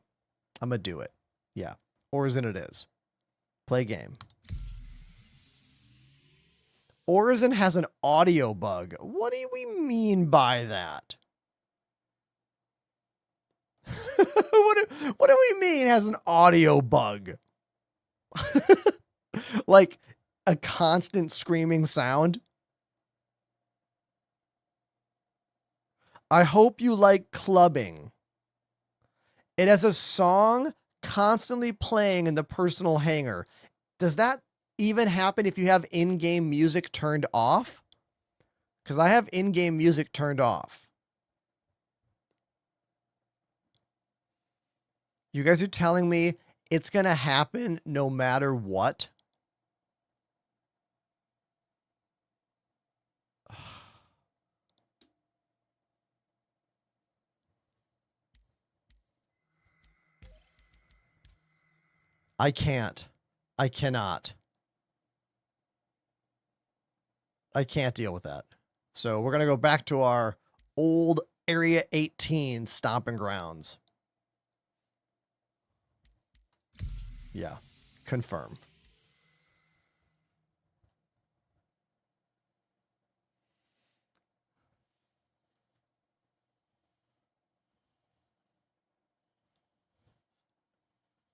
I'm going to do it. Yeah, Orizon it is. Play game. Orizon has an audio bug. What do we mean by that? What do we mean has an audio bug? Like a constant screaming sound? I hope you like clubbing. It has a song constantly playing in the personal hangar. Does that even happen if you have in-game music turned off? Because I have in-game music turned off. You guys are telling me it's going to happen no matter what? I can't. I cannot. I can't deal with that. So we're going to go back to our old Area 18 stomping grounds. Yeah, confirm.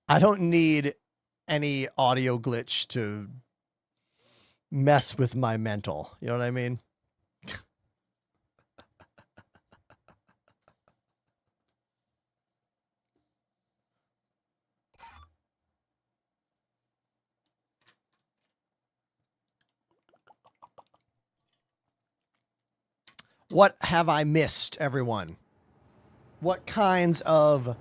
I don't need any audio glitch to mess with my mental. You know what I mean? What have I missed, everyone? What kinds of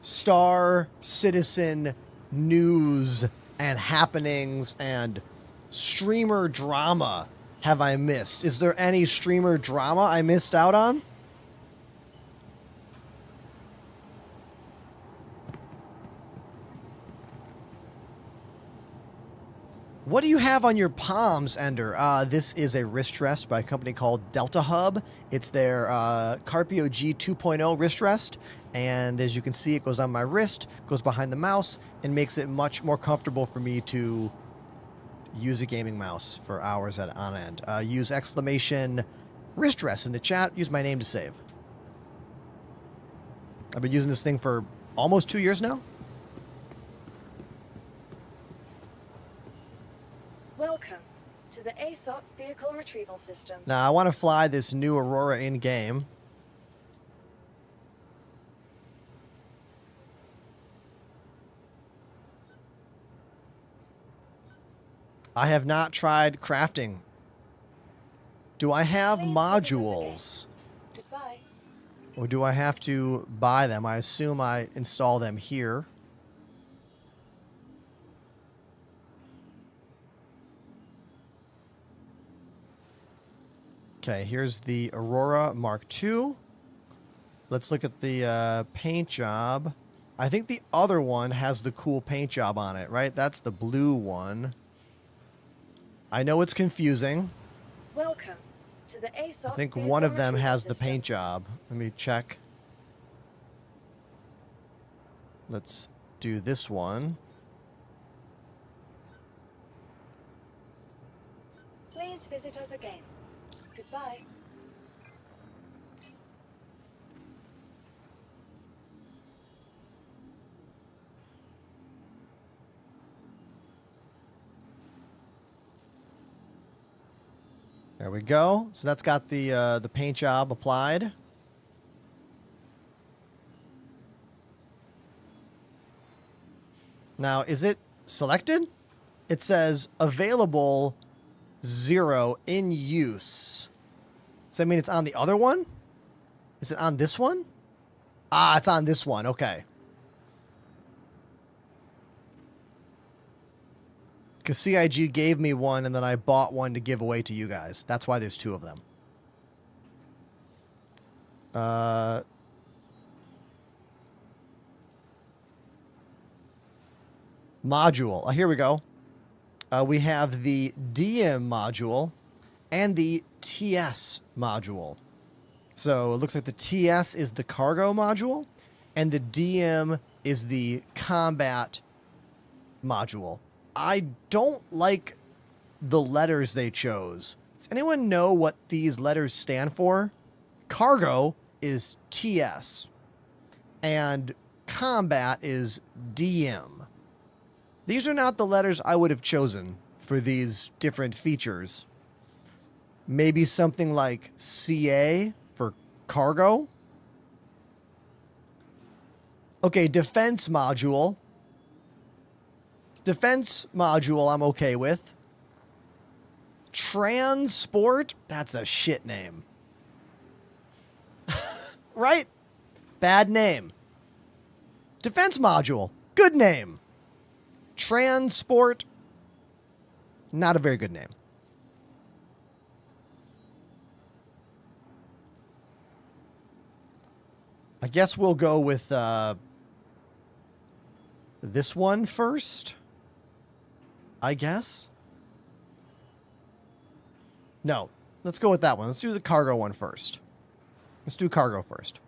Star Citizen news and happenings and streamer drama have I missed? Is there any streamer drama I missed out on? What do you have on your palms, Ender? This is a wrist rest by a company called Delta Hub. It's their Carpio G 2.0 wrist rest. And as you can see, it goes on my wrist, goes behind the mouse, and makes it much more comfortable for me to use a gaming mouse for hours on end. Use exclamation wrist rest in the chat. Use my name to save. I've been using this thing for almost 2 years now. Welcome to the ASOP Vehicle Retrieval System. Now, I want to fly this new Aurora in-game. I have not tried crafting. Do I have modules? Goodbye. Or do I have to buy them? I assume I install them here. Okay, here's the Aurora Mark II. Let's look at the paint job. I think the other one has the cool paint job on it, right? That's the blue one. I know it's confusing. Welcome to the ASOP I think Vehicle one of them Retrieval has the System. paint job. Let me check. Let's do this one. Please visit us again. Goodbye. There we go. So that's got the paint job applied. Now, is it selected? It says available 0 in use. Does that mean it's on the other one? Is it on this one? Ah, it's on this one. Okay. Because CIG gave me one, and then I bought one to give away to you guys. That's why there's 2 of them. Module. Here we go. We have the DM module and the TS module. So it looks like the TS is the cargo module, and the DM is the combat module. I don't like the letters they chose. Does anyone know what these letters stand for? Cargo is TS, and combat is DM. These are not the letters I would have chosen for these different features. Maybe something like CA for cargo. Okay, defense module. Defense module I'm okay with. Transport, that's a shit name. Right? Bad name. Defense module, good name. Transport, not a very good name. I guess we'll go with this one first. I guess. No, let's go with that one. Let's do the cargo one first. Let's do cargo first.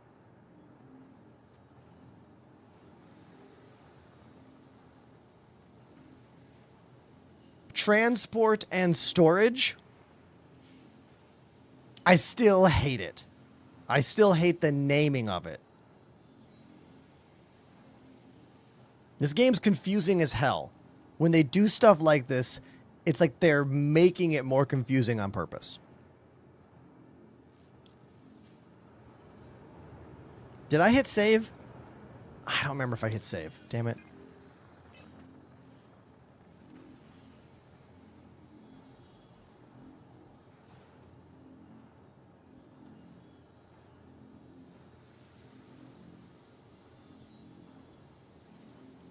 Transport and storage. I still hate it. I still hate the naming of it. This game's confusing as hell. When they do stuff like this, it's like they're making it more confusing on purpose. Did I hit save? I don't remember if I hit save. Damn it.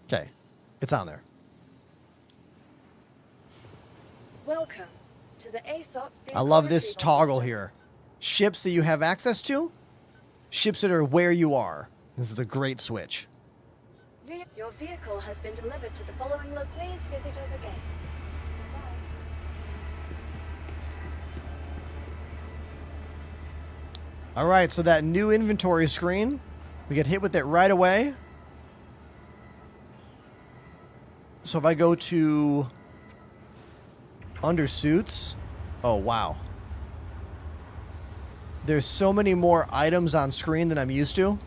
Okay, it's on there. Welcome to the ASOP I love this toggle here. Ships that you have access to, ships that are where you are. This is a great switch. Your vehicle has been delivered to the following location. Please visit us again. Goodbye. All right, so that new inventory screen, we get hit with it right away. So if I go to undersuits, oh wow. There's so many more items on screen than I'm used to.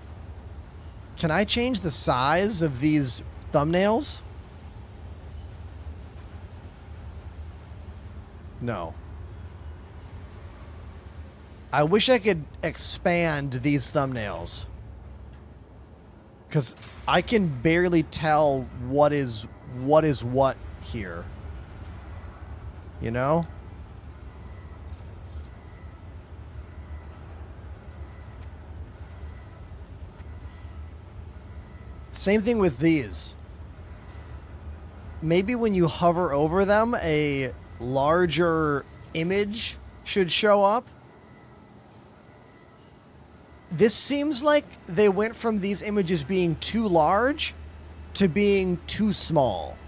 Can I change the size of these thumbnails? No. I wish I could expand these thumbnails. Because I can barely tell what is what here. You know? Same thing with these. Maybe when you hover over them, a larger image should show up. This seems like they went from these images being too large to being too small.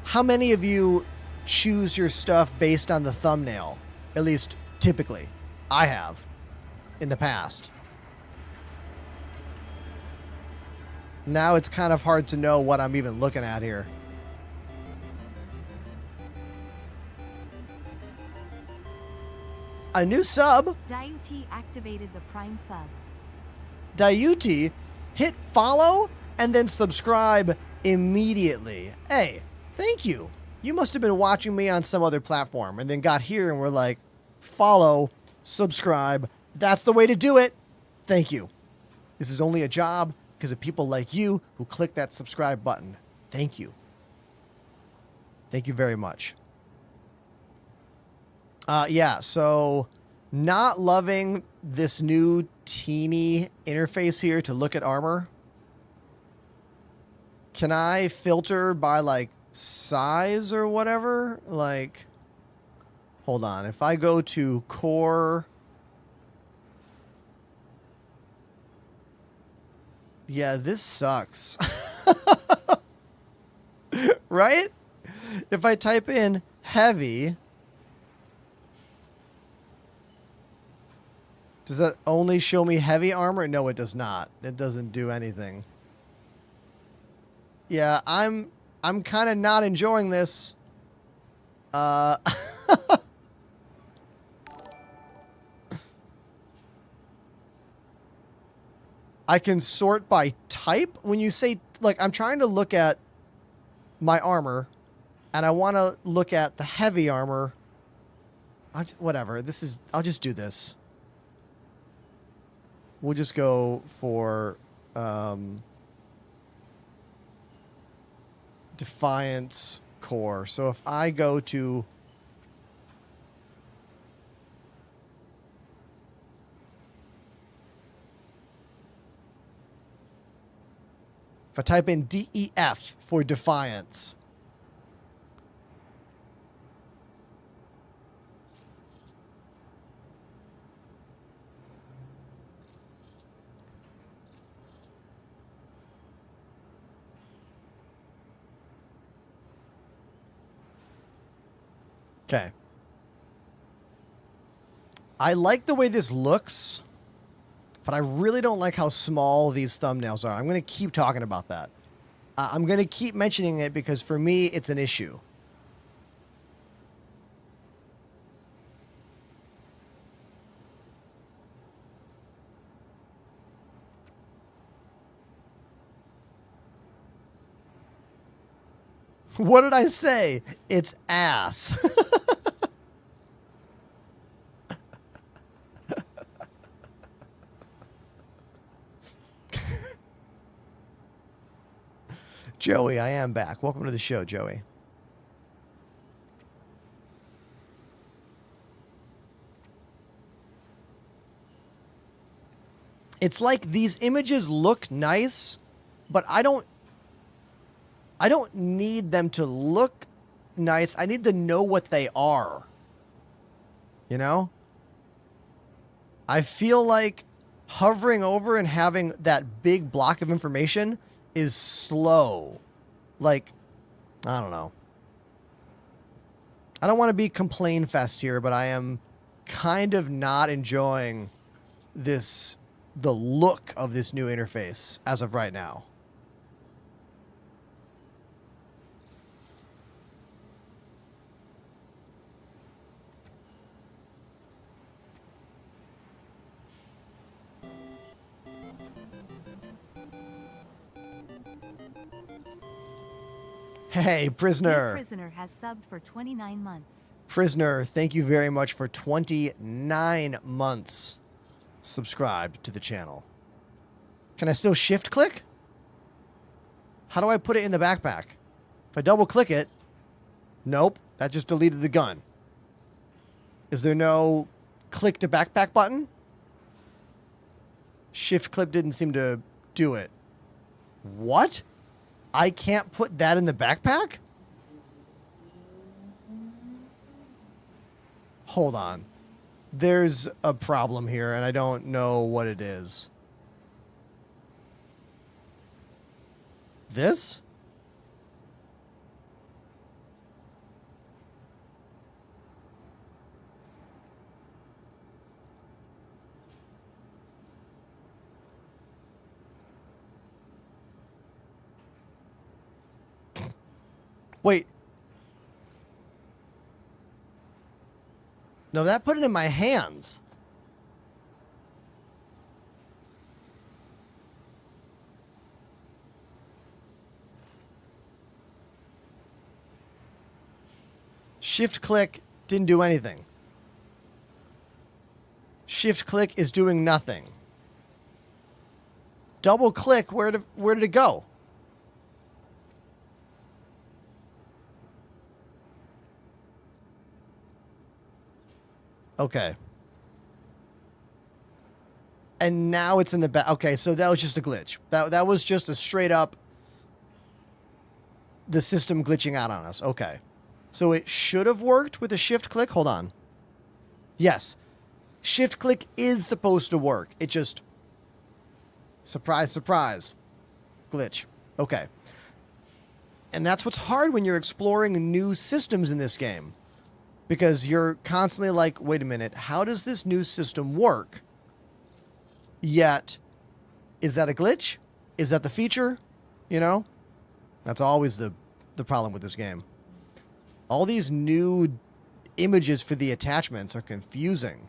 How many of you choose your stuff based on the thumbnail? At least typically. I have in the past. Now it's kind of hard to know what I'm even looking at here. A new sub. Dayuti activated the Prime sub. Dayuti, hit follow and then subscribe immediately. Hey, thank you. You must have been watching me on some other platform and then got here and were like, follow, subscribe. That's the way to do it. Thank you. This is only a job because of people like you who click that subscribe button. Thank you. Thank you very much. Yeah, so not loving this new teeny interface here to look at armor. Can I filter by like size or whatever? Like, hold on. If I go to core, yeah, this sucks. Right? If I type in heavy, does that only show me heavy armor? No, it does not. It doesn't do anything. Yeah, I'm kind of not enjoying this. I can sort by type. When you say, like, I'm trying to look at my armor, and I want to look at the heavy armor. Whatever. I'll just do this. We'll just go for Defiance Core. So if I go to if I type in DEF for Defiance, okay. I like the way this looks, but I really don't like how small these thumbnails are. I'm going to keep talking about that. I'm going to keep mentioning it because for me, it's an issue. What did I say? It's ass. Joey, I am back. Welcome to the show, Joey. It's like these images look nice, but I don't need them to look nice. I need to know what they are. You know? I feel like hovering over and having that big block of information is slow. Like, I don't know. I don't want to be complain fest here, but I am kind of not enjoying the look of this new interface as of right now. Hey, Prisoner. Prisoner has subbed for 29 months. Prisoner, thank you very much for 29 months subscribed to the channel. Can I still shift click? How do I put it in the backpack? If I double click it, nope, that just deleted the gun. Is there no click to backpack button? Shift click didn't seem to do it. What? I can't put that in the backpack? Hold on. There's a problem here, and I don't know what it is. This? Wait. No, that put it in my hands. Shift click didn't do anything. Shift click is doing nothing. Double click, where did it go? Okay. And now it's in the back. Okay, so that was just a glitch. That was just a straight up the system glitching out on us. Okay. So it should have worked with a shift click. Hold on. Yes. Shift click is supposed to work. It just... Surprise, surprise. Glitch. Okay. And that's what's hard when you're exploring new systems in this game. Because you're constantly like, wait a minute, how does this new system work? Yet, is that a glitch? Is that the feature? You know? That's always the problem with this game. All these new images for the attachments are confusing.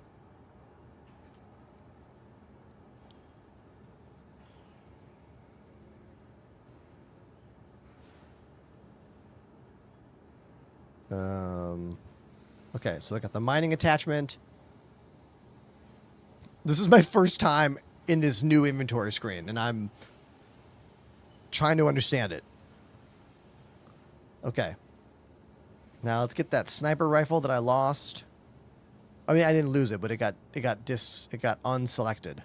Okay, so I got the mining attachment. This is my first time in this new inventory screen, and I'm trying to understand it. Okay. Now let's get that sniper rifle that I lost. I mean, I didn't lose it, but it got unselected.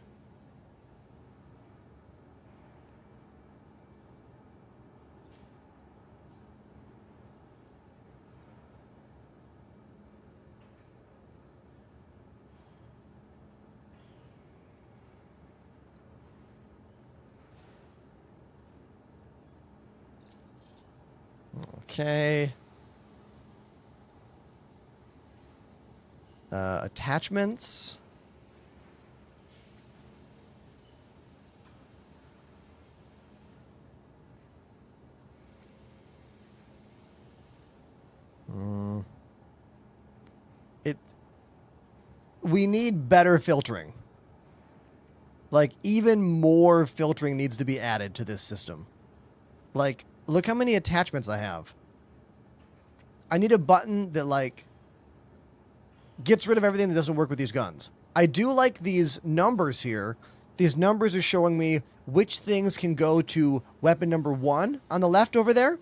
Okay. Attachments. We need better filtering. Like, even more filtering needs to be added to this system. Like, look how many attachments I have. I need a button that, like, gets rid of everything that doesn't work with these guns. I do like these numbers here. These numbers are showing me which things can go to weapon number 1 on the left over there.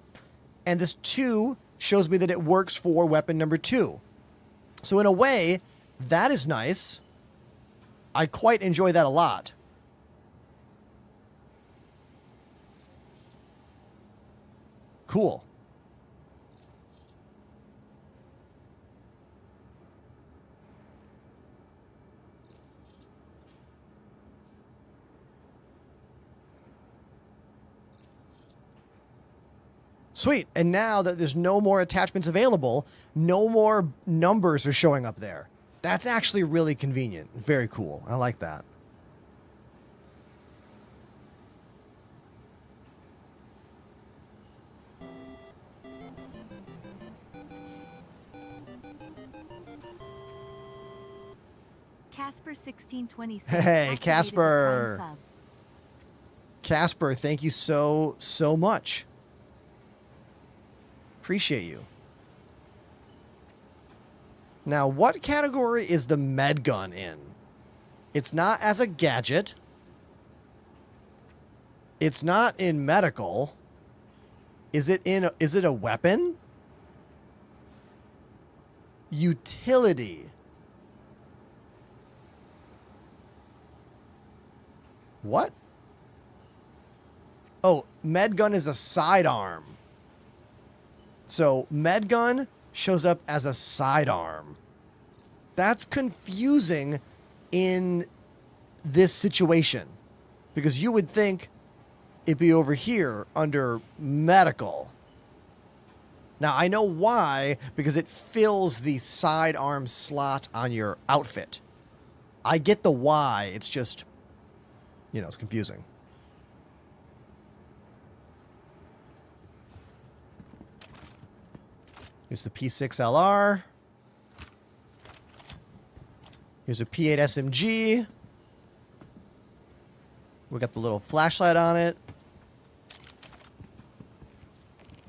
And this 2 shows me that it works for weapon number 2. So in a way, that is nice. I quite enjoy that a lot. Cool. Sweet. And now that there's no more attachments available, no more numbers are showing up there. That's actually really convenient. Very cool. I like that. Casper1626. Hey, activated the Casper. Prime sub. Casper, thank you so much. Appreciate you. Now, what category is the med gun in? It's not as a gadget. It's not in medical. Is it a weapon? Utility. What? Oh, med gun is a sidearm. So med gun shows up as a sidearm. That's confusing in this situation because you would think it'd be over here under medical. Now I know why, because it fills the sidearm slot on your outfit. I get the why. It's just, you know, it's confusing. Here's the P6LR. Here's a P8 SMG. We got the little flashlight on it.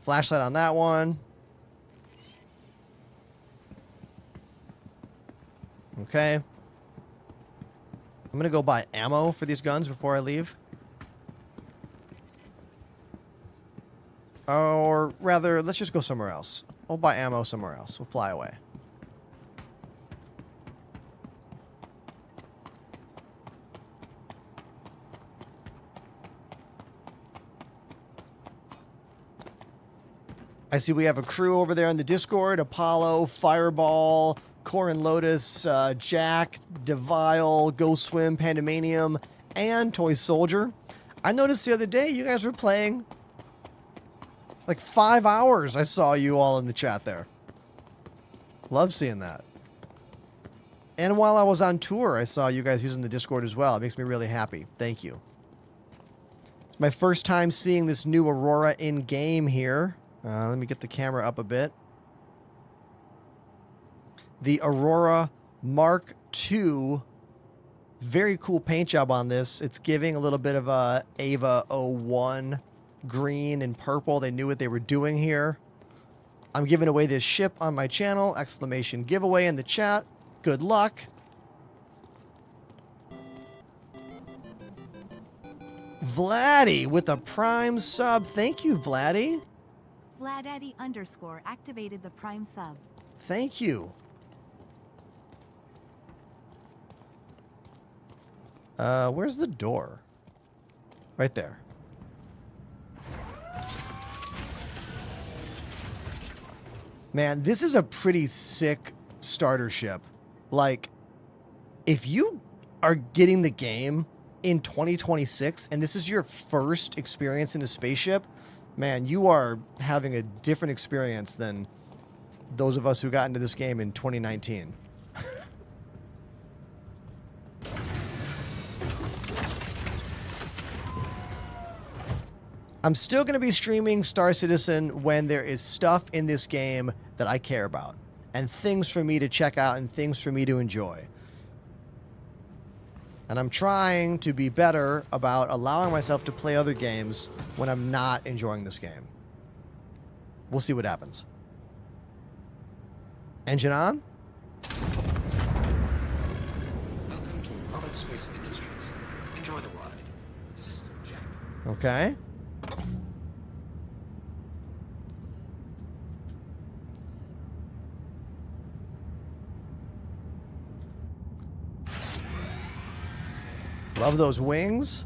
Flashlight on that one. Okay. I'm going to go buy ammo for these guns before I leave. Or rather, let's just go somewhere else. We'll buy ammo somewhere else. We'll fly away. I see we have a crew over there in the Discord. Apollo, Fireball, Corin Lotus, Jack, Devile, Go Swim, Pandemanium, and Toy Soldier. I noticed the other day you guys were playing like 5 hours. I saw you all in the chat there. Love seeing that. And while I was on tour, I saw you guys using the Discord as well. It makes me really happy. Thank you. It's my first time seeing this new Aurora in game here. Let me get the camera up a bit. The Aurora Mark II. Very cool paint job on this. It's giving a little bit of a Ava 01 green and purple. They knew what they were doing here. I'm giving away this ship on my channel. Exclamation giveaway in the chat. Good luck. Vladdy with a Prime sub. Thank you, Vladdy. Vladaddy _ activated the Prime sub. Thank you. Where's the door? Right there. Man, this is a pretty sick starter ship. Like, if you are getting the game in 2026 and this is your first experience in a spaceship, man, you are having a different experience than those of us who got into this game in 2019. I'm still going to be streaming Star Citizen when there is stuff in this game that I care about and things for me to check out and things for me to enjoy. And I'm trying to be better about allowing myself to play other games when I'm not enjoying this game. We'll see what happens. Engine on? Welcome to Robert Swiss Industries. Enjoy the ride. System check. Okay. Love those wings.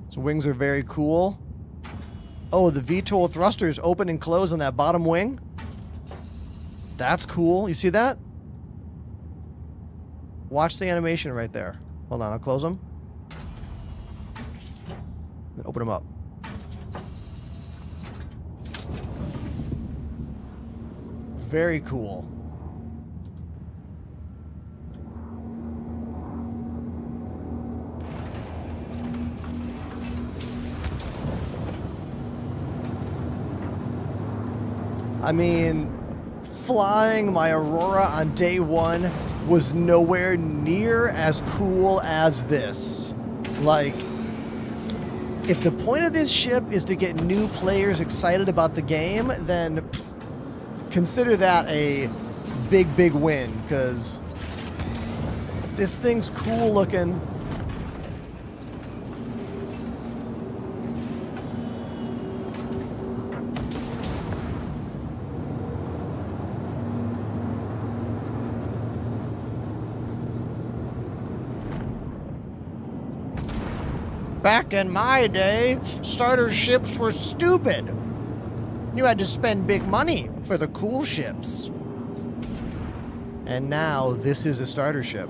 Those wings are very cool. Oh, the VTOL thrusters open and close on that bottom wing. That's cool. You see that? Watch the animation right there. Hold on, I'll close them. Then open them up. Very cool. I mean, flying my Aurora on day one was nowhere near as cool as this. Like, if the point of this ship is to get new players excited about the game, then consider that a big, big win, because this thing's cool looking. Back in my day, starter ships were stupid. You had to spend big money for the cool ships. And now this is a starter ship.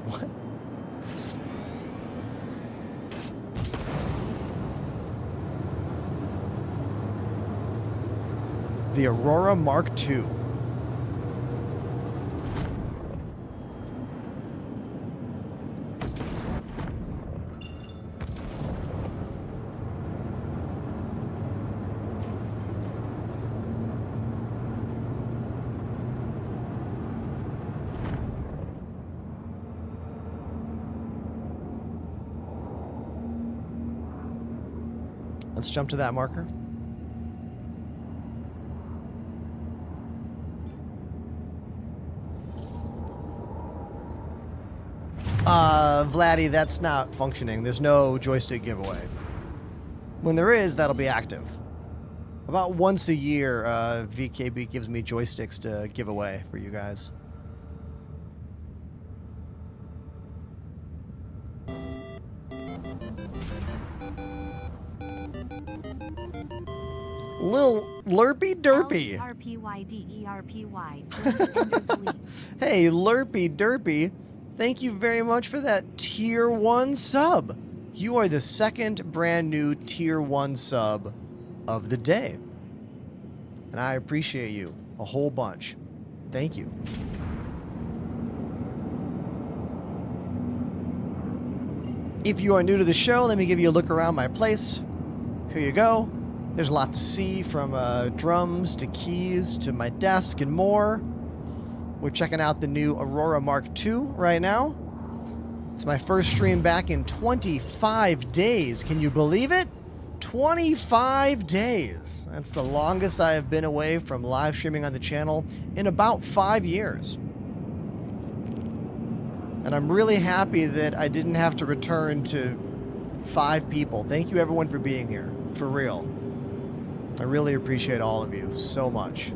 What? The Aurora Mark II. Let's jump to that marker. Vladdy, that's not functioning. There's no joystick giveaway. When there is, that'll be active. About once a year, VKB gives me joysticks to give away for you guys. Lil Lurpy Derpy. RPYDERPY. Hey, Lurpy Derpy. Thank you very much for that Tier 1 sub. You are the second brand new Tier 1 sub of the day. And I appreciate you a whole bunch. Thank you. If you are new to the show, let me give you a look around my place. Here you go. There's a lot to see, from drums to keys to my desk and more. We're checking out the new Aurora Mark II right now. It's my first stream back in 25 days. Can you believe it? 25 days. That's the longest I have been away from live streaming on the channel in about 5 years. And I'm really happy that I didn't have to return to 5 people. Thank you everyone for being here. For real. I really appreciate all of you so much.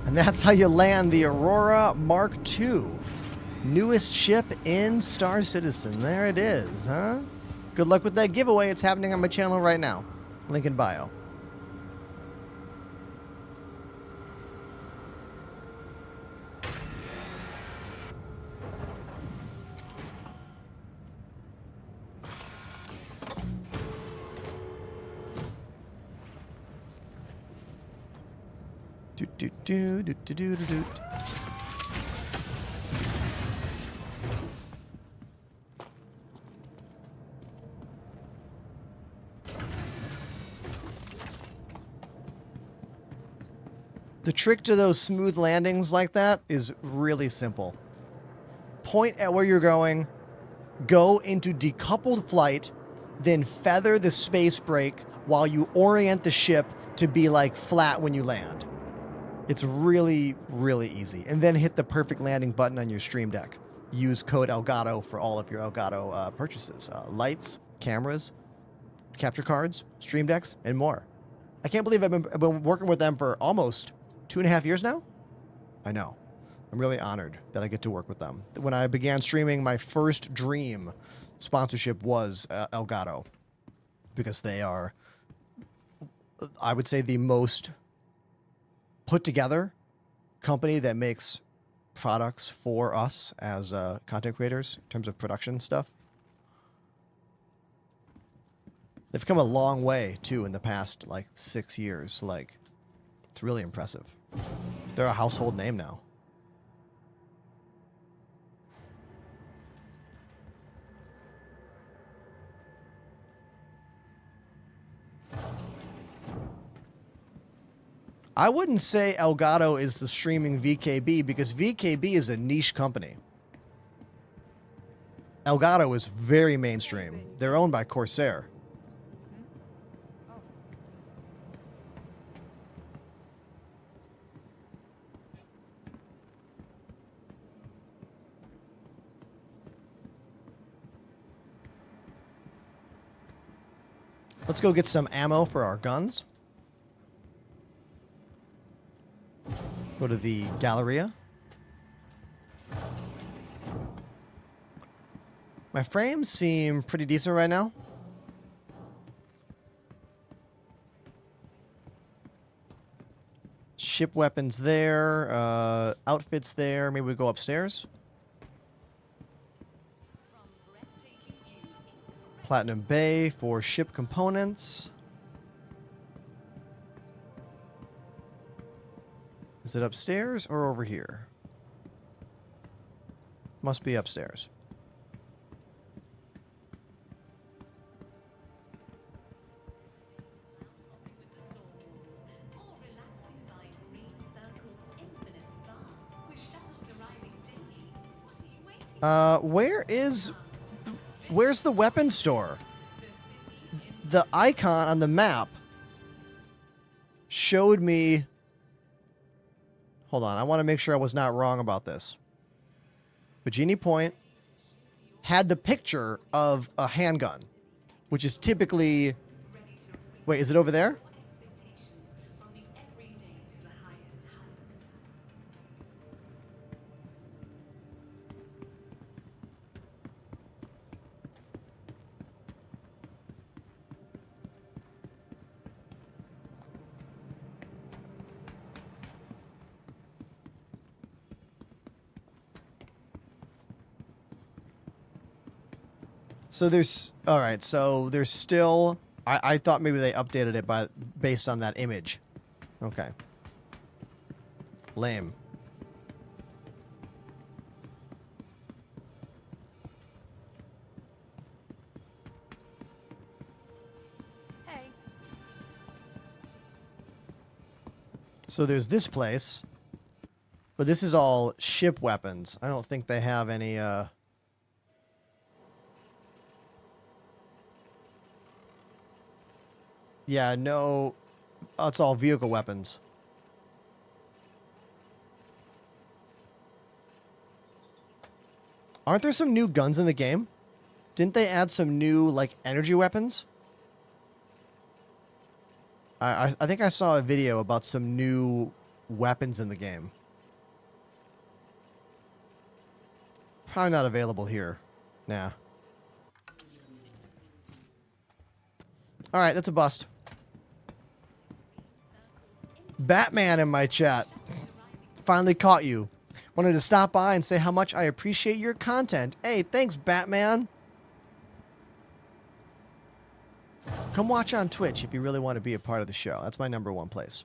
And that's how you land the Aurora Mark II. Newest ship in Star Citizen. There it is, huh? Good luck with that giveaway. It's happening on my channel right now. Link in bio. Do. The trick to those smooth landings like that is really simple. Point at where you're going, go into decoupled flight, then feather the space brake while you orient the ship to be like flat when you land. It's really, really easy. And then hit the perfect landing button on your Stream Deck. Use code Elgato for all of your Elgato purchases. Lights, cameras, capture cards, Stream Decks, and more. I can't believe I've been working with them for almost 2.5 years now. I know. I'm really honored that I get to work with them. When I began streaming, my first dream sponsorship was Elgato, because they are, I would say, the most put together company that makes products for us as content creators in terms of production stuff. They've come a long way too in the past like 6 years. Like, it's really impressive. They're a household name now. I wouldn't say Elgato is the streaming VKB, because VKB is a niche company. Elgato is very mainstream. They're owned by Corsair. Let's go get some ammo for our guns. Go to the Galleria. My frames seem pretty decent right now. Ship weapons there, outfits there. Maybe we go upstairs. Platinum Bay for ship components. Is it upstairs or over here? Must be upstairs. Where's the weapon store? The icon on the map showed me. Hold on, I want to make sure I was not wrong about this. Virginia Point had the picture of a handgun, which is typically... Wait, is it over there? So there's, all right, so there's still, I thought maybe they updated it based on that image. Okay. Lame. Hey. So there's this place, but this is all ship weapons. I don't think they have any, yeah, no, it's all vehicle weapons. Aren't there some new guns in the game? Didn't they add some new, like, energy weapons? I think I saw a video about some new weapons in the game. Probably not available here. Nah. Alright, that's a bust. Batman in my chat. Finally caught you. Wanted to stop by and say how much I appreciate your content. Hey, thanks, Batman. Come watch on Twitch if you really want to be a part of the show. That's my #1 place.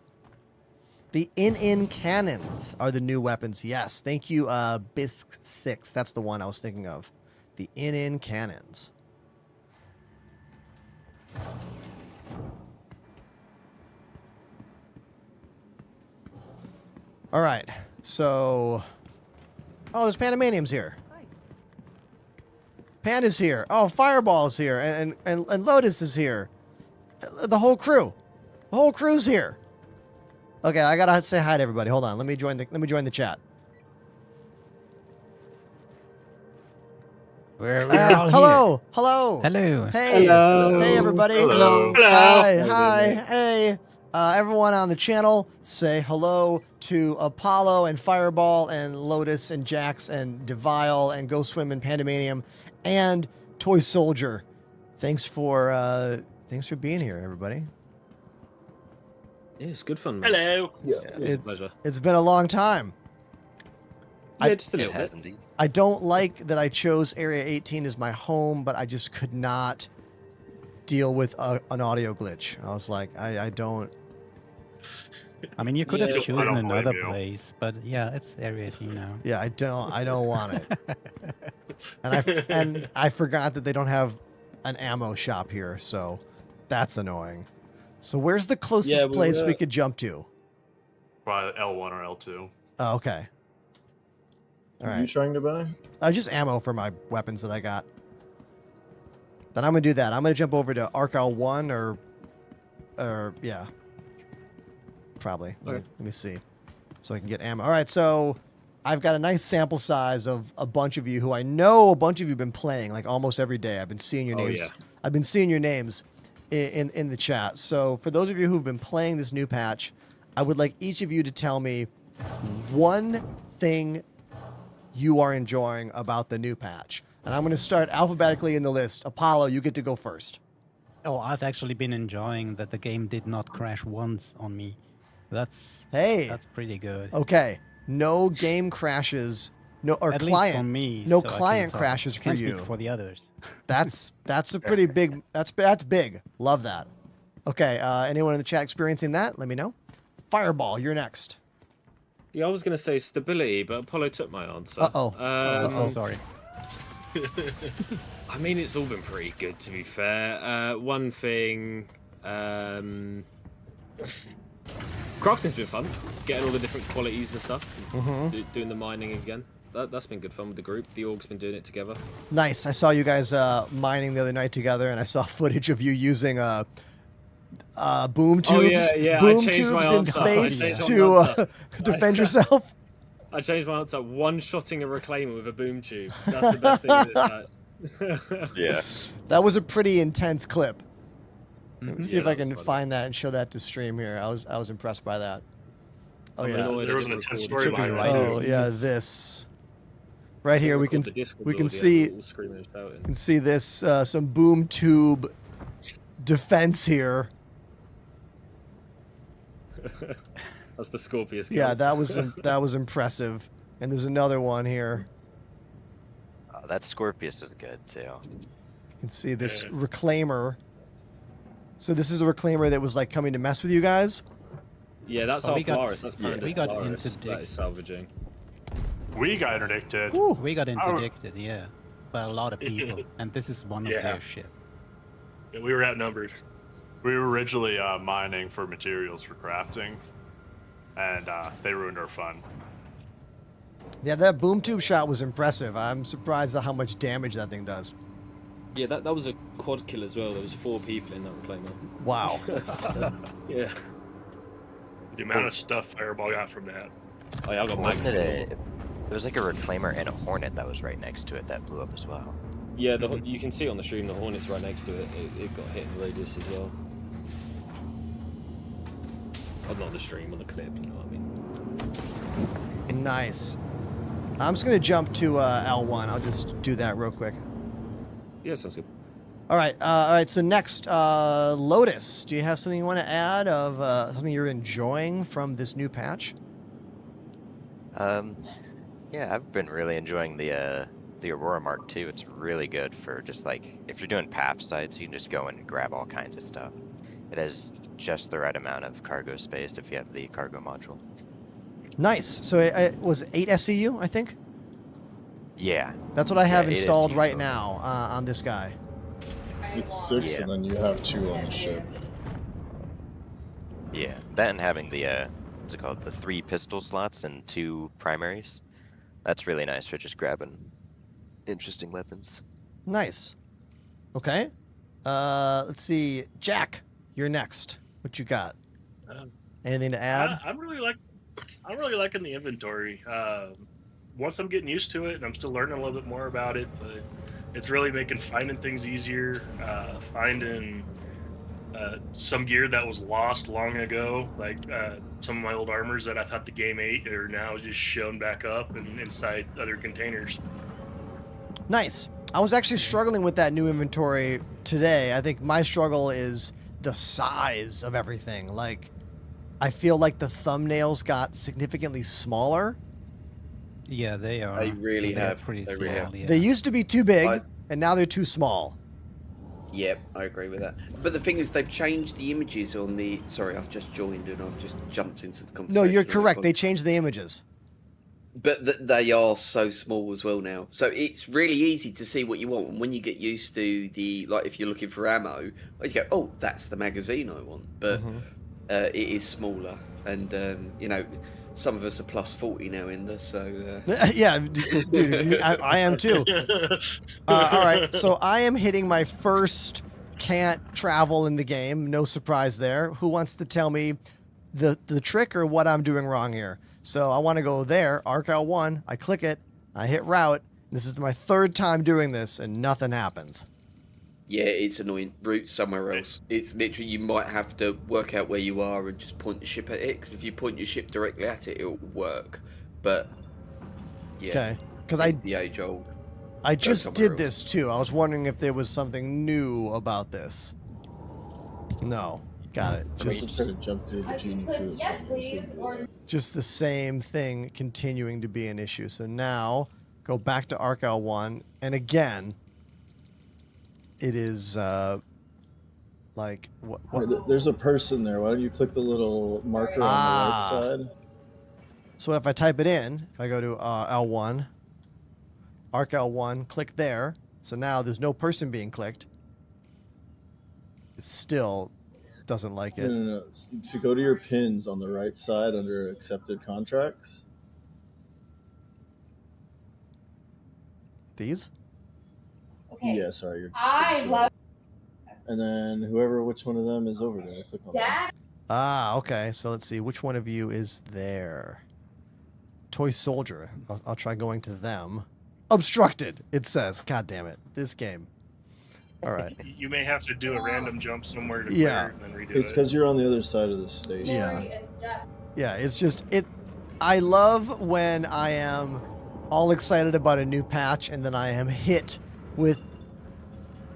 The in cannons are the new weapons. Yes, thank you, Bisc6. That's the one I was thinking of. The in cannons. All right, so... Oh, there's Pandemanium's here. Panda's here. Oh, Fireball's here. And Lotus is here. The whole crew. The whole crew's here. Okay, I gotta say hi to everybody. Hold on. Let me join the chat. We're all hello. here. Hello. Hello. Hey. Hello. Hey, everybody. Hello. Hi. Hello. Hi. Hey. Everyone on the channel, say hello to Apollo and Fireball and Lotus and Jax and Devile and Go Swim and Pandemanium and Toy Soldier. Thanks for being here, everybody. Yeah, it's good fun, man. Hello. It's a pleasure. It's been a long time. Yeah, just a little bit. Indeed. I don't like that I chose Area 18 as my home, but I just could not deal with an audio glitch. I was like, I don't. I mean, you could have I chosen don't blame another you. place, but yeah, it's Area 18 now. Yeah, I don't want it. And I forgot that they don't have an ammo shop here, so that's annoying. So where's the closest place we could jump to? Probably L1 or L2. Oh, okay. All What are you right. trying to buy? Just ammo for my weapons that I got. Then I'm gonna do that. I'm gonna jump over to Arc L1 or yeah, probably. Let me see, so I can get ammo. All right, so I've got a nice sample size of a bunch of you who I know a bunch of you have been playing like almost every day. I've been seeing your names. Yeah. I've been seeing your names in the chat. So for those of you who've been playing this new patch, I would like each of you to tell me one thing you are enjoying about the new patch. And I'm going to start alphabetically in the list. Apollo, you get to go first. Oh, I've actually been enjoying that the game did not crash once on me. That's pretty good. Okay, no game crashes, no or At client, least for me, no so I client can't talk. crashes for Can't speak you. for the others. That's a pretty big. That's big. Love that. Okay, anyone in the chat experiencing that? Let me know. Fireball, you're next. Yeah, I was going to say stability, but Apollo took my answer. Uh-oh. I'm so sorry. I mean, it's all been pretty good, to be fair. One thing... crafting's been fun. Getting all the different qualities and stuff. Doing the mining again. That's been good fun with the group. The org's been doing it together. Nice. I saw you guys mining the other night together, and I saw footage of you using boom tubes, boom tubes in space to defend yourself. I changed my answer. One-shotting a reclaimer with a boom tube. That's the best thing in this match. Yeah. That was a pretty intense clip. Let me see Yeah, if I that can was fun. find that and show that to stream here. I was impressed by that. Oh I'm yeah. annoyed There I was an didn't intense record story it. behind that. Oh yeah, this. Right here we can Record the Discord we can audio, see all screaming and shouting. can see this some boom tube defense here. That's the Scorpius. Yeah, kill. that was impressive. And there's another one here. Oh, that Scorpius is good too. You can see this reclaimer. So this is a reclaimer that was like coming to mess with you guys. Yeah, that's Oh, our we got- Polaris. That's yeah, we got Polaris. That interdicted. is salvaging. We got interdicted. We got interdicted, yeah, by a lot of people, and this is one of Yeah. their ship. Yeah, we were outnumbered. We were originally mining for materials for crafting, and they ruined our fun. Yeah, that boom tube shot was impressive. I'm surprised at how much damage that thing does. Yeah, that was a quad kill as well. There was 4 people in that reclaimer. Wow. Yeah. The amount of stuff Fireball got from that. Oh, yeah, I got Wasn't max it there was like a reclaimer and a hornet that was right next to it that blew up as well. Yeah, you can see on the stream the Hornet's right next to it. It got hit in radius as well. Oh, not on the stream, on the clip, you know what I mean? Nice. I'm just gonna jump to L1. I'll just do that real quick. Yeah, sounds good. All right. So next, Lotus. Do you have something you want to add of something you're enjoying from this new patch? Yeah, I've been really enjoying the Aurora Mark II. It's really good for just like if you're doing PAP sites, you can just go and grab all kinds of stuff. It has just the right amount of cargo space if you have the cargo module. Nice. So it was 8 SCU, I think. Yeah. That's what I have Yeah, 8 installed SCU right total. now on this guy. It's 6, Yeah. and then you have 2 on the ship. Yeah, that and having the what's it called, the 3 pistol slots and 2 primaries. That's really nice for just grabbing interesting weapons. Nice. Okay. Let's see, Jack. You're next. What you got? Anything to add? I'm really liking the inventory. Once I'm getting used to it, and I'm still learning a little bit more about it, but it's really making finding things easier. Finding some gear that was lost long ago, like some of my old armors that I thought the game ate are now just shown back up and inside other containers. Nice. I was actually struggling with that new inventory today. I think my struggle is the size of everything. Like, I feel like the thumbnails got significantly smaller. Yeah, they are. They really They're have. pretty They small. really have. Yeah. They used to be too big, and now they're too small. Yep, I agree with that. But the thing is, they've changed the images on the... Sorry, I've just joined and I've just jumped into the conversation. No, you're correct. They changed the images. But they are so small as well now. So it's really easy to see what you want. And when you get used to the... Like, if you're looking for ammo, you go, oh, that's the magazine I want. But it is smaller. And, you know... Some of us are plus 40 now in this, so... Yeah, dude, I am too. All right, so I am hitting my first can't travel in the game. No surprise there. Who wants to tell me the trick or what I'm doing wrong here? So I want to go there, ArcL1. I click it. I hit route. This is my third time doing this, and nothing happens. Yeah, it's annoying. Route somewhere else. It's literally, you might have to work out where you are and just point the ship at it, because if you point your ship directly at it, it'll work. But, yeah. Okay. Because it's the age old. I Go just somewhere did else. this too. I was wondering if there was something new about this. No. Got it. Just try to jump through the genie fruit. Yes, please. Or Just the same thing continuing to be an issue. So now, go back to ArcL1, and again... It is like what? Right, there's a person there. Why don't you click the little marker on the right side? So if I type it in, if I go to L1, ArcL1, click there. So now there's no person being clicked. It still doesn't like it. No. So go to your pins on the right side under accepted contracts. These? okay. Yeah, sorry. You're I love And then which one of them is over there? Click on that. Ah, okay. So let's see. Which one of you is there? Toy Soldier. I'll try going to them. Obstructed, it says. God damn it. This game. All right. You may have to do a random jump somewhere to Yeah. clear and then redo It's it. because you're on the other side of the station. Yeah. Yeah, it's just I love when I am all excited about a new patch and then I am hit with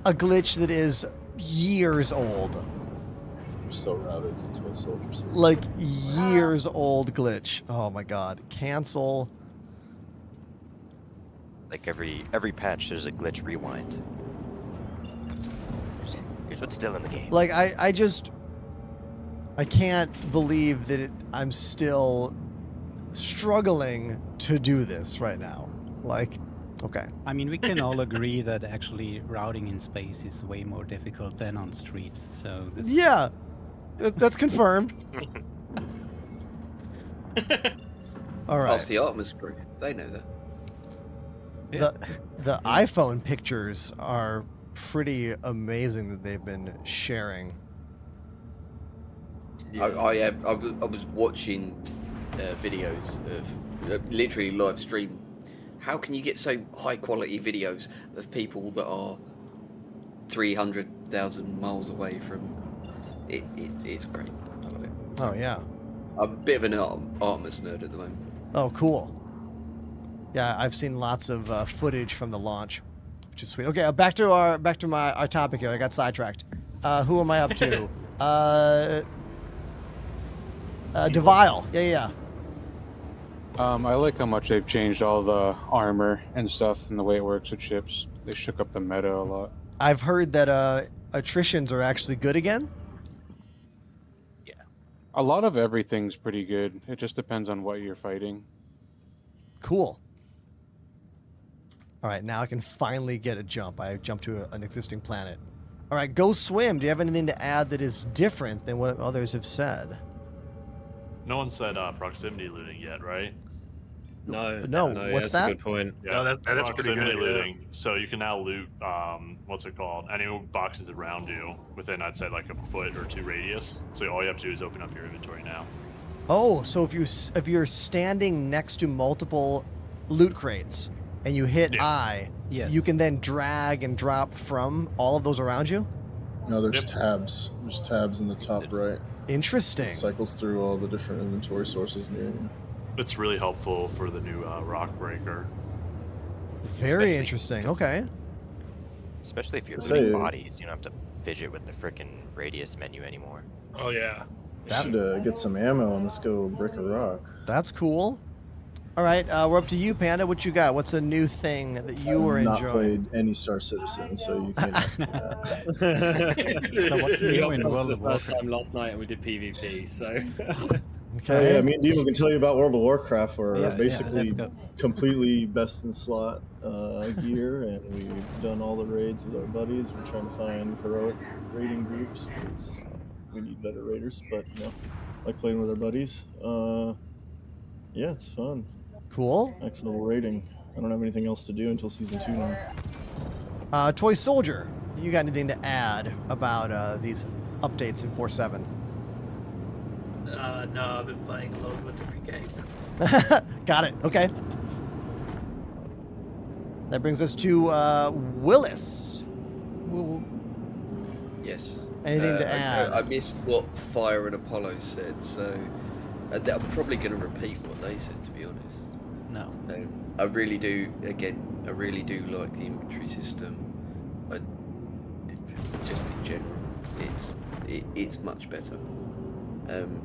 a glitch that is years old. You're still routed to Toy Soldier. So Like years old glitch. Oh my god. Cancel. Like every patch, there's a glitch rewind. Here's what's still in the game. Like I can't believe that I'm still struggling to do this right now. Like, okay. I mean, we can all agree that actually routing in space is way more difficult than on streets. So this... Yeah, that's confirmed. All right. That's the Artemis crew. They know that. The iPhone pictures are pretty amazing that they've been sharing. I was watching videos of literally live stream. How can you get so high quality videos of people that are 300,000 miles away from it? It's great. I love it. Oh yeah. I'm a bit of an Artemis nerd at the moment. Oh cool. Yeah, I've seen lots of footage from the launch, which is sweet. Okay, back to our topic here. I got sidetracked. Who am I up to? Devile. Yeah. I like how much they've changed all the armor and stuff and the way it works with ships. They shook up the meta a lot. I've heard that attritions are actually good again. Yeah. A lot of everything's pretty good. It just depends on what you're fighting. Cool. All right, now I can finally get a jump. I jumped to an existing planet. All right, go swim. Do you have anything to add that is different than what others have said? No one said proximity looting yet, right? No. What's that's that? a good point. Yeah, No, that's pretty proximity good, yeah. looting. So you can now loot, what's it called? Any boxes around you within, I'd say, like a foot or two radius. So all you have to do is open up your inventory now. Oh, so if you're standing next to multiple loot crates and you hit I, Yes. you can then drag and drop from all of those around you? No, there's tabs. There's tabs in the top right. Interesting. It cycles through all the different inventory sources near you. It's really helpful for the new rock breaker. Very interesting. Okay. Especially if you're So looting say- bodies, you don't have to fidget with the frickin' radius menu anymore. Oh yeah. Should get some ammo and let's go brick a rock. That's cool. All right, we're up to you, Panda. What you got? What's a new thing that you were I've not enjoying? played any Star Citizen, so you can't ask me that. So what's We new got in some World for of the first Warcraft? time last night and we did PvP, so Oh, yeah, me and Demo can tell you about World of Warcraft. We're Yeah, basically let's go. completely best in slot gear, and we've done all the raids with our buddies. We're trying to find heroic raiding groups because we need better raiders, but you know, like playing with our buddies. Yeah, it's fun. Cool. Next level raiding. I don't have anything else to do until season 2 now. Toy Soldier, you got anything to add about these updates in 4.7? No, I've been playing a lot of different games. Got it. Okay. That brings us to Willis. Yes. Anything to add? I missed what Fire and Apollo said, so I'm probably going to repeat what they said, to be honest. No. I really do. Again, I really do like the inventory system. Just in general, it's much better.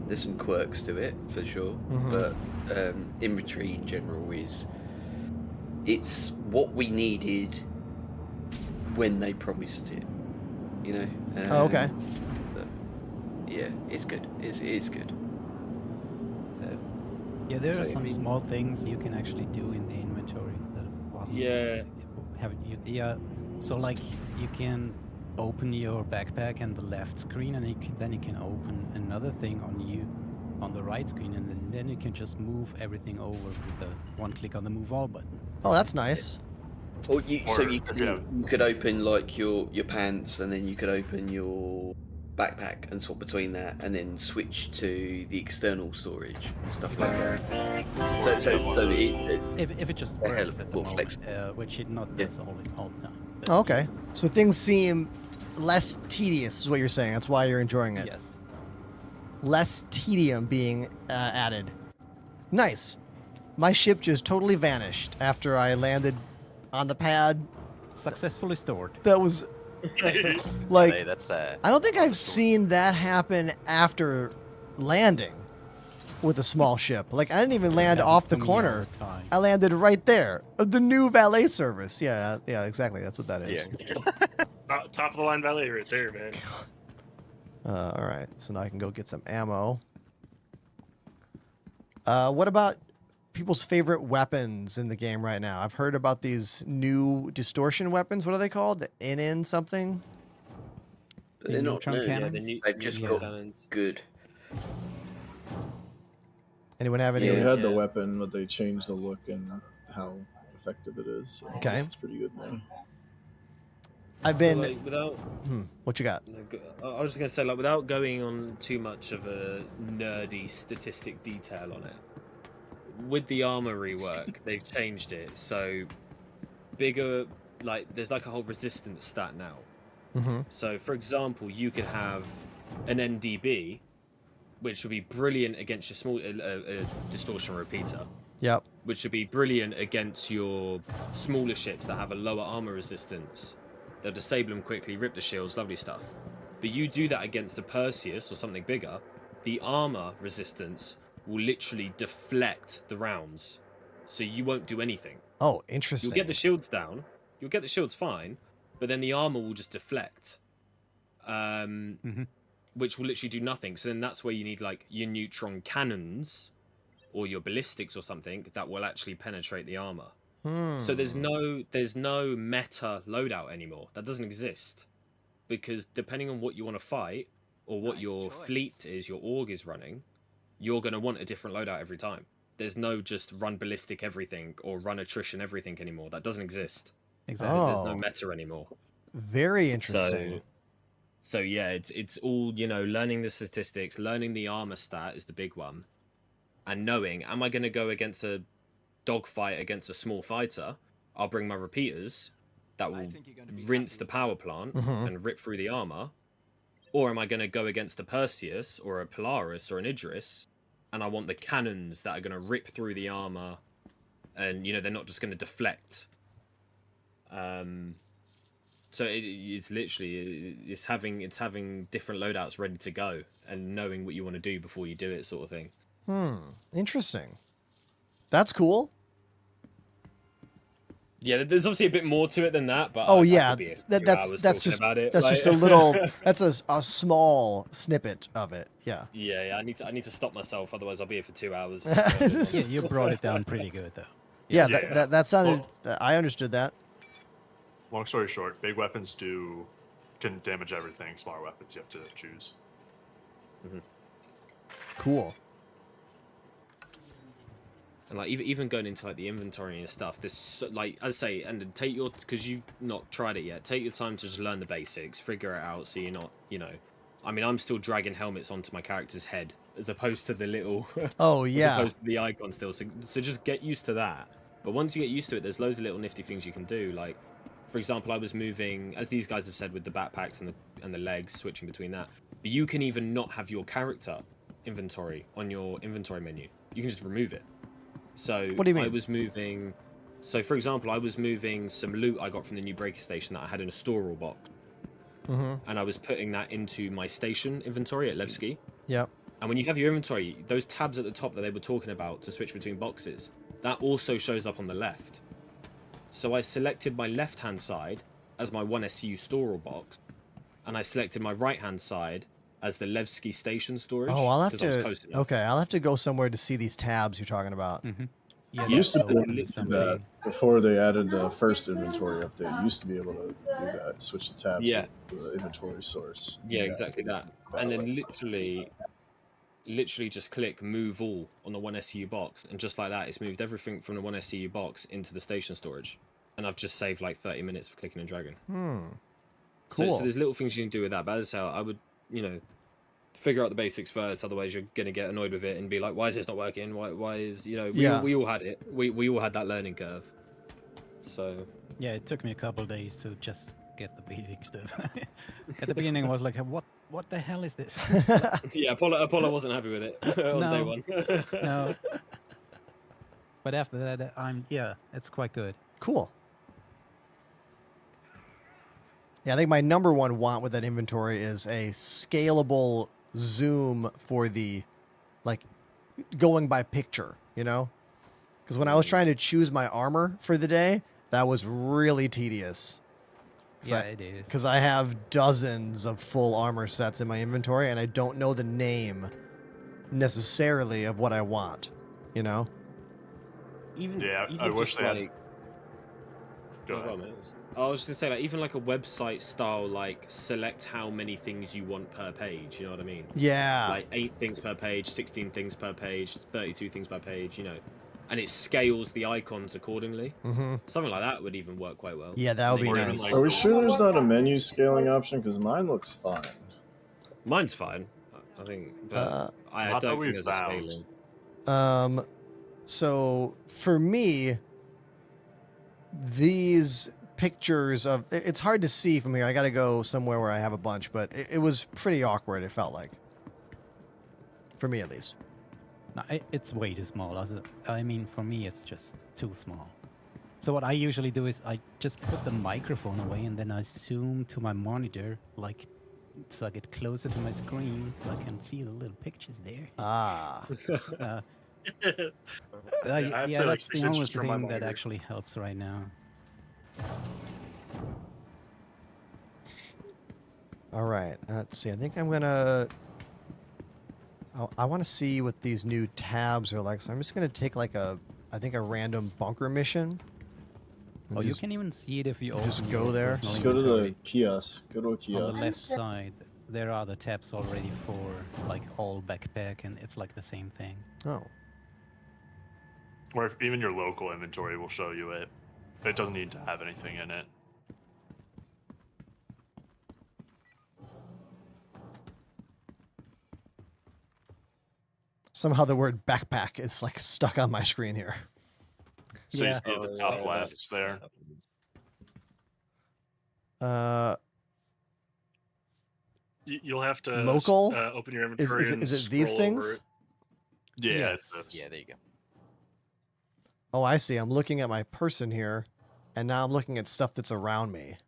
There's some quirks to it for sure, but inventory in general it's what we needed when they promised it. You know. Oh, okay. Yeah, it's good. It is good. Yeah, there are So, I some mean- small things you can actually do in the inventory that wasn't. Yeah. Yeah. So like you can open your backpack and the left screen, and then you can open another thing on the right screen, and then you can just move everything over with the one click on the move all button. Oh, that's nice. Or you if you could open like your pants, and then you could open your backpack and swap between that, and then switch to the external storage and stuff like that. So If it just a hell works of at the more moment, flexible. which it not does all the time. But Oh, okay. So things seem less tedious, is what you're saying. That's why you're enjoying it. Yes. Less tedium being added. Nice. My ship just totally vanished after I landed on the pad. Successfully stored. That was like Hey, that's that. I don't think I've seen that happen after landing with a small ship. Like I didn't even land happens off to the me all corner. the time. I landed right there. The new valet service. Yeah, exactly. That's what that is. Top of the line valet right there, man. All right. So now I can go get some ammo. What about people's favorite weapons in the game right now? I've heard about these new distortion weapons. What are they called? The in something? But they're not neutron new. cannons? They've just Yeah. got good. Anyone have any? Yeah, we had the weapon, but they changed the look and how effective it is. So Okay. It's pretty good now. I've been. So, like, without What you got? I was just gonna say, like, without going on too much of a nerdy statistic detail on it, with the armor rework, they've changed it so bigger. Like, there's like a whole resistance stat now. So, for example, you could have an NDB, which would be brilliant against your small distortion repeater. Yep. Which would be brilliant against your smaller ships that have a lower armor resistance. They'll disable them quickly, rip the shields, lovely stuff. But you do that against a Perseus or something bigger, the armor resistance will literally deflect the rounds. So you won't do anything. Oh, interesting. You'll get the shields down, you'll get the shields fine, but then the armor will just deflect. Which will literally do nothing. So then that's where you need like your neutron cannons or your ballistics or something that will actually penetrate the armor. So there's no meta loadout anymore. That doesn't exist. Because depending on what you want to fight or what your fleet is, your org is running, you're going to want a different loadout every time. There's no just run ballistic everything or run attrition everything anymore. That doesn't exist. Exactly. There's no meta anymore. Very interesting. So yeah, it's all, you know, learning the statistics, learning the armor stat is the big one. And knowing, am I going to go against a dogfight against a small fighter? I'll bring my repeaters that will rinse the power plant and rip through the armor. Or am I going to go against a Perseus or a Polaris or an Idris, and I want the cannons that are going to rip through the armor, and they're not just going to deflect. So it's literally having different loadouts ready to go and knowing what you want to do before you do it, sort of thing. Interesting. That's cool. Yeah, there's obviously a bit more to it than that, but Oh I yeah, could be that's talking about it. that's just a little. That's a small snippet of it. Yeah. Yeah. I need to stop myself, otherwise I'll be here for 2 hours. Yeah, you brought it down pretty good though. Yeah, that sounded. I understood that. Long story short, big weapons can damage everything. Smaller weapons, you have to choose. Cool. And like even going into like the inventory and stuff, this like as I say, and take your, because you've not tried it yet, take your time to just learn the basics, figure it out, so you're not, I mean, I'm still dragging helmets onto my character's head as opposed to the little Oh yeah, as opposed to the icon still. So just get used to that. But once you get used to it, there's loads of little nifty things you can do. Like, for example, I was moving, as these guys have said, with the backpacks and the legs, switching between that. But you can even not have your character inventory on your inventory menu. You can just remove it. So what do you mean? I was moving. So for example, I was moving some loot I got from the new breaker station that I had in a store box, and I was putting that into my station inventory at Levski. Yep. And when you have your inventory, those tabs at the top that they were talking about to switch between boxes, that also shows up on the left. So I selected my left-hand side as my 1SU store box, and I selected my right-hand side as the Levski station storage. Oh, I'll have to. close enough. Okay, I'll have to go somewhere to see these tabs you're talking about. Yeah, You used to so be able to do somebody- that before they added the first inventory update. You used to be able to do that, switch the tabs Yeah. to the inventory source. Yeah, exactly that. And then literally just click move all on the 1SU box, and just like that, it's moved everything from the 1SU box into the station storage. And I've just saved like 30 minutes for clicking and dragging. Cool. So there's little things you can do with that. But as I say, I would, figure out the basics first. Otherwise, you're gonna get annoyed with it and be like, "Why is this not working? Why is we all had it. We all had that learning curve." So yeah, it took me a couple of days to just get the basic stuff. At the beginning, I was like, "What the hell is this?" yeah, Apollo wasn't happy with it on day one. No. But after that, it's quite good. Cool. Yeah, I think my number one want with that inventory is a scalable zoom for the, like, going by picture, Because when I was trying to choose my armor for the day, that was really tedious. Yeah, it is. Because I have dozens of full armor sets in my inventory, and I don't know the name necessarily of what I want, Even I wish they had. like, Go ahead. I was just gonna say, like, even like a website style, like, select how many things you want per page. You know what I mean? Yeah. Like 8 things per page, 16 things per page, 32 things per page. And it scales the icons accordingly. Something like that would even work quite well. Yeah, that would be Or even, nice. like, Are we sure there's not a menu scaling option? Because mine looks fine. Mine's fine, I think. But I Not that don't we've think there's a found. scaling. So for me, these pictures of it's hard to see from here. I got to go somewhere where I have a bunch, but it was pretty awkward. It felt like, for me at least. No, it's way too small. I mean, for me, it's just too small. So what I usually do is I just put the microphone away and then I zoom to my monitor, like, so I get closer to my screen so I can see the little pictures there. Ah. Yeah, that's the only thing that actually helps right now. All right. Let's see. I think I'm gonna. I want to see what these new tabs are like. So I'm just gonna take like a random bunker mission. Oh, you can even see it if you just open go your there. personal Just go to the inventory. kiosk. Go to a kiosk. On the left side, there are the tabs already for like all backpack, and it's like the same thing. Oh. Or if even your local inventory will show you it. It doesn't need to have anything in it. Somehow the word backpack is like stuck on my screen here. So you see at the top left there. You'll have to Local? open your Is inventory and it these scroll over things? it. Yeah, Yes. it's this. Yeah, there you go. Oh, I see. I'm looking at my person here, and now I'm looking at stuff that's around me.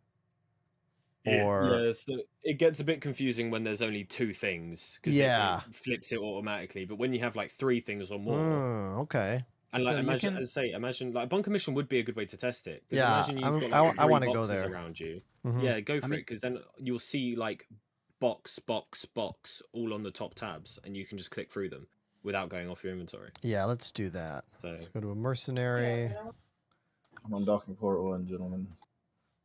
Or Yeah, so it gets a bit confusing when there's only 2 things because yeah. it flips it automatically. But when you have like 3 things or more, Okay. and So like you imagine, can- as I say, imagine like a bunker mission would be a good way to test it. Because Yeah, imagine you've got I like 3 want to go boxes there. around you. Mhm. Yeah, go for mean- it because then you'll see like box, box, box all on the top tabs, and you can just click through them without going off your inventory. Yeah, let's do that. So Let's go to a mercenary. I'm on docking port 1, gentlemen.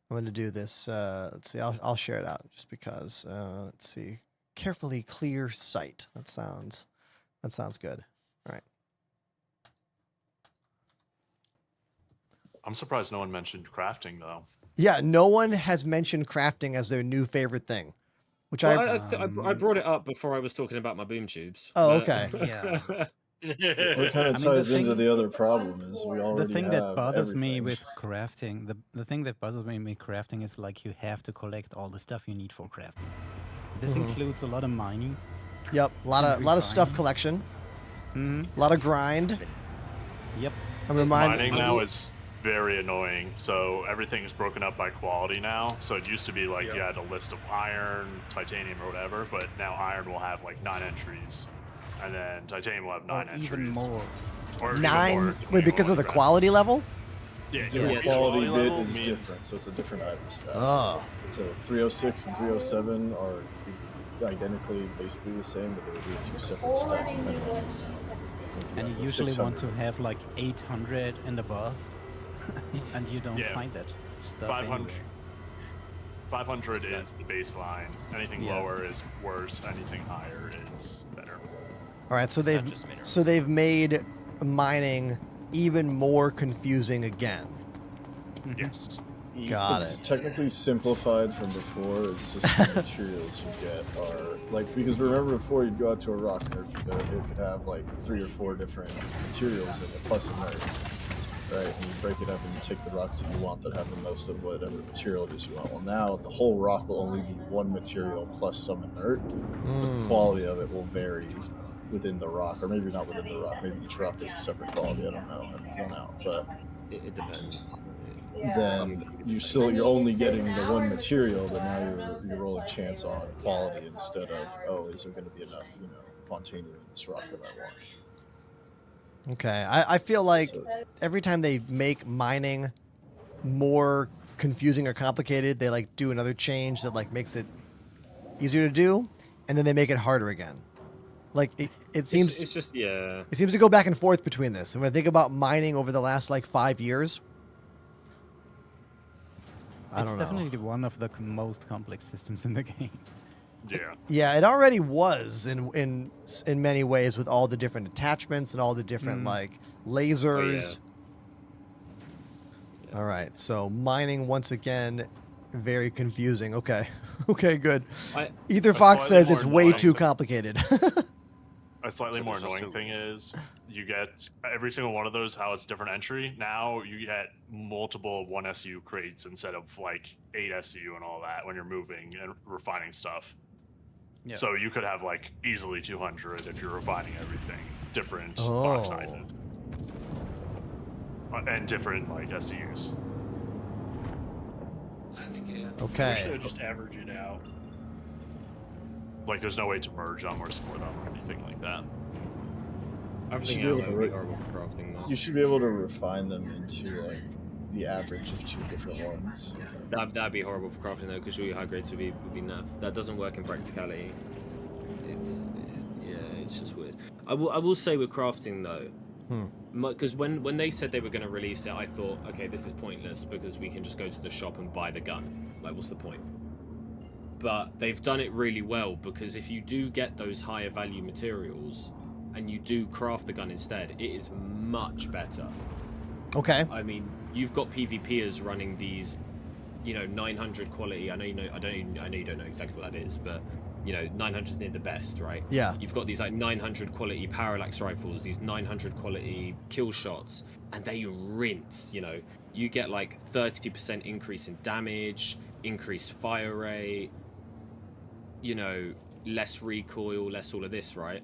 I'm going to do this. Let's see. I'll share it out just because. Let's see. Carefully clear sight. That sounds good. All right. I'm surprised no one mentioned crafting though. Yeah, no one has mentioned crafting as their new favorite thing, which well, I I brought it up before I was talking about my boom tubes. Oh, but- okay. Yeah. What kind of I mean, ties the into thing- the other problem is we The already thing have that bothers me everything. with crafting, the thing that bothers me with crafting is like you have to collect all the stuff you need for crafting. This Mhm. includes a lot of mining. Yep, a lot of stuff refining. collection. Hmm. A lot of grind. Yep. I'm reminded. Mining now is very annoying. So everything is broken up by quality now. So it used to be like you had a list of iron, titanium, or whatever, but now iron will have like 9 entries, and then titanium will have 9 entries. Even more. Or even 9. more, Wait, because of the quality level? Yeah, The yeah, quality bit level is means- different, so it's a different item stack. Oh. So 306 and 307 are identically basically the same, but they would be 2 separate stacks. And you The usually want 600. to have like 800 and above, and you don't Yeah. find that stuff 500. anywhere. 500 is the baseline. Anything Yeah. lower is worse. Anything higher is better. All right, so It's not they've just mineral. so they've made mining even more confusing again. Yes. Got It's it. technically simplified from before. It's just the materials you get are like, because remember before you'd go out to a rock nerd, it could have like 3 or 4 different materials in it plus a nerd, right? And you break it up and you take the rocks that you want that have the most of whatever material it is you want. Well, now the whole rock will only be 1 material plus some inert. The quality of it will vary within the rock, or maybe not within the rock. Maybe each rock is a separate quality. I don't know. I haven't gone out, but it depends. then you're only getting the 1 material, but now you're rolling chance on quality instead of, oh, is there going to be enough Fontanium in this rock that I want? Okay, I feel like every time they make mining more confusing or complicated, they like do another change that like makes it easier to do, and then they make it harder again. Like it seems it's just yeah. It seems to go back and forth between this. And when I think about mining over the last like 5 years, I It's don't know. definitely one of the most complex systems in the game. Yeah. Yeah, it already was in many ways with all the different attachments and all the different like lasers. All right, so mining once again, very confusing. Okay, okay, good. Ether Fox slightly says it's more way annoying too thing- complicated. A slightly more annoying thing is you get every single one of those how it's different entry. Now you get multiple 1 SU crates instead of like 8 SU and all that when you're moving and refining stuff. Yeah. So you could have like easily 200 if you're refining everything, different Oh. box sizes, and different like SUs. Okay. We should have just averaged it out. Like there's no way to merge them or split them or anything like that. You should Everything be able out to would be horrible for crafting though. You should be able to refine them into like the average of 2 different ones. That'd be horrible for crafting though, because your high grades would be nerfed. That doesn't work in practicality. It's just weird. I will say with crafting though, because when they said they were going to release it, I thought, okay, this is pointless because we can just go to the shop and buy the gun. Like, what's the point? But they've done it really well, because if you do get those higher value materials and you do craft the gun instead, it is much better. Okay. I mean, you've got PvPers running these, 900 quality. I know you don't know exactly what that is, but 900 is near the best, right? Yeah. You've got these like 900 quality parallax rifles, these 900 quality kill shots, and they rinse. You get like 30% increase in damage, increased fire rate. you know, less recoil, less all of this, right?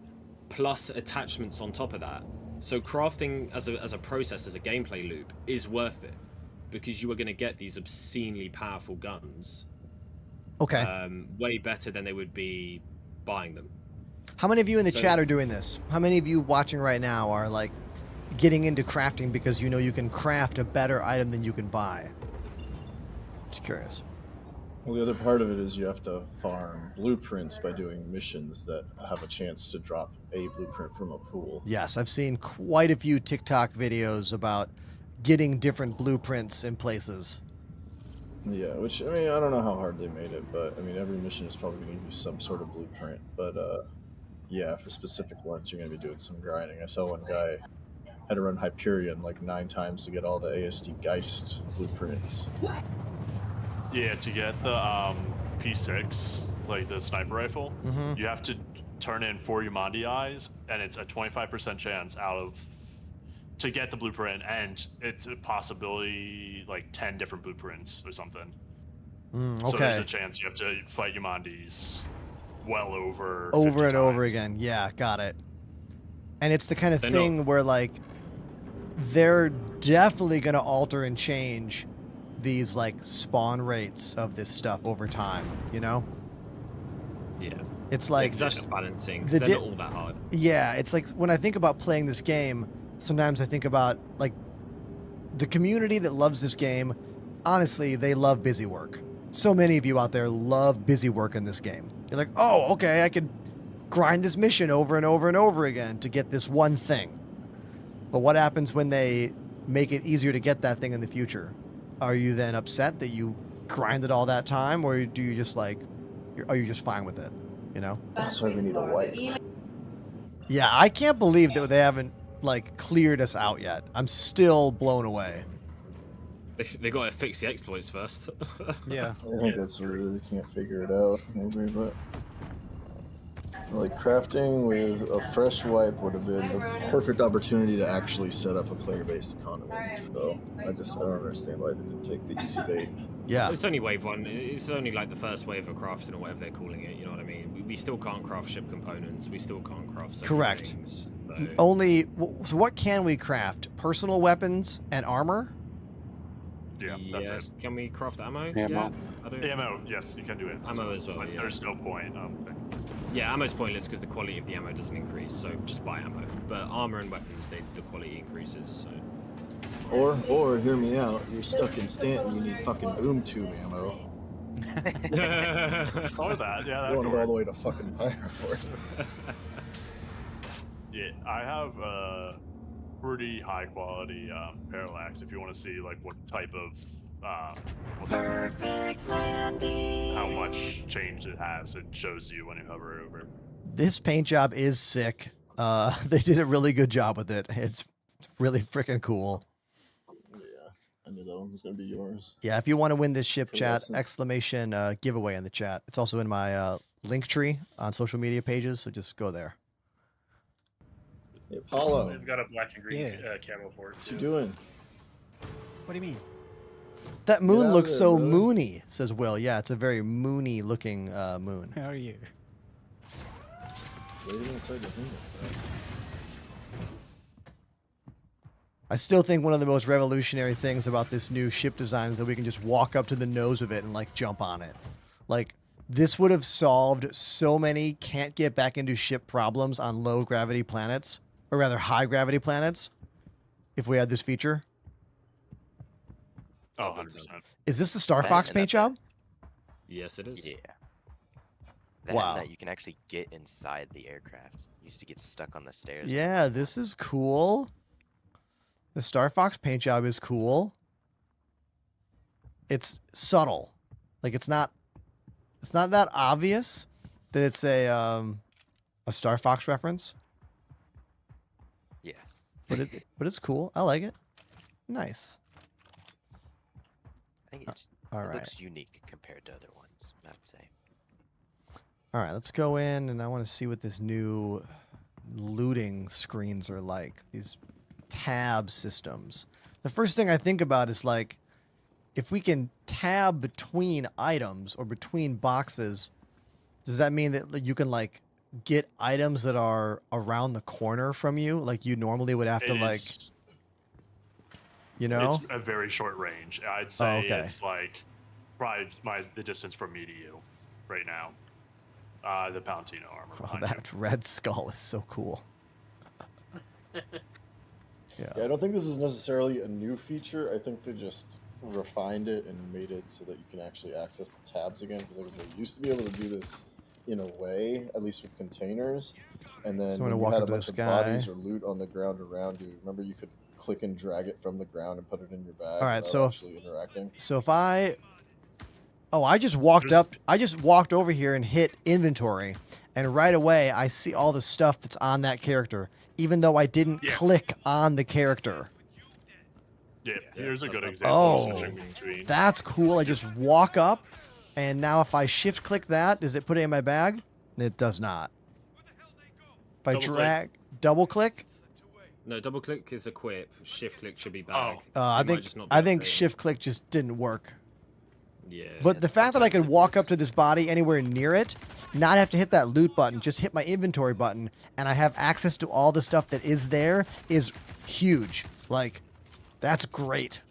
Plus attachments on top of that. So crafting as a process, as a gameplay loop, is worth it because you are going to get these obscenely powerful guns. Okay. Way better than they would be buying them. How many of you in the So- chat are doing this? How many of you watching right now are like getting into crafting because you know you can craft a better item than you can buy? Just curious. Well, the other part of it is you have to farm blueprints by doing missions that have a chance to drop a blueprint from a pool. Yes, I've seen quite a few TikTok videos about getting different blueprints in places. Yeah, which, I mean, I don't know how hard they made it, but I mean, every mission is probably going to use some sort of blueprint. But yeah, for specific ones, you're going to be doing some grinding. I saw one guy had to run Hyperion like 9 times to get all the ASD Geist blueprints. Yeah, to get the P6, like the sniper rifle, you have to turn in 4 Yamandi eyes, and it's a 25% chance to get the blueprint, and it's a possibility like 10 different blueprints or something. Okay. So there's a chance you have to fight Yamandis well over Over 50 and over times. again. Yeah, got it. And it's the kind of They thing where like they're definitely going to alter and change these like spawn rates of this stuff over time, you know? Yeah. It's like that's just balancing. 'Cause the they're di- not all that hard. Yeah, it's like when I think about playing this game, sometimes I think about like the community that loves this game. Honestly, they love busy work. So many of you out there love busy work in this game. You're like, oh, okay, I could grind this mission over and over and over again to get this one thing. But what happens when they make it easier to get that thing in the future? Are you then upset that you grinded all that time, or do you just like, are you just fine with it? You know? That's why we need a wipe. Yeah, I can't believe that they haven't like cleared us out yet. I'm still blown away. They got to fix the exploits first. I think that's where they can't figure it out, maybe, but like crafting with a fresh wipe would have been the perfect opportunity to actually set up a player-based economy. So I don't understand why they didn't take the easy bait. Yeah. It's only wave 1. It's only like the first wave of crafting or whatever they're calling it. You know what I mean? We still can't craft ship components. We still can't craft certain Correct. things, So what can we craft? Personal weapons and armor? Yeah, that's Yes. it. Can we craft ammo? Ammo. Yeah. I don't... Ammo, yes, you can do it. Ammo as well, But yeah. there's no point. Yeah, ammo's pointless because the quality of the ammo doesn't increase, so just buy ammo. But armor and weapons, the quality increases, so... Or hear me out, you're stuck in Stanton, you need fucking boom tube ammo. Or that, yeah. Going all the way to fucking Pyre for it. Yeah, I have a pretty high quality parallax if you want to see like what type of how much change it has. It shows you when you hover over. This paint job is sick. They did a really good job with it. It's really freaking cool. I knew that one was going to be yours. Yeah, if you want to win this ship, chat, Listen. exclamation giveaway in the chat. It's also in my link tree on social media pages, so just go there. Hey, Paulo, They've got a black and green Yeah. camo for it what too. you doing? What do you mean? That Get moon out looks of so there, brother. moony, says Will. Yeah, it's a very moony looking moon. How are you? Waiting outside the window. I still think one of the most revolutionary things about this new ship design is that we can just walk up to the nose of it and like jump on it. Like this would have solved so many can't get back into ship problems on low gravity planets, or rather high gravity planets, if we had this feature. Oh, 100%. Is this the Star Fox paint job? Yes, it is. Yeah. That, Wow. that you can actually get inside the aircraft. You used to get stuck on the stairs. Yeah, this is cool. The Star Fox paint job is cool. It's subtle. Like it's not that obvious that it's a Star Fox reference. Yeah. But it's cool. I like it. Nice. I think it's, all it right. looks unique compared to other ones, I would say. All right, let's go in and I want to see what this new looting screens are like. These tab systems. The first thing I think about is like if we can tab between items or between boxes, Does that mean that you can like get items that are around the corner from you, like you normally would have to like, you know? It's a very short range. I'd Oh, say okay. it's like probably the distance from me to you right now. The Palantino armor. Oh, behind you. that red skull is so cool. Yeah, I don't think this is necessarily a new feature. I think they just refined it and made it so that you can actually access the tabs again. Because like I said, you used to be able to do this in a way, at least with containers. And then So I'm when gonna you walk had up a to bunch this of guy. bodies or loot on the ground around you, remember you could click and drag it from the ground and put it in your bag. All right, without so actually interacting. So if I, oh, I just walked over here and hit inventory, and right away I see all the stuff that's on that character, even though I didn't click on the character. Yeah, here's a good example of Oh, switching between. that's cool. I just walk up, and now if I shift click that, does it put it in my bag? It does not. If I drag, double click. No, double click is equip. Shift click should be bag. I think shift click just didn't work. Yeah. But the fact that I could walk up to this body anywhere near it, not have to hit that loot button, just hit my inventory button, and I have access to all the stuff that is there is huge. Like, that's great.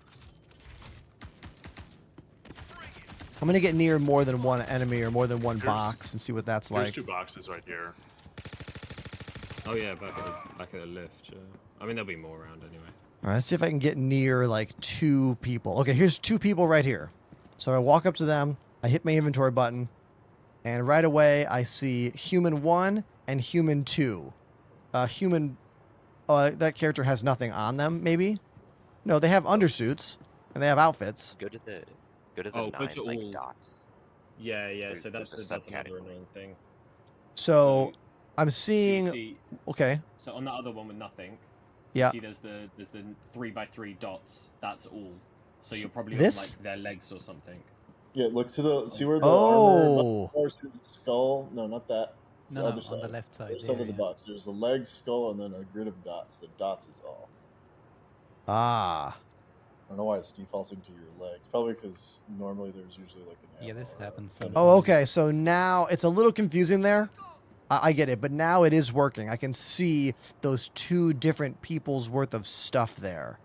I'm going to get near more than one enemy or more than one box and see what that's There's like. 2 boxes right here. Oh yeah, back at the lift. Yeah. I mean, there'll be more around anyway. All right, let's see if I can get near like 2 people. Okay, here's 2 people right here. So I walk up to them, I hit my inventory button, and right away I see human 1 and human 2. That character has nothing on them, maybe? No, they have undersuits and they have outfits. Go to the Go 9 to like all. dots. Yeah, yeah. There's- So that's there's a that's another subcategory. annoying thing. So I'm You seeing. see, Okay. so on that other one with nothing, Yeah. you see there's the 3x3 dots. That's all. So you're probably This? on like their legs or something. Yeah, look to the see where the Oh. armor or see the skull. No, not that. No, the no, other on side. the left side Other side there, of the yeah. box. There's the leg, skull, and then a grid of dots. The dots is all. Ah. I don't know why it's defaulting to your legs. Probably because normally there's usually like an. Yeah, this happens an- Oh, okay. So now it's a little confusing there. I get it, but now it is working. I can see those 2 different people's worth of stuff there.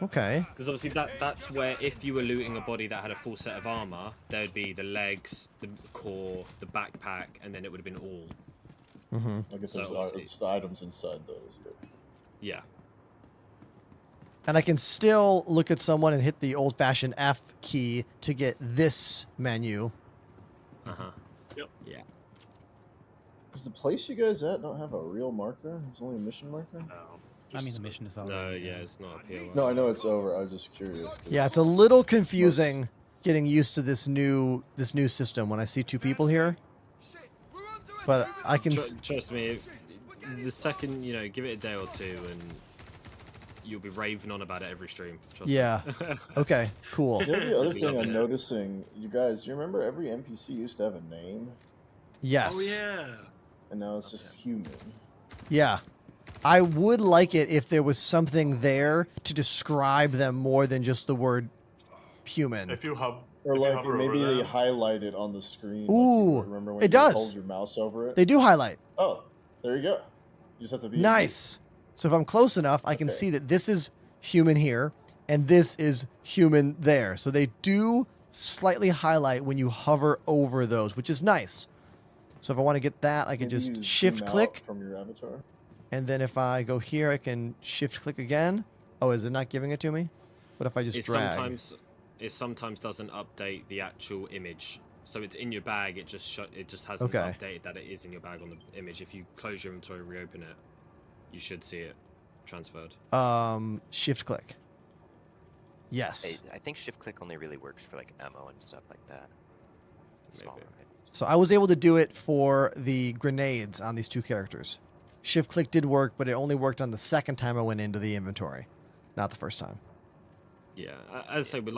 Okay. Because obviously that's where if you were looting a body that had a full set of armor, there would be the legs, the core, the backpack, and then it would have been all. Mm-hmm. Like if So there's obviously- it's the items inside those. Yeah. Yeah. And I can still look at someone and hit the old-fashioned F key to get this menu. Uh-huh. Yep. Yeah. Does the place you guys at not have a real marker? It's only a mission marker? No. I mean, the mission is already. No, yeah, it's not a POI. No, I know it's over. I was just curious. 'cause Yeah, it's a little confusing getting used to this new system when I see 2 people here. But I can. Trust me, the second give it a day or 2, and you'll be raving on about it every stream. Trust me. Yeah. Okay. Cool. You know, the other thing Loving I'm it. noticing, you guys, do you remember every NPC used to have a name? Yes. Oh yeah. And now it's just human. Yeah. I would like it if there was something there to describe them more than just the word human. If you hub. Or if you like hover maybe over they them, highlight it on the screen. Ooh, like remember when it you does. hold your mouse over it? They do highlight. Oh, there you go. You just have to be Nice. So if I'm close enough, I can see that this is human here and this is human there. So they do slightly highlight when you hover over those, which is nice. So if I want to get that, I can Maybe you just zoom shift out click. from your avatar. And then if I go here, I can shift click again. Oh, is it not giving it to me? What if I just drag? It sometimes doesn't update the actual image. So it's in your bag. It just hasn't Okay. updated that it is in your bag on the image. If you close your inventory, reopen it, you should see it transferred. Shift click. Yes. I think shift click only really works for like ammo and stuff like that. Smaller items. So I was able to do it for the grenades on these 2 characters. Shift click did work, but it only worked on the second time I went into the inventory, not the first time. Yeah, as I say, with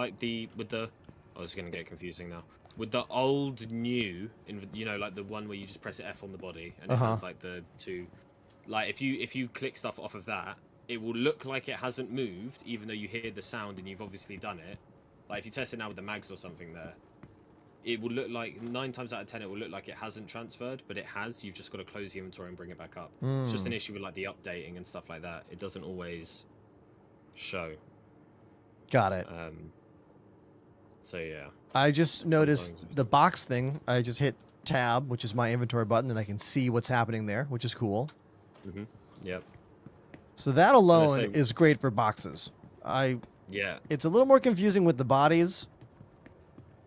the oh, it's gonna get confusing now. With the old new, like the one where you just press F on the body and it has like the 2, like if you click stuff off of that, it will look like it hasn't moved, even though you hear the sound and you've obviously done it. Like if you test it now with the mags or something there, it will look like 9 times out of 10 it will look like it hasn't transferred, but it has. You've just got to close the inventory and bring it back up. It's just an issue with like the updating and stuff like that. It doesn't always show. Got it. So yeah. I just noticed the box thing. I just hit tab, which is my inventory button, and I can see what's happening there, which is cool. Yep. So that alone is great for boxes. Yeah. It's a little more confusing with the bodies,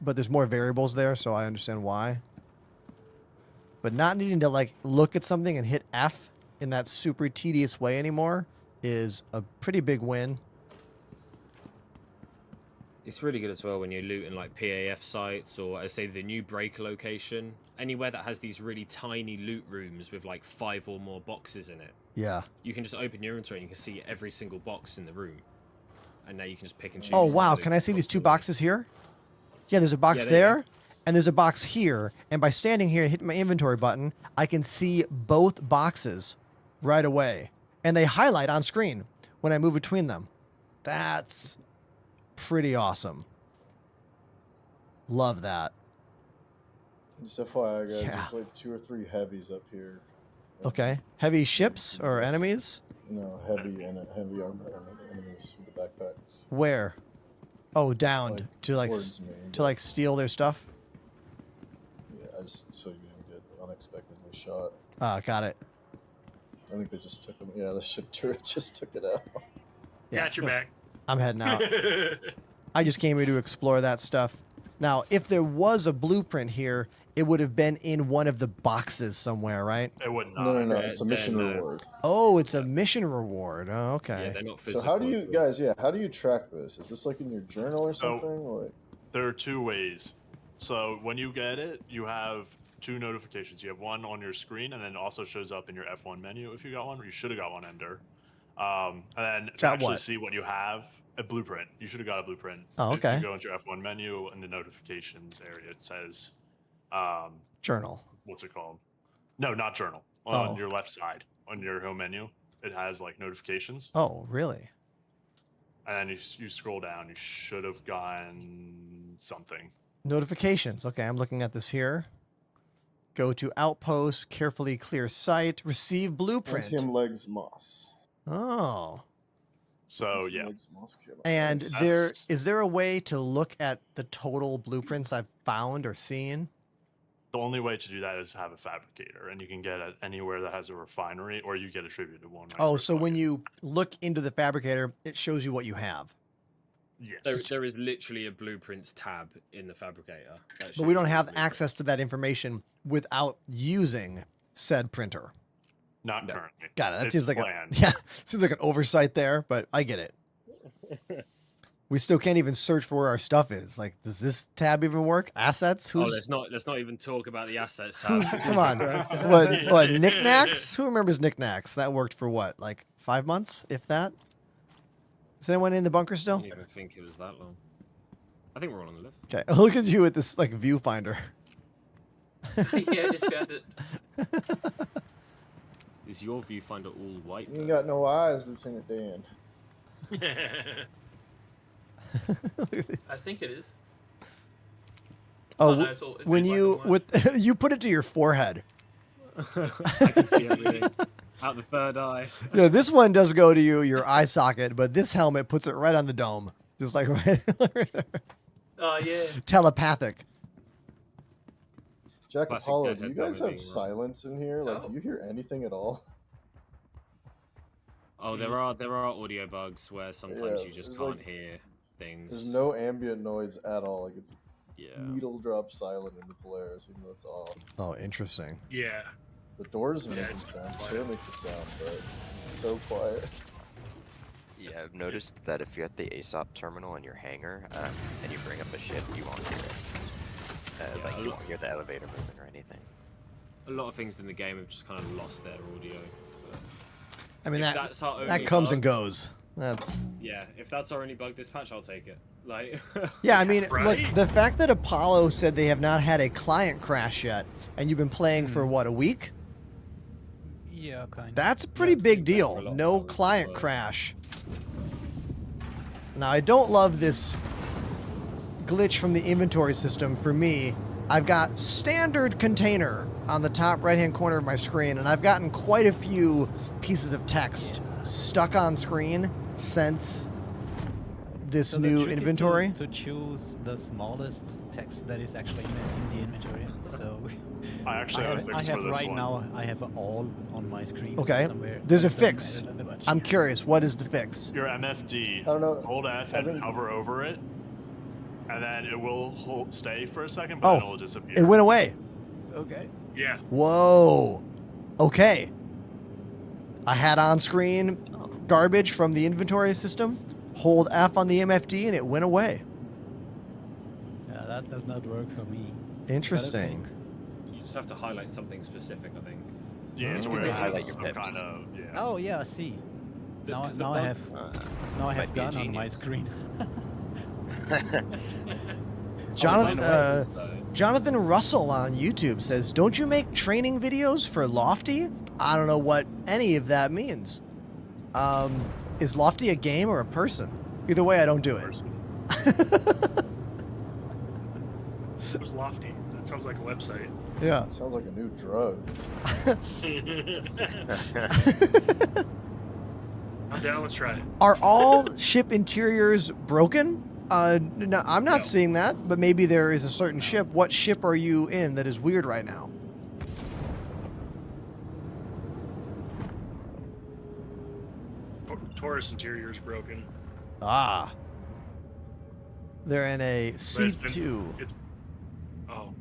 but there's more variables there, so I understand why. But not needing to like look at something and hit F in that super tedious way anymore is a pretty big win. It's really good as well when you're looting like PAF sites, or I say the new break location, anywhere that has these really tiny loot rooms with like 5 or more boxes in it. Yeah. You can just open your inventory and you can see every single box in the room. And now you can just pick and choose. Oh, wow. Can I see these 2 boxes here? Yeah, there's a box there, and there's a box here. And by standing here and hitting my inventory button, I can see both boxes right away. And they highlight on screen when I move between them. That's pretty awesome. Love that. Just FYI, guys, Yeah. there's like 2 or 3 heavies up here. Okay. Heavy ships or enemies? No, heavy armor enemies with the backpacks. Where? Oh, down Like, to like towards me, to like steal their stuff. Yeah, I just so you didn't get unexpectedly shot. Ah, got it. I think they just took them. Yeah, the ship turret just took it out. Got your back. I'm heading out. I just came here to explore that stuff. Now, if there was a blueprint here, it would have been in one of the boxes somewhere, right? It would not. No, it's a mission reward. Oh, it's a mission reward. Oh, okay. Yeah, they're not So physical. how do you guys? Yeah, how do you track this? Is this like in your journal or So- something? Like, There are 2 ways. So when you get it, you have 2 notifications. You have one on your screen, and then it also shows up in your F1 menu if you got one. Or you should have got one, Ender. And then to Got actually what? see what you have, a blueprint. You should have got a blueprint. Oh, If okay. you go into your F1 menu in the notifications area, it says, Journal. what's it called? No, not journal. Oh. On your left side, on your home menu, it has like notifications. Oh, really? And then you scroll down, you should have gotten something. Notifications. Okay, I'm looking at this here. Go to Outpost, carefully clear site, receive blueprint. Antium legs moss. Oh. So yeah. Legs moss came out. And That's- is there a way to look at the total blueprints I've found or seen? The only way to do that is to have a fabricator, and you can get it anywhere that has a refinery, or you get attributed one. Right Oh, so when you look into the fabricator, it shows you what you have. Yes. There is literally a blueprints tab in the fabricator. that But we shows don't you have the blueprint. access to that information without using said printer. Not currently. Got it. That It's seems like planned. seems like an oversight there, but I get it. We still can't even search for where our stuff is. Like, does this tab even work? Assets? Oh, Who's let's not even talk about the assets tab. come on? What knickknacks? Who remembers knickknacks? That worked for what? Like 5 months, if that? Is anyone in the bunker I still? didn't even think it was that long. I think we're all on the left. Okay, look at you with this like viewfinder. Yeah, I just found it. Is your viewfinder all white? You ain't got no eyes, Lieutenant Dan. I think it is. Oh, no, it's all- it's when black you and white. with you put it to your forehead. I can see everything out the third eye. Yeah, this one does go to your eye socket, but this helmet puts it right on the dome, just like right there. Oh yeah. Telepathic. Jack Classic Apollo, deadhead do you guys helmet have being silence in here? Like, No. do you hear anything at all? Oh, there are audio bugs where sometimes Yeah, you just there's, can't like- hear things. There's no ambient noise at all. Like, it's Yeah. needle drop silent in the Polaris, even though it's off. Oh, interesting. Yeah. The doors are Yeah, making it's sound. quiet. Chair makes a sound, but it's so quiet. Yeah, I've noticed that if you're at the ASOP terminal in your hangar and you bring up a ship, you won't hear it. Like, you won't hear the elevator movement or anything. A lot of things in the game have just kind of lost their audio. But I mean if that that's our that only comes bug, and goes. That's Yeah, if that's our only bug this patch, I'll take it. Like. yeah. I mean, look, Right? the fact that Apollo said they have not had a client crash yet, and you've been playing for what, a week? Yeah, kind of. That's a pretty big for a deal. lot of No hours, client but- crash. Now, I don't love this glitch from the inventory system for me I've got standard container on the top right-hand corner of my screen, and I've gotten quite a few pieces of text stuck on screen since this So the new trick is inventory. to choose the smallest text that is actually in the inventory. So I actually have a fix I have for this right one. now. I have all on my screen. Okay, Somewhere. there's a It doesn't fix. matter that much. I'm curious, what is the fix? Your MFD. I don't know. Hold F I and think- hover over it, and then it will stay for a second, but Oh, then it will disappear. it went away. Okay. Yeah. Whoa. Okay. I had on screen garbage from the inventory system. Hold F on the MFD and it went away. Yeah, that does not work for me. Interesting. You just have to highlight something specific, I think. Yeah, it's Oh. where it Highlight has your some pips. kind of Oh yeah, I see. Now, 'cause the now I bug- have now I have might be a gun on my genius. screen. Jonathan Russell on YouTube says, "Don't you make training videos for Lofty?" I don't know what any of that means. Is Lofty a game or a person? Either way, I don't do it. Who's Lofty? That sounds like a website. Yeah. Sounds like a new drug. I'm down. Let's try it. Are all ship interiors broken? No, I'm not seeing that, but maybe there is a certain ship. What ship are you in that is weird right now? Taurus interior is broken. Ah. They're in a But C2. Oh.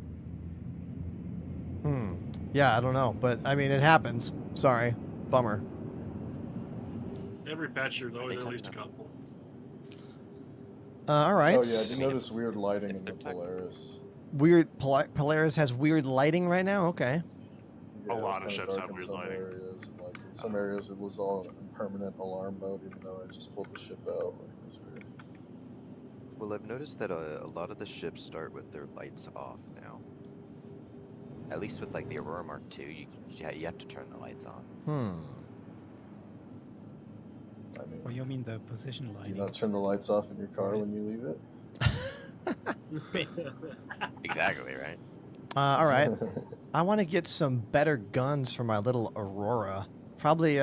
Yeah, I don't know, but I mean, it happens. Sorry. Bummer. Every patch there's always at least a couple. All right. Oh yeah, I did notice weird lighting in the Polaris. Weird. Polaris has weird lighting right now? Okay. Yeah, A it was lot of kinda ships dark have in weird some lighting. Areas, and, like in some areas, it was all in permanent alarm mode, even though I just pulled the ship out. Like, it was weird. Well, I've noticed that a lot of the ships start with their lights off now. At least with like the Aurora Mark II, you have to turn the lights on. I mean, Or you mean the position do you lighting? not turn the lights off in your car when you leave it? Exactly, right? All right. I want to get some better guns for my little Aurora. Probably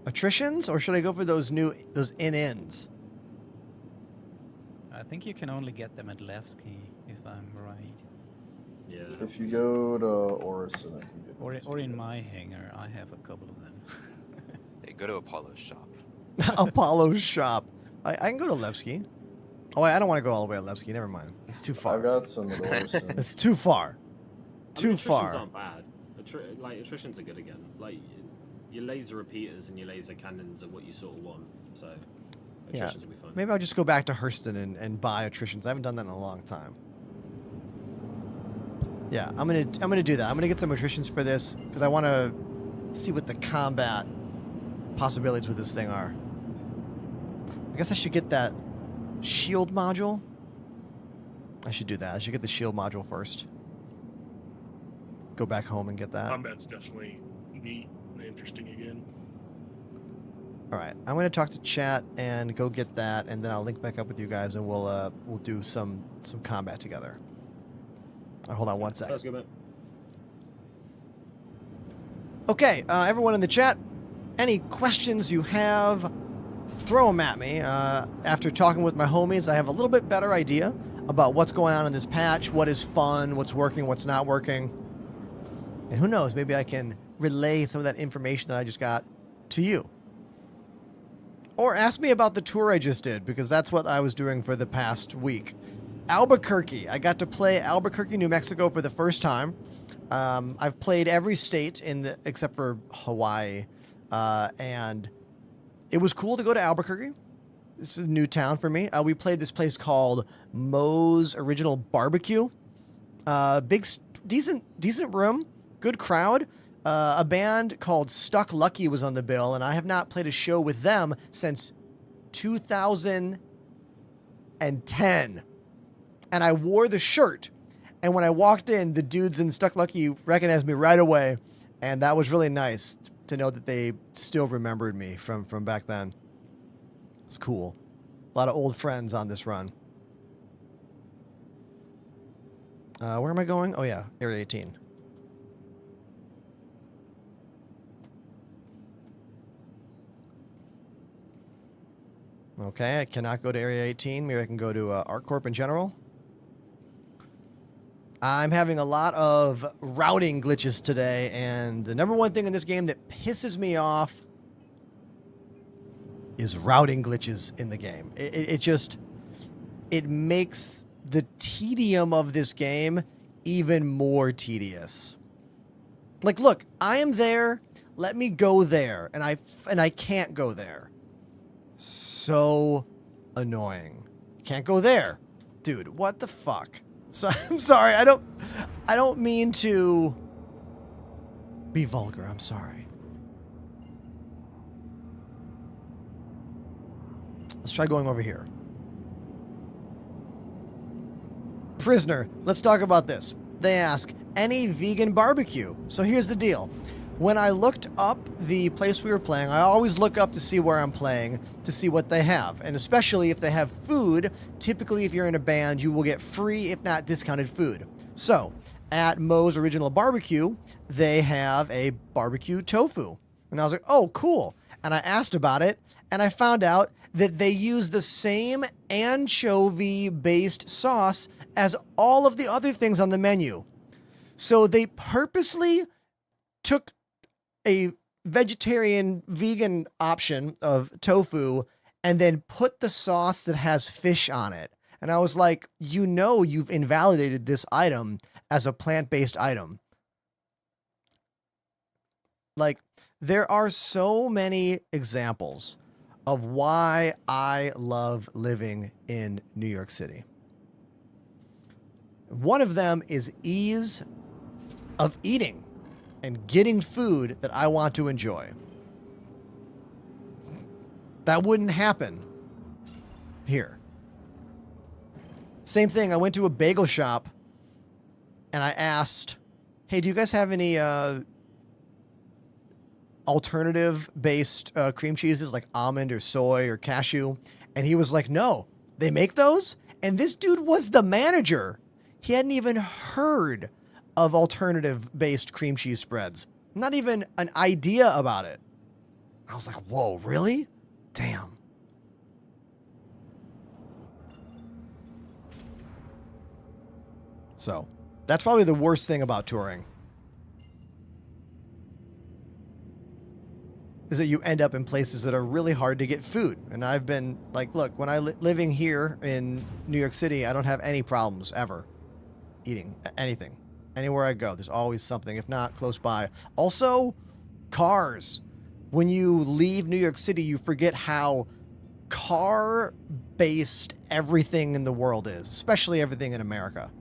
attritions, or should I go for those in-ins? I think you can only get them at Levski, if I'm right. Yeah. If you go to Orison, I can get Or in my hangar, I have a couple of them. Hey, go to Apollo's shop. Apollo's shop. I can go to Levski. Oh, wait, I don't want to go all the way to Levski. Never mind. It's too far. I've got some at Orison. It's too far. I mean, Too far. Attritions aren't bad. Attritions are good again. Like, your laser repeaters and your laser cannons are what you sort of want. So, Yeah. attritions will be fun. Maybe I'll just go back to Hurston and buy attritions. I haven't done that in a long time. Yeah, I'm gonna do that. I'm gonna get some attritions for this because I want to see what the combat possibilities with this thing are. I guess I should get that shield module. I should do that. I should get the shield module first. Go back home and get that. Combat's definitely neat and interesting again. All right, I'm gonna talk to chat and go get that, and then I'll link back up with you guys, and we'll do some combat together. All right, hold on one second. Sounds good, mate. Okay, everyone in the chat, any questions you have, throw them at me. After talking with my homies, I have a little bit better idea about what's going on in this patch, what is fun, what's working, what's not working. And who knows, maybe I can relay some of that information that I just got to you. Or ask me about the tour I just did, because that's what I was doing for the past week. Albuquerque. I got to play Albuquerque, New Mexico for the first time. I've played every state except for Hawaii. And it was cool to go to Albuquerque. This is a new town for me. We played this place called Moe's Original Barbecue. Decent room, good crowd. A band called Stuck Lucky was on the bill, and I have not played a show with them since 2010. And I wore the shirt, and when I walked in, the dudes in Stuck Lucky recognized me right away, and that was really nice to know that they still remembered me from back then. It's cool. A lot of old friends on this run. Where am I going? Oh yeah, Area 18. Okay, I cannot go to Area 18. Maybe I can go to ArcCorp in general. I'm having a lot of routing glitches today, and the number one thing in this game that pisses me off is routing glitches in the game. It makes the tedium of this game even more tedious. Like, look, I am there. Let me go there, and I can't go there. So annoying. Can't go there, dude. What the fuck? So I'm sorry. I don't mean to be vulgar. I'm sorry. Let's try going over here. Prisoner, let's talk about this. They ask, any vegan barbecue? So here's the deal. When I looked up the place we were playing, I always look up to see where I'm playing, to see what they have. And especially if they have food, typically if you're in a band, you will get free, if not discounted food. So, at Moe's Original Barbecue, they have a barbecue tofu. And I was like, oh, cool. And I asked about it, and I found out that they use the same anchovy-based sauce as all of the other things on the menu. So they purposely took a vegetarian vegan option of tofu and then put the sauce that has fish on it. And I was like, you know, you've invalidated this item as a plant-based item. Like, there are so many examples of why I love living in New York City. One of them is ease of eating and getting food that I want to enjoy. That wouldn't happen here. Same thing, I went to a bagel shop and I asked, hey, do you guys have any alternative-based cream cheeses like almond or soy or cashew? And he was like, no, they make those? And this dude was the manager. He hadn't even heard of alternative-based cream cheese spreads. Not even an idea about it. I was like, whoa, really? Damn. So, that's probably the worst thing about touring. Is that you end up in places that are really hard to get food. And I've been, like, look, when living here in New York City, I don't have any problems ever eating anything. Anywhere I go, there's always something, if not close by. Also, cars. When you leave New York City, you forget how car-based everything in the world is, especially everything in America.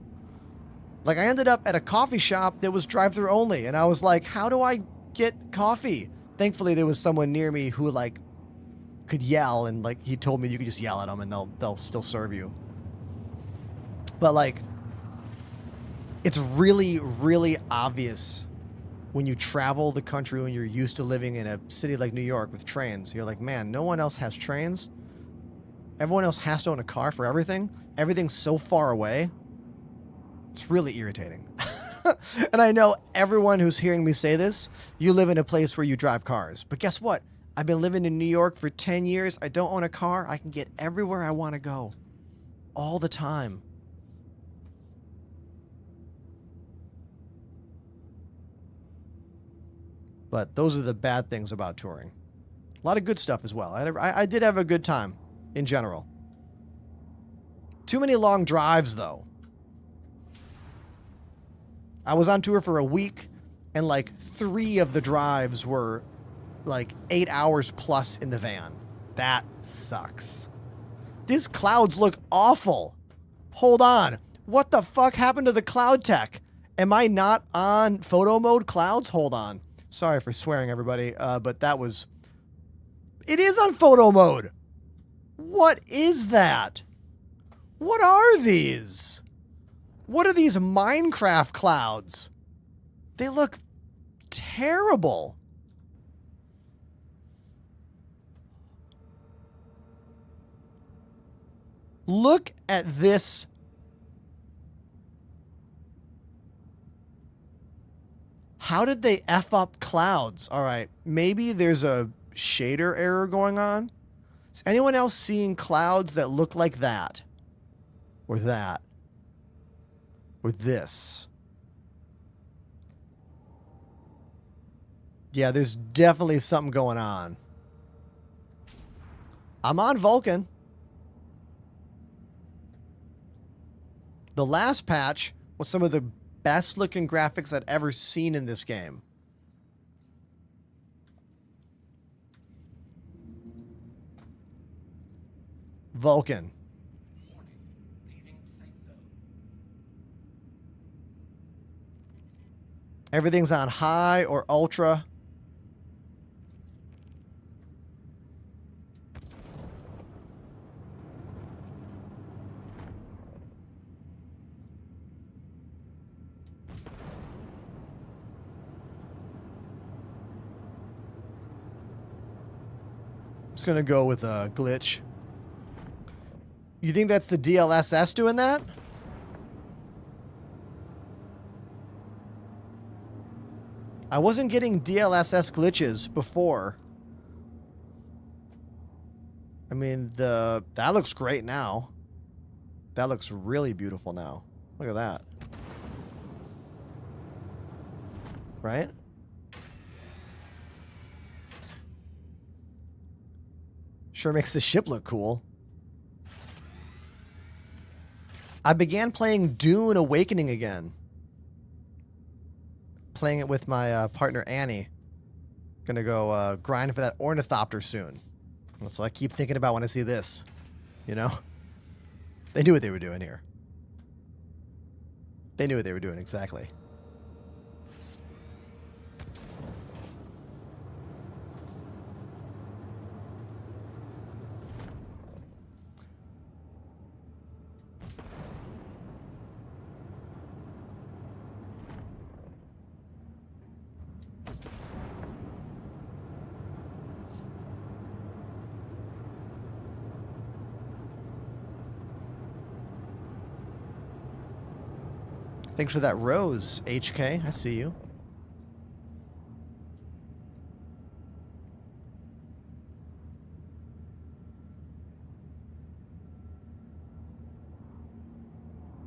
Like, I ended up at a coffee shop that was drive-thru only, and I was like, how do I get coffee? Thankfully, there was someone near me who, like, could yell, and, like, he told me you could just yell at them, and they'll still serve you. But, like, it's really, really obvious when you travel the country, when you're used to living in a city like New York with trains. You're like, man, no one else has trains. Everyone else has to own a car for everything. Everything's so far away. It's really irritating. And I know everyone who's hearing me say this, you live in a place where you drive cars. But guess what? I've been living in New York for 10 years. I don't own a car. I can get everywhere I want to go. All the time. But those are the bad things about touring. A lot of good stuff as well. I did have a good time in general. Too many long drives, though. I was on tour for a week, and like 3 of the drives were like 8 hours plus in the van. That sucks. These clouds look awful. Hold on. What the fuck happened to the cloud tech? Am I not on photo mode clouds? Hold on. Sorry for swearing, everybody, but that was... It is on photo mode! What is that? What are these? What are these Minecraft clouds? They look terrible. Look at this How did they F up clouds? All right, maybe there's a shader error going on. Is anyone else seeing clouds that look like that? Or that? Or this? Yeah, there's definitely something going on. I'm on Vulcan. The last patch was some of the best looking graphics I'd ever seen in this game. Vulcan. Everything's on high or ultra. Just gonna go with a glitch. You think that's the DLSS doing that? I wasn't getting DLSS glitches before. I mean, that looks great now. That looks really beautiful now. Look at that. Right? Sure makes the ship look cool. I began playing Dune Awakening again. Playing it with my partner Annie. Gonna go grind for that ornithopter soon. That's what I keep thinking about when I see this. You know? They knew what they were doing here. They knew what they were doing, exactly. Thanks for that rose, HK. I see you.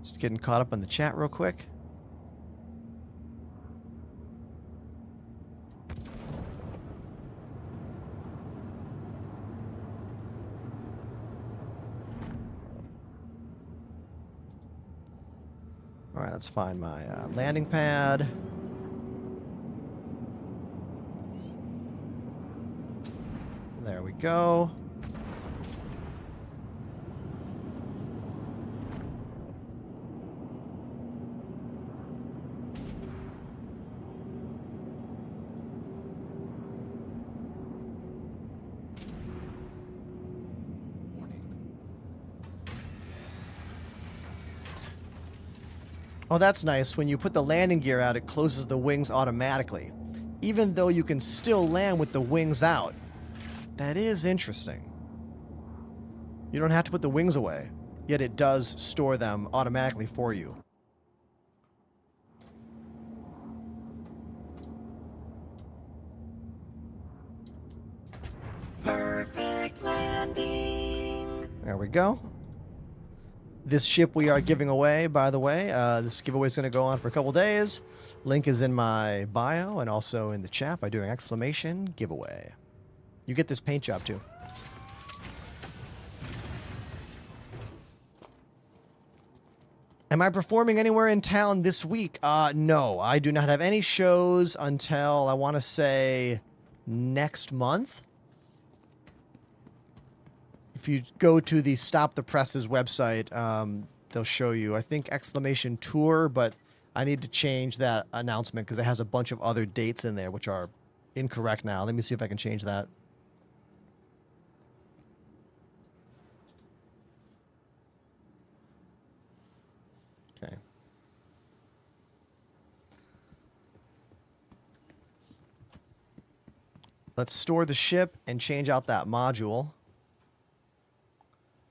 Just getting caught up on the chat real quick. All right, let's find my landing pad. There we go. Oh, that's nice. When you put the landing gear out, it closes the wings automatically, even though you can still land with the wings out. That is interesting. You don't have to put the wings away, yet it does store them automatically for you. Perfect landing. There we go. This ship we are giving away, by the way. This giveaway is going to go on for a couple days. Link is in my bio and also in the chat by doing exclamation giveaway. You get this paint job too. Am I performing anywhere in town this week? No, I do not have any shows until, I want to say, next month. If you go to the Stop the Presses website, they'll show you, I think, exclamation tour, but I need to change that announcement because it has a bunch of other dates in there which are incorrect now. Let me see if I can change that. Okay. Let's store the ship and change out that module.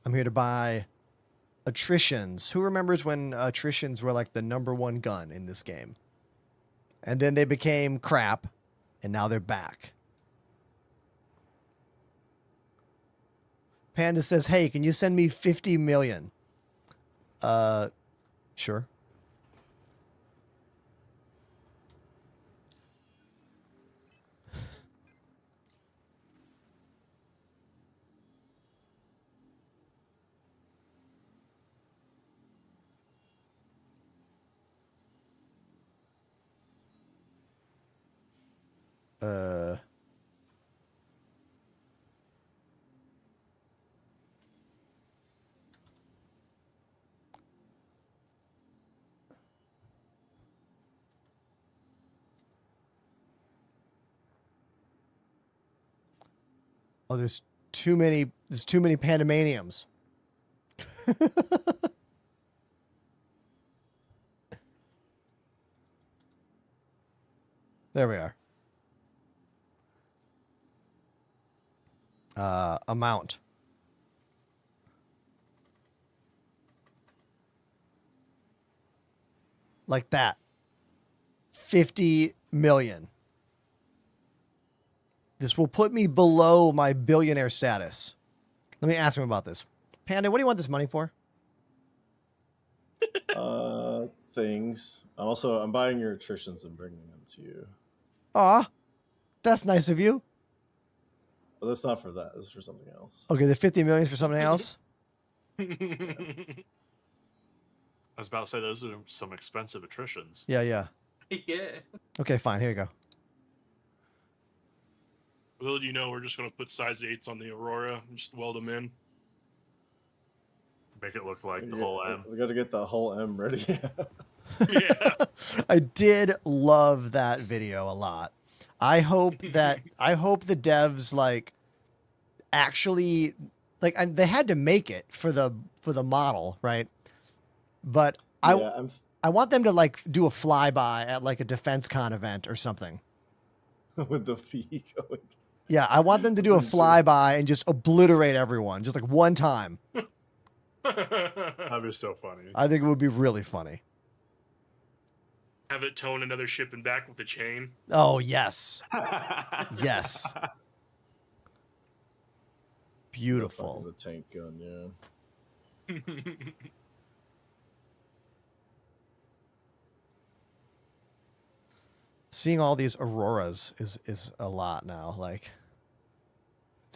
I'm here to buy attritions. Who remembers when attritions were like the #1 gun in this game? And then they became crap, and now they're back. Panda says, hey, can you send me 50 million? Sure. Oh, there's too many Pandemaniums. There we are. Amount. Like that. 50 million. This will put me below my billionaire status. Let me ask him about this. Panda, what do you want this money for? Things. I'm buying your attritions and bringing them to you. Aw, that's nice of you. But that's not for that. It's for something else. Okay, the 50 million is for something else? I was about to say those are some expensive attritions. Yeah, yeah. Yeah. Okay, fine. Here you go. Little do you know, we're just going to put size 8s on the Aurora and just weld them in. Make it look like the whole M. We got to get the whole M ready. Yeah. I did love that video a lot. I hope the devs like actually like, and they had to make it for the model, right? But I want them to like do a flyby at like a Defense Con event or something. With the fee going. Yeah, I want them to do a flyby and just obliterate everyone, just like one time. That'd be so funny. I think it would be really funny. Have it towing another ship and back with a chain. Oh, yes. Yes. Beautiful. The tank gun, yeah. Seeing all these Auroras is a lot now. Like,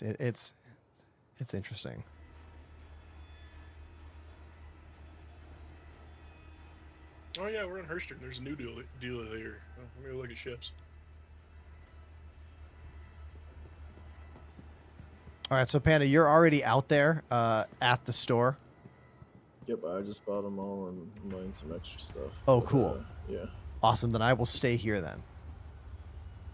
it's interesting. Oh yeah, we're in Hurston. There's a new dealer here. Oh, let me go look at ships. All right, so Panda, you're already out there at the store. Yep, I just bought them all and I'm buying some extra stuff. Oh, but, cool. Yeah. Awesome. Then I will stay here then.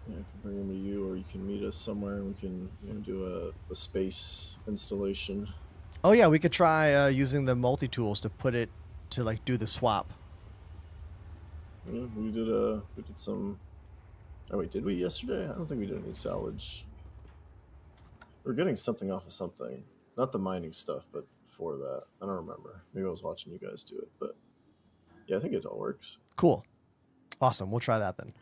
Yeah, I can bring them to you, or you can meet us somewhere and we can do a space installation. Oh yeah, we could try using the multi-tools to put it to like do the swap. Yeah, we did some. Oh wait, did we yesterday? I don't think we did any salvage. We're getting something off of something, not the mining stuff, but for that, I don't remember. Maybe I was watching you guys do it, but yeah, I think it all works. Cool, awesome. We'll try that then.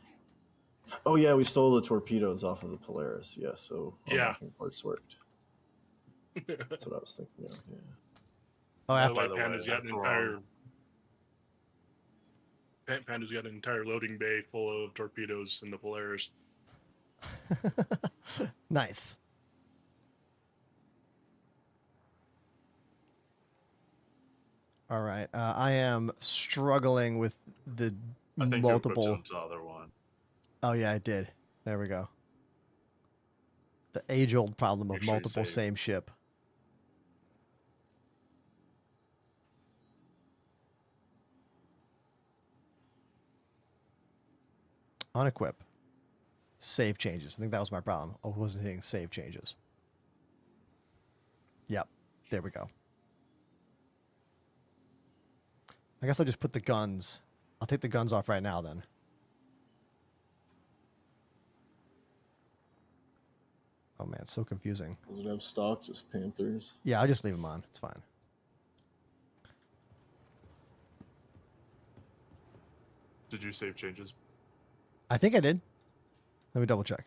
Oh yeah, we stole the torpedoes off of the Polaris. Yeah, so yeah, parts worked. That's what I was thinking of. Yeah. Oh, after Panda's got Panda's got an entire loading bay full of torpedoes in the Polaris. Nice. All right, I am struggling with the I think multiple. You put the other one. Oh yeah, I did. There we go. The age-old problem of multiple same ship. Unequip. Save changes. I think that was my problem. I wasn't hitting save changes. Yep. There we go. I guess I'll just put the guns. I'll take the guns off right now then. Oh man, it's so confusing. Does it have stock, just Panthers? Yeah, I'll just leave them on. It's fine. Did you save changes? I think I did. Let me double check.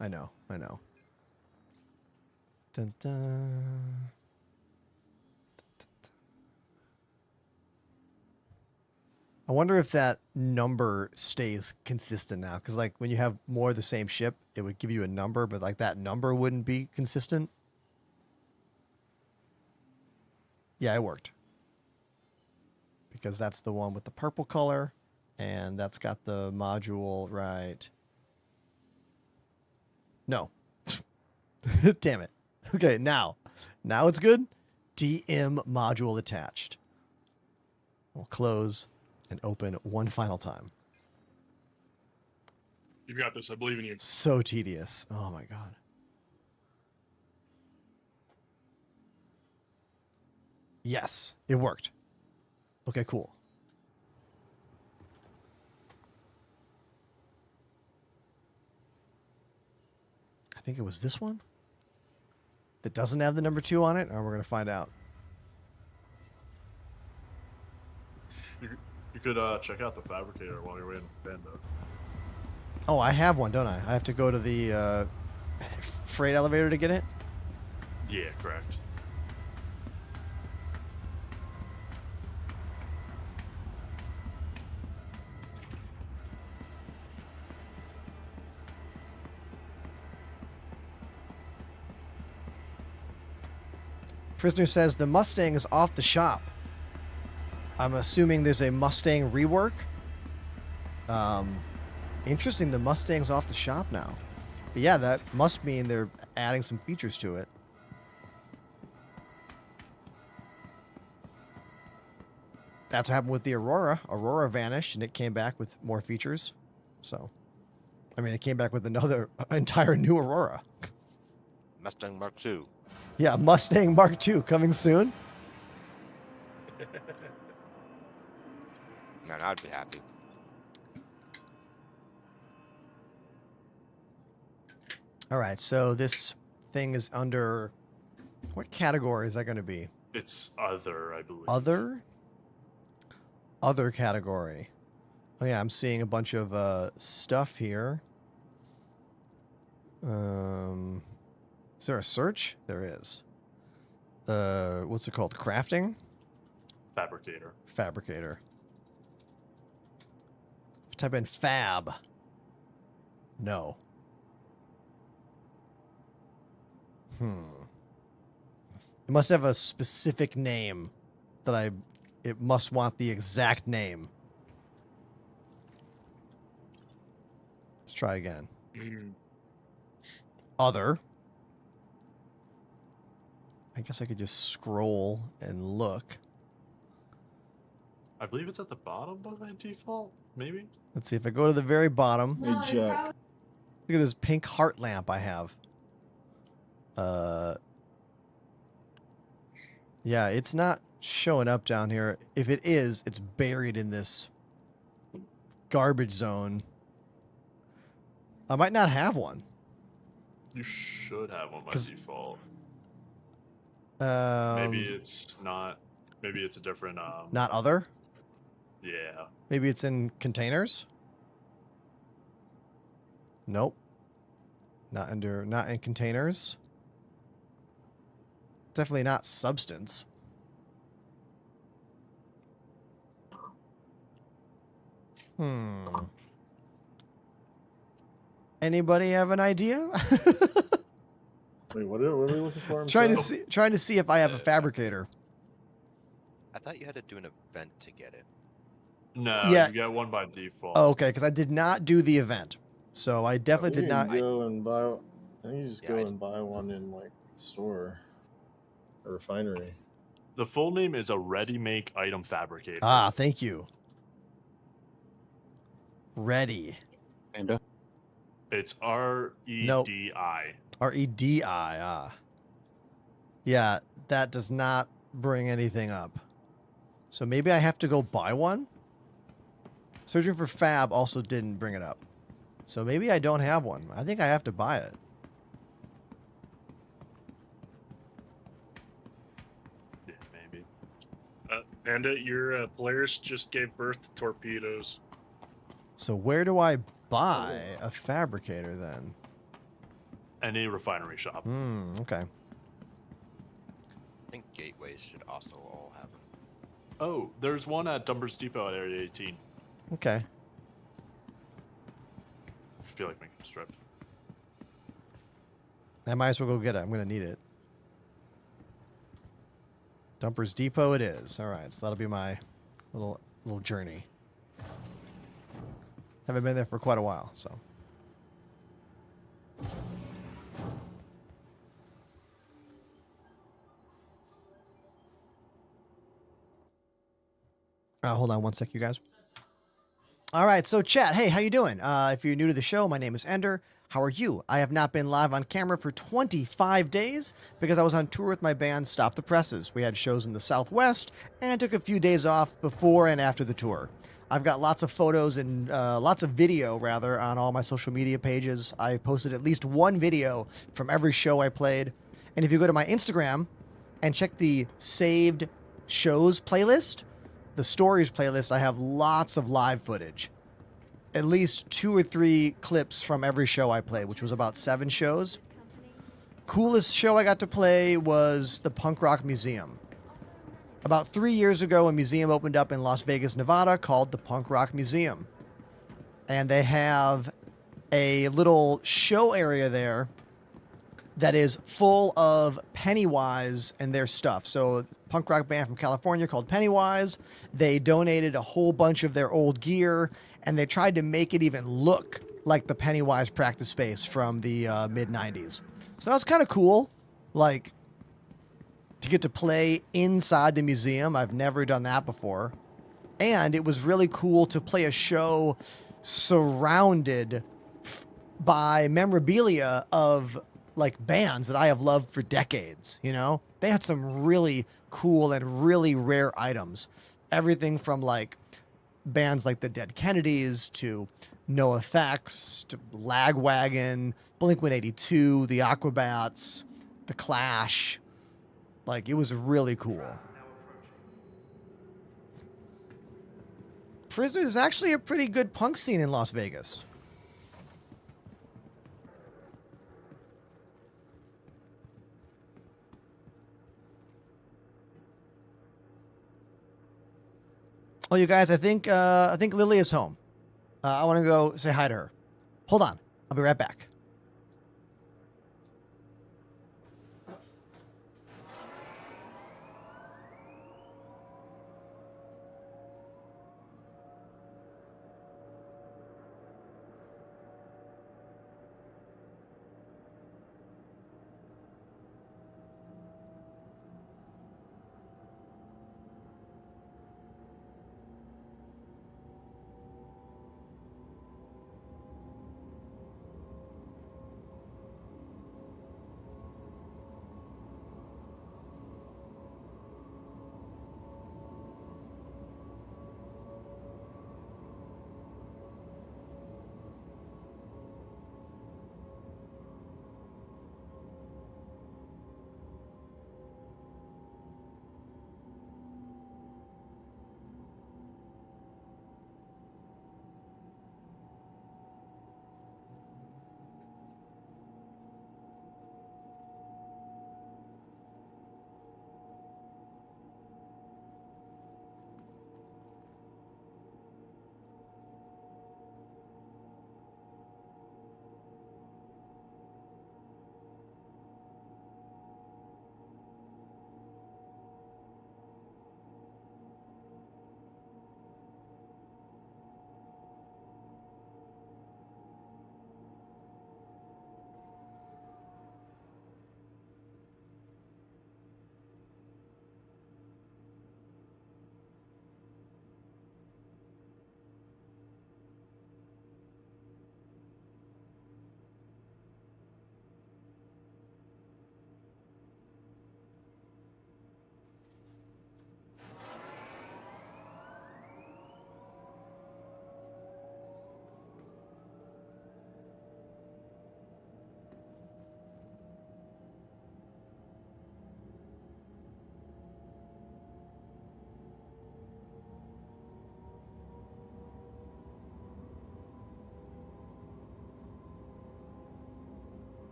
I know. Dun, dun. I wonder if that number stays consistent now, because like when you have more of the same ship, it would give you a number, but like that number wouldn't be consistent. Yeah, it worked. Because that's the one with the purple color, and that's got the module right. No. Damn it. Okay, now it's good. DM module attached. We'll close and open one final time. You've got this. I believe in you. So tedious. Oh my god. Yes, it worked. Okay, cool. I think it was this one that doesn't have the number 2 on it, or we're going to find out. You could check out the fabricator while you're waiting for Panda. Oh, I have one, don't I? I have to go to the freight elevator to get it? Yeah, correct. Prisoner says the Mustang is off the shop. I'm assuming there's a Mustang rework. Interesting, the Mustang's off the shop now. But yeah, that must mean they're adding some features to it. That's what happened with the Aurora. Aurora vanished and it came back with more features. So, I mean, it came back with another entire new Aurora. Mustang Mark II. Yeah, Mustang Mark II coming soon. Man, I'd be happy. All right, so this thing is under... What category is that going to be? It's other, I believe. Other? Other category. Oh yeah, I'm seeing a bunch of stuff here. Is there a search? There is. What's it called? Crafting? Fabricator. Fabricator. Type in fab. No. It must have a specific name that it must want the exact name. Let's try again. Other. I guess I could just scroll and look. I believe it's at the bottom by default, maybe? Let's see if I go to the very bottom. Hey, Jack. Look at this pink heart lamp I have. Yeah, it's not showing up down here. If it is, it's buried in this garbage zone. I might not have one. You should have one by default. Maybe it's not. Maybe it's a different. Not other? Yeah. Maybe it's in containers? Nope. Not in containers. Definitely not substance. Anybody have an idea? Wait, what are we looking for? Trying to see if I have a fabricator. I thought you had to do an event to get it. No, Yeah. you get one by default. Oh, okay, because I did not do the event, so I definitely did not. Go and buy. I think you just go and buy one in like a store, a refinery. The full name is a ready-make item fabricator. Ah, thank you. Ready. Panda. It's R-E-D-I. R-E-D-I. Ah. Yeah, that does not bring anything up. So maybe I have to go buy one? Searching for fab also didn't bring it up. So maybe I don't have one. I think I have to buy it. Yeah, maybe. Panda, your Polaris just gave birth to torpedoes. So where do I buy a fabricator then? Any refinery shop. Okay. I think gateways should also all have them. Oh, there's one at Dumper's Depot at Area 18. Okay. I feel like making a strip. I might as well go get it. I'm going to need it. Dumper's Depot it is. All right, so that'll be my little journey. Haven't been there for quite a while, so. Hold on one sec, you guys. All right, so chat, hey, how you doing? If you're new to the show, my name is Ender. How are you? I have not been live on camera for 25 days because I was on tour with my band Stop the Presses. We had shows in the Southwest and took a few days off before and after the tour. I've got lots of photos and lots of video, rather, on all my social media pages. I posted at least one video from every show I played. And if you go to my Instagram and check the saved shows playlist, the stories playlist, I have lots of live footage. At least 2 or 3 clips from every show I played, which was about 7 shows. Coolest show I got to play was the Punk Rock Museum. About 3 years ago, a museum opened up in Las Vegas, Nevada called the Punk Rock Museum. And they have a little show area there that is full of Pennywise and their stuff. So, punk rock band from California called Pennywise. They donated a whole bunch of their old gear, and they tried to make it even look like the Pennywise practice space from the mid-90s. So that was kind of cool, like, to get to play inside the museum. I've never done that before. And it was really cool to play a show surrounded by memorabilia of like bands that I have loved for decades, you know? They had some really cool and really rare items. Everything from like bands like the Dead Kennedys to NoFX to Lagwagon, Blink-182, the Aquabats, the Clash. Like, it was really cool. Prisoner is actually a pretty good punk scene in Las Vegas. Oh, you guys, I think Lily is home. I want to go say hi to her. Hold on. I'll be right back.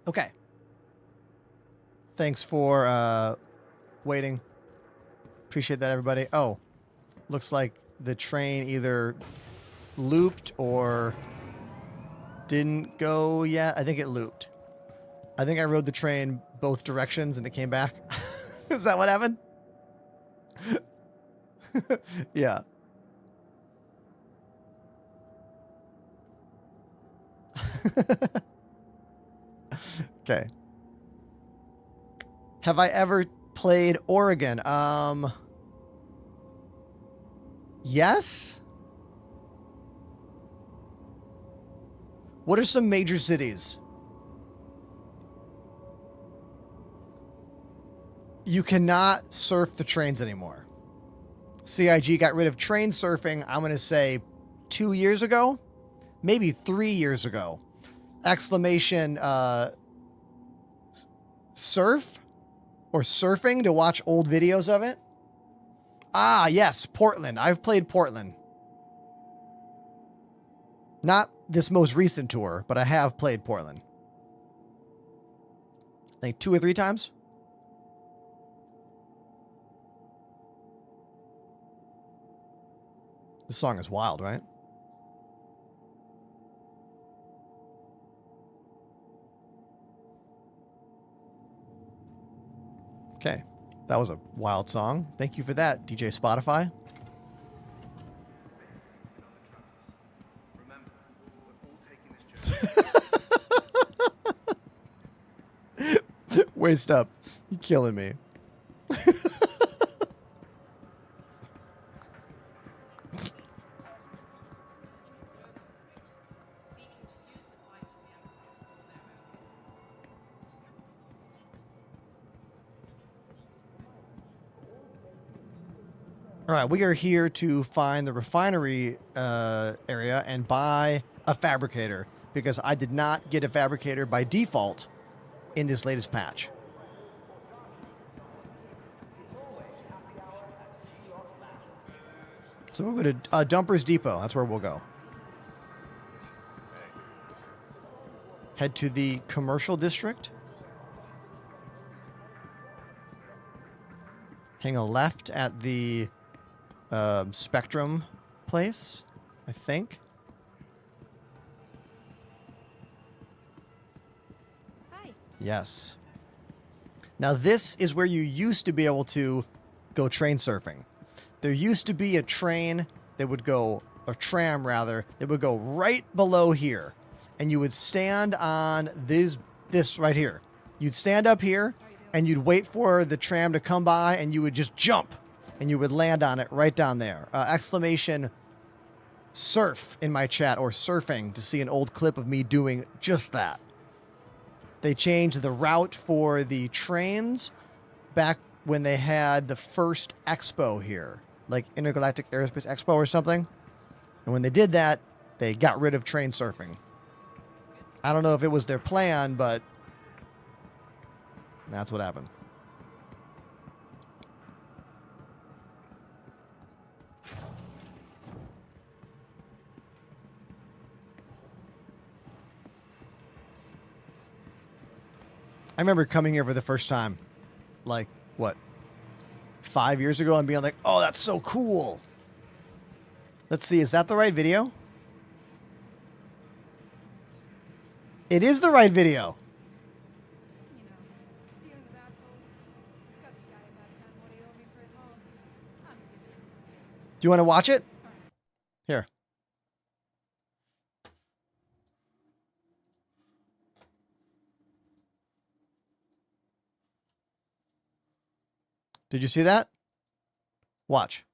Okay. Thanks for waiting. Appreciate that, everybody. Oh, looks like the train either looped or didn't go yet. I think it looped. I think I rode the train both directions and it came back. Is that what happened? Yeah. Okay. Have I ever played Oregon? Yes. What are some major cities? You cannot surf the trains anymore. CIG got rid of train surfing, I'm going to say 2 years ago, maybe 3 years ago. Exclamation, surf or surfing to watch old videos of it. Ah, yes, Portland. I've played Portland. Not this most recent tour, but I have played Portland. I think 2 or 3 times. This song is wild, right? Okay. That was a wild song. Thank you for that, DJ Spotify. Waist up. You're killing me. All right, we are here to find the refinery area and buy a fabricator because I did not get a fabricator by default in this latest patch. So we'll go to Dumper's Depot. That's where we'll go. Head to the commercial district. Hang a left at the Spectrum place, I think. Hi. Yes. Now this is where you used to be able to go train surfing. There used to be a train that would go, or tram rather, that would go right below here. And you would stand on this right here. You'd stand up here and you'd wait for the tram to come by and you would just jump and you would land on it right down there. Exclamation surf in my chat, or surfing, to see an old clip of me doing just that. They changed the route for the trains back when they had the first expo here, like Intergalactic Aerospace Expo or something. And when they did that, they got rid of train surfing. I don't know if it was their plan, but that's what happened. I remember coming here for the first time, like, what, 5 years ago, and being like, oh, that's so cool. Let's see, is that the right video? It is the right video. Do you want to watch it? Here. Did you see that? Watch.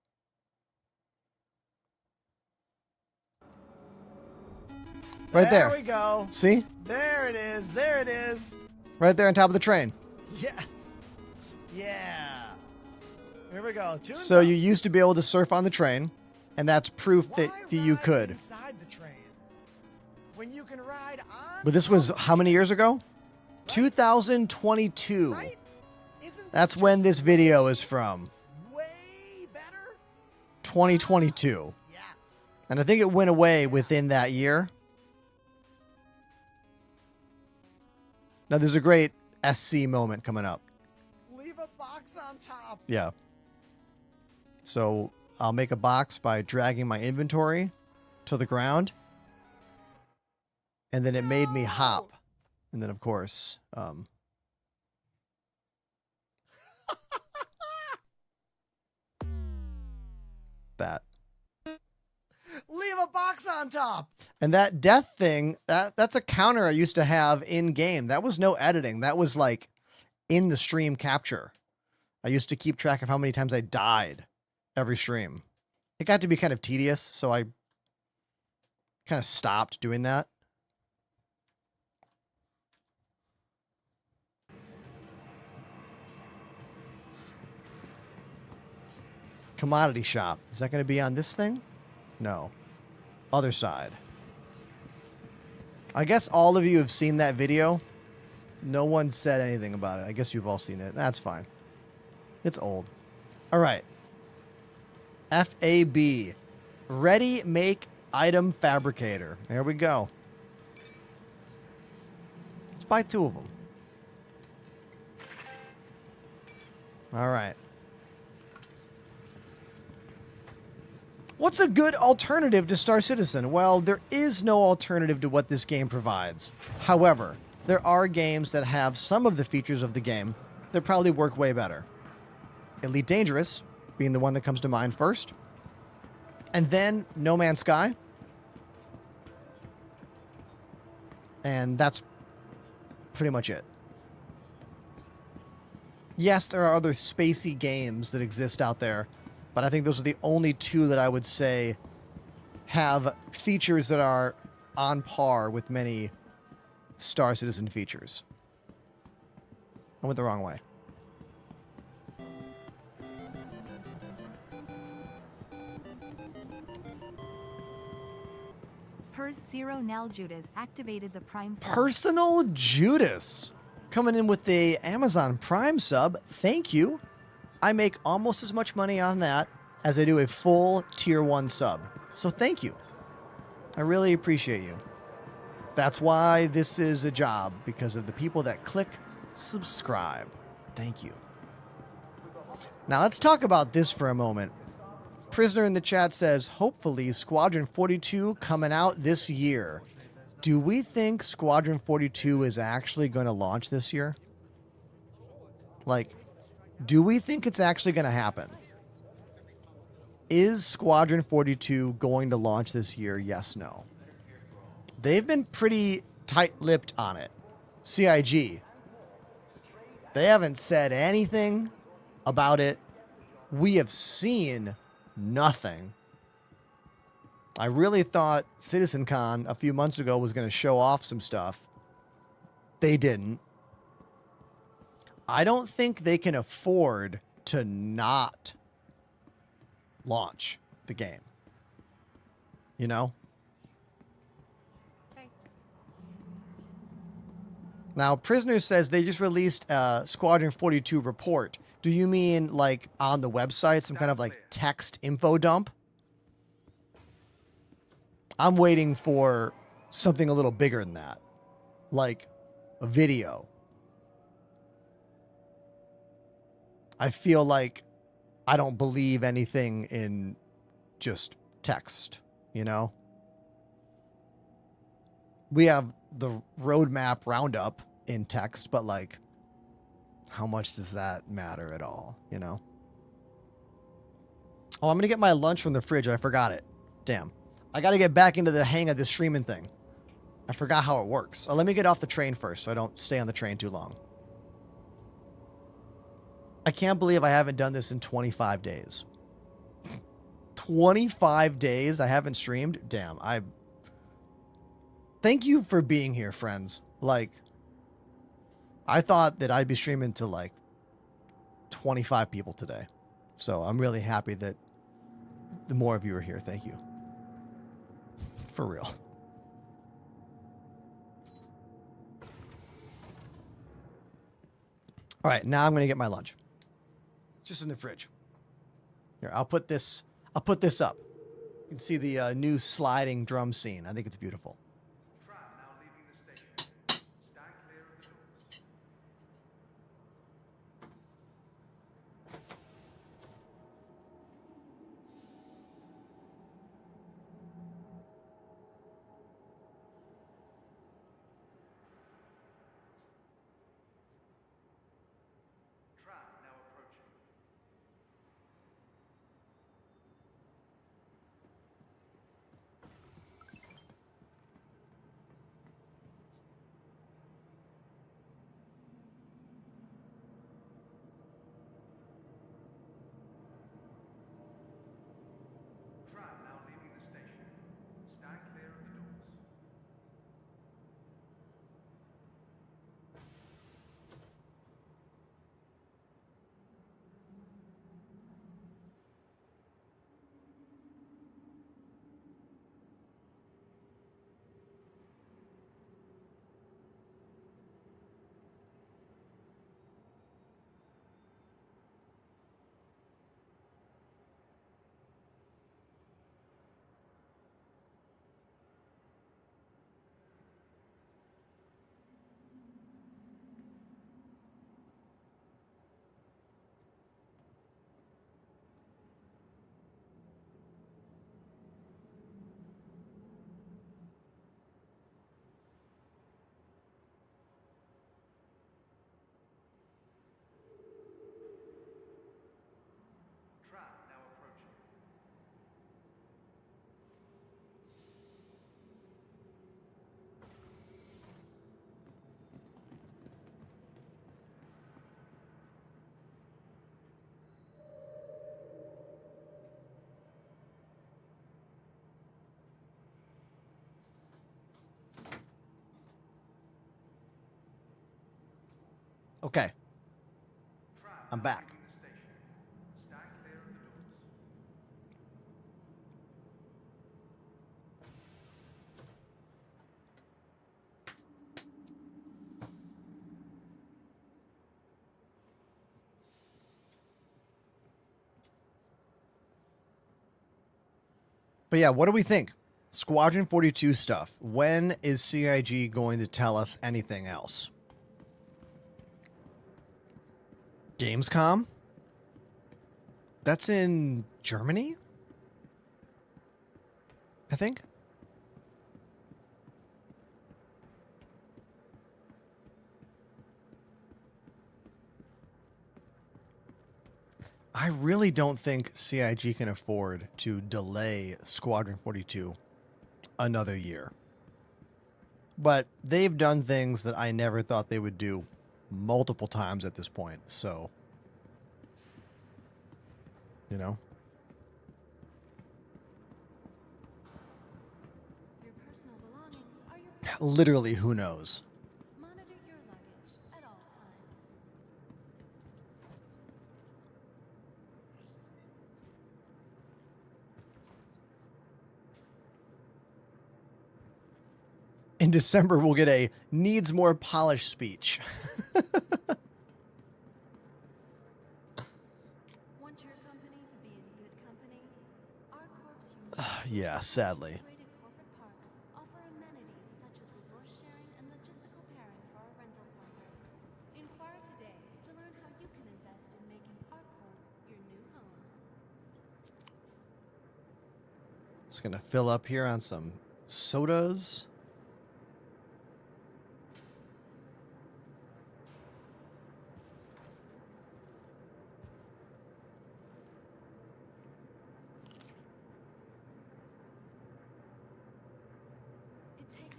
Right there. There we go. See? There it is. There it is. Right there on top of the train. Yes. Yeah. Here we go. So you used to be able to surf on the train, and that's proof that you could. Inside the train when you can ride on. But this was how many years ago? 2022. Right? That's when this video is from. Way better. 2022. Yeah. And I think it went away within that year. Now, there's a great SC moment coming up. Leave a box on top. Yeah. So I'll make a box by dragging my inventory to the ground. And then it made me hop. And then, of course, that. Leave a box on top. And that death thing, that's a counter I used to have in game. That was no editing. That was like in the stream capture. I used to keep track of how many times I died every stream. It got to be kind of tedious, so I kind of stopped doing that. Commodity shop. Is that going to be on this thing? No. Other side. I guess all of you have seen that video. No one said anything about it. I guess you've all seen it. That's fine. It's old. All right. FAB. Ready Make Item Fabricator. There we go. Let's buy 2 of them. All right. What's a good alternative to Star Citizen? Well, there is no alternative to what this game provides. However, there are games that have some of the features of the game that probably work way better. Elite Dangerous being the one that comes to mind first. And then No Man's Sky. And that's pretty much it. Yes, there are other spacey games that exist out there, but I think those are the only 2 that I would say have features that are on par with many Star Citizen features. I went the wrong way. Zero Nel Judas activated the Prime sub. Personal Judas coming in with the Amazon Prime sub. Thank you. I make almost as much money on that as I do a full tier 1 sub. So thank you. I really appreciate you. That's why this is a job, because of the people that click subscribe. Thank you. Now let's talk about this for a moment. Prisoner in the chat says, hopefully Squadron 42 coming out this year. Do we think Squadron 42 is actually going to launch this year? Like, do we think it's actually going to happen? Is Squadron 42 going to launch this year? Yes, no. They've been pretty tight-lipped on it. CIG. They haven't said anything about it. We have seen nothing. I really thought CitizenCon a few months ago was going to show off some stuff. They didn't. I don't think they can afford to not launch the game. You know? Now, Prisoner says they just released a Squadron 42 report. Do you mean like on the website, some kind of like text info dump? I'm waiting for something a little bigger than that, like a video. I feel like I don't believe anything in just text, you know? We have the roadmap roundup in text, but like, how much does that matter at all, you know? Oh, I'm going to get my lunch from the fridge. I forgot it. Damn. I got to get back into the hang of this streaming thing. I forgot how it works. Oh, let me get off the train first so I don't stay on the train too long. I can't believe I haven't done this in 25 days. 25 days I haven't streamed? Damn. Thank you for being here, friends. Like, I thought that I'd be streaming to like 25 people today. So I'm really happy that the more of you are here. Thank you. For real. All right, now I'm going to get my lunch. It's just in the fridge. Here, I'll put this up. You can see the new sliding drum scene. I think it's beautiful. Okay. I'm back. But yeah, what do we think? Squadron 42 stuff. When is CIG going to tell us anything else? Gamescom? That's in Germany? I think. I really don't think CIG can afford to delay Squadron 42 another year. But they've done things that I never thought they would do multiple times at this point, so, you know. Your personal belongings are your Literally, who knows? Monitor your luggage at all times. In December, we'll get a needs more polish speech. Want your company to be in good company? Our corp's Yeah, sadly. integrated corporate parks offer amenities such as resource sharing and logistical pairing for our rental partners. Inquire today to learn how you can invest in making our corp your new home. Just gonna fill up here on some sodas.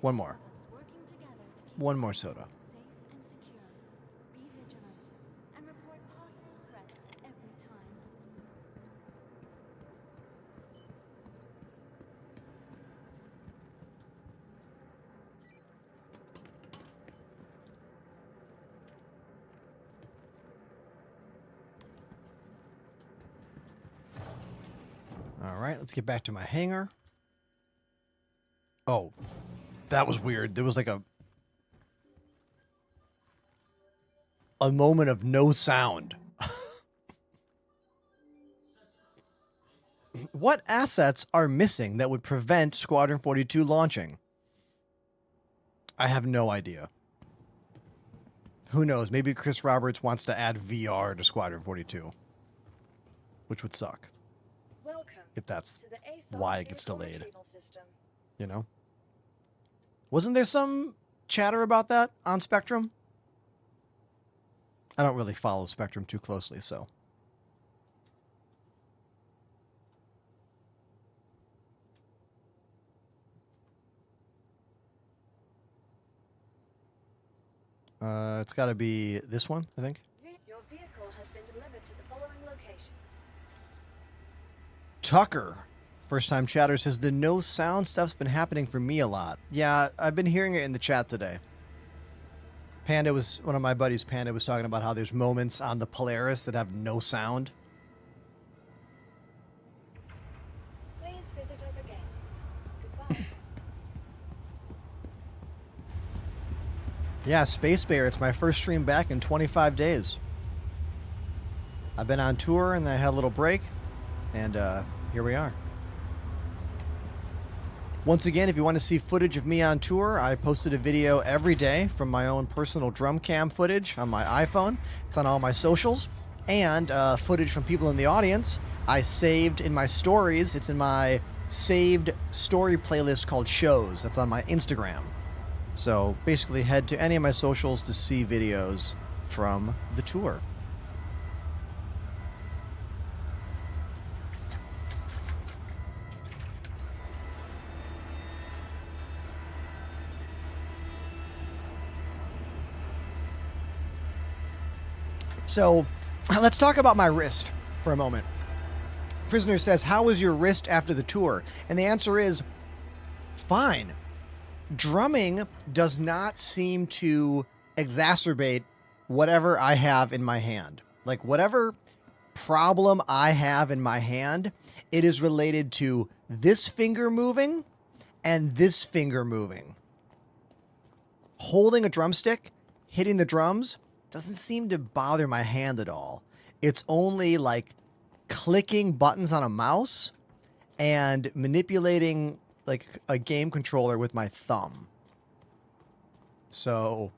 One more. One more soda. Safe and secure. Be vigilant and report possible threats every time. All right, let's get back to my hangar. Oh, that was weird. There was like a moment of no sound. What assets are missing that would prevent Squadron 42 launching? I have no idea. Who knows? Maybe Chris Roberts wants to add VR to Squadron 42, which would suck. Welcome If that's to the ASOC why it gets vehicle delayed. retrieval system. You know? Wasn't there some chatter about that on Spectrum? I don't really follow Spectrum too closely, so. It's got to be this one, I think. Your vehicle has been delivered to the following location. Tucker, first time chatter, says the no sound stuff's been happening for me a lot. Yeah, I've been hearing it in the chat today. Panda was, one of my buddies, Panda, was talking about how there's moments on the Polaris that have no sound. Please visit us again. Goodbye. Yeah, Space Bear, it's my first stream back in 25 days. I've been on tour and I had a little break, and here we are. Once again, if you want to see footage of me on tour, I posted a video every day from my own personal drum cam footage on my iPhone. It's on all my socials. And footage from people in the audience I saved in my stories. It's in my saved story playlist called Shows. That's on my Instagram. So basically head to any of my socials to see videos from the tour. So let's talk about my wrist for a moment. Prisoner says, how was your wrist after the tour? And the answer is fine. Drumming does not seem to exacerbate whatever I have in my hand. Like whatever problem I have in my hand, it is related to this finger moving and this finger moving. Holding a drumstick, hitting the drums, doesn't seem to bother my hand at all. It's only like clicking buttons on a mouse and manipulating like a game controller with my thumb. So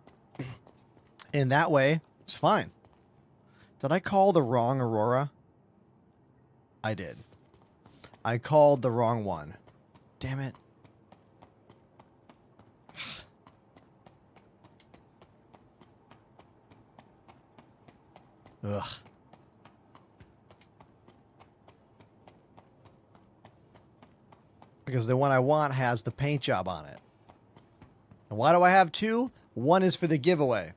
in that way, it's fine. Did I call the wrong Aurora? I did. I called the wrong one. Damn it. Ugh. Because the one I want has the paint job on it. And why do I have two? One is for the giveaway.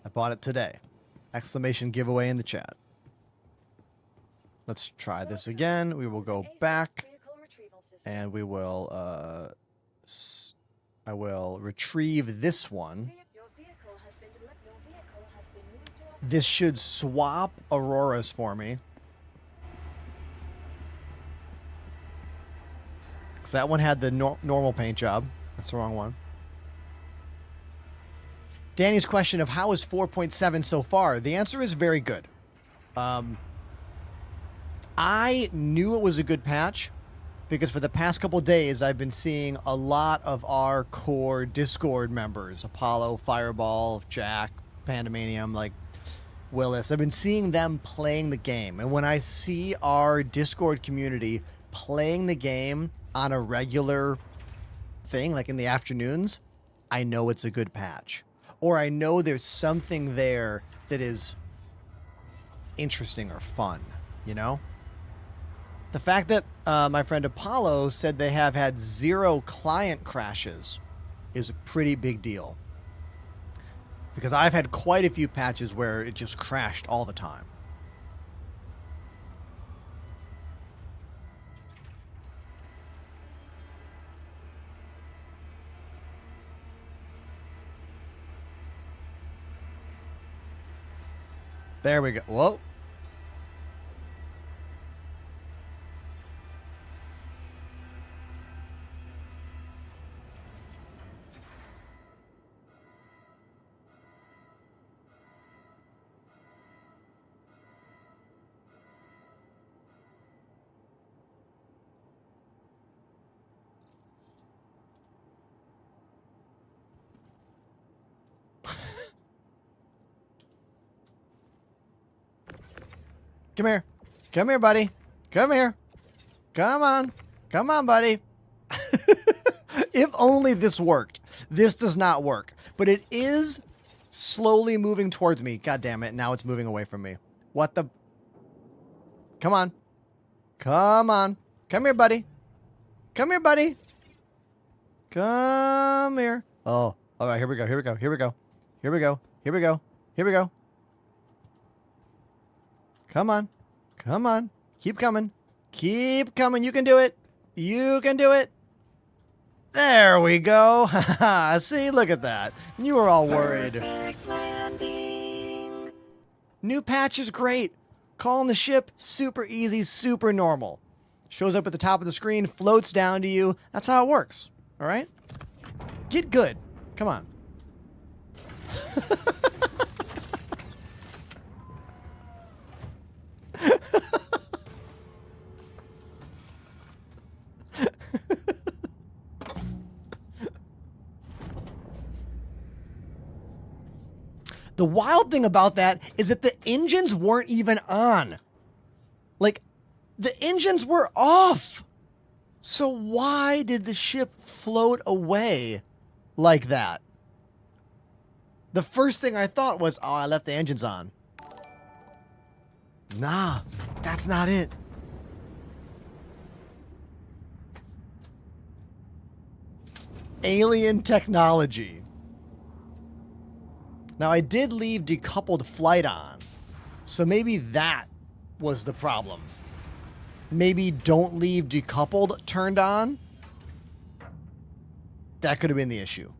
I bought it today. Exclamation giveaway in the chat. Let's try this again. We will go back and we will I will retrieve this one. This should swap Auroras for me. So that one had the normal paint job. That's the wrong one. Danny's question of how is 4.7 so far? The answer is very good. I knew it was a good patch because for the past couple days I've been seeing a lot of our core Discord members, Apollo, Fireball, Jack, Pandemanium, like Willis. I've been seeing them playing the game. And when I see our Discord community playing the game on a regular thing, like in the afternoons, I know it's a good patch. Or I know there's something there that is interesting or fun, you know? The fact that my friend Apollo said they have had 0 client crashes is a pretty big deal. Because I've had quite a few patches where it just crashed all the time. There we go. Whoa. Come here. Come here, buddy. Come here. Come on. Come on, buddy. If only this worked. This does not work. But it is slowly moving towards me. God damn it. Now it's moving away from me. What the? Come on. Come on. Come here, buddy. Come here, buddy. Come here. Oh. All right. Here we go. Here we go. Here we go. Here we go. Here we go. Here we go. Come on. Come on. Keep coming. Keep coming. You can do it. You can do it. There we go. See, look at that. You were all worried. New patch is great. Calling the ship, super easy, super normal. Shows up at the top of the screen, floats down to you. That's how it works. All right? Get good. Come on. The wild thing about that is that the engines weren't even on. Like, the engines were off. So why did the ship float away like that? The first thing I thought was, oh, I left the engines on. Nah, that's not it. Alien technology. Now, I did leave decoupled flight on, so maybe that was the problem. Maybe don't leave decoupled turned on. That could have been the issue.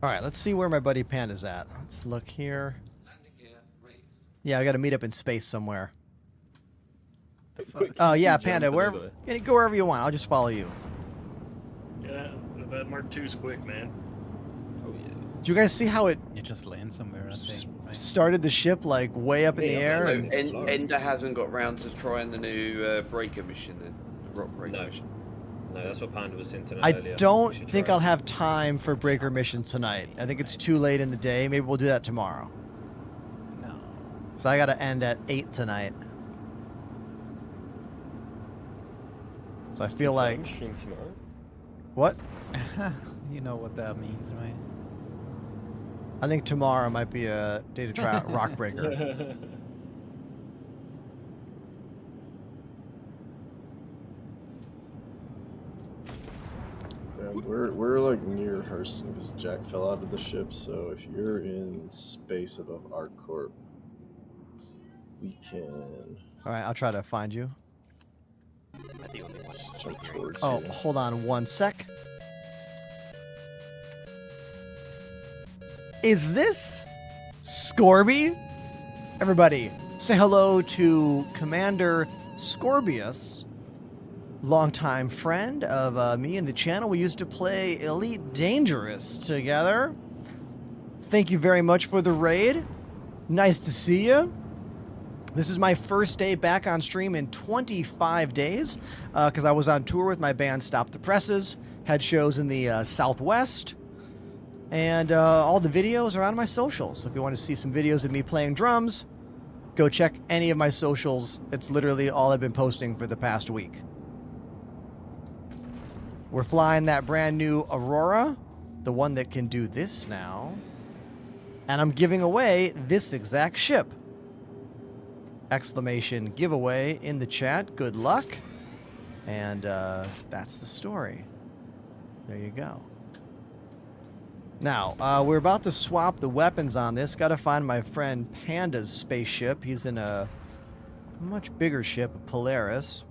All right, let's see where my buddy Panda's at. Let's look here. Yeah, I got to meet up in space somewhere. Oh yeah, Panda. Where? Go wherever you want. I'll just follow you. Yeah, that Mark II's quick, man. Oh yeah. Did you guys see how it? You just land somewhere, I think. Right? Started the ship like way up in the air. So Ender hasn't got round to trying the new breaker mission then, the rock breaker mission. No, that's what Panda was saying I earlier. don't think I'll have time for breaker mission tonight. I think it's too late in the day. Maybe we'll do that tomorrow. No. So I got to end at 8 tonight. So I feel like. Stream tomorrow. What? You know what that means, right? I think tomorrow might be a day to try out rock breaker. Yeah, we're like near Hurston because Jack fell out of the ship. So if you're in space above ArcCorp, we can. All right, I'll try to find you. The only one Just jump towards Oh, you. hold on one sec. Is this Scorby? Everybody, say hello to Commander Scorbius, longtime friend of me and the channel. We used to play Elite Dangerous together. Thank you very much for the raid. Nice to see you. This is my first day back on stream in 25 days because I was on tour with my band Stop the Presses, had shows in the Southwest, and all the videos are on my socials. So if you want to see some videos of me playing drums, go check any of my socials. It's literally all I've been posting for the past week. We're flying that brand new Aurora, the one that can do this now, and I'm giving away this exact ship. Exclamation giveaway in the chat. Good luck. And that's the story. There you go. Now, we're about to swap the weapons on this. Got to find my friend Panda's spaceship. He's in a much bigger ship, Polaris.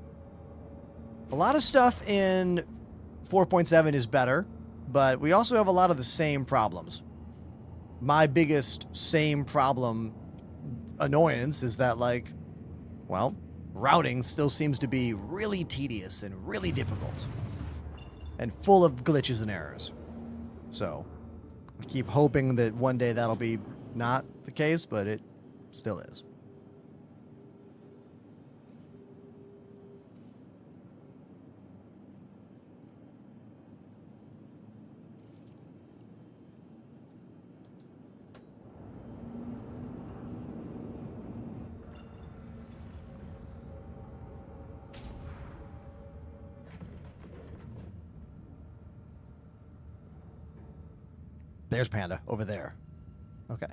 A lot of stuff in 4.7 is better, but we also have a lot of the same problems. My biggest same problem annoyance is that, like, well, routing still seems to be really tedious and really difficult and full of glitches and errors. So I keep hoping that one day that'll be not the case, but it still is. There's Panda over there. Okay.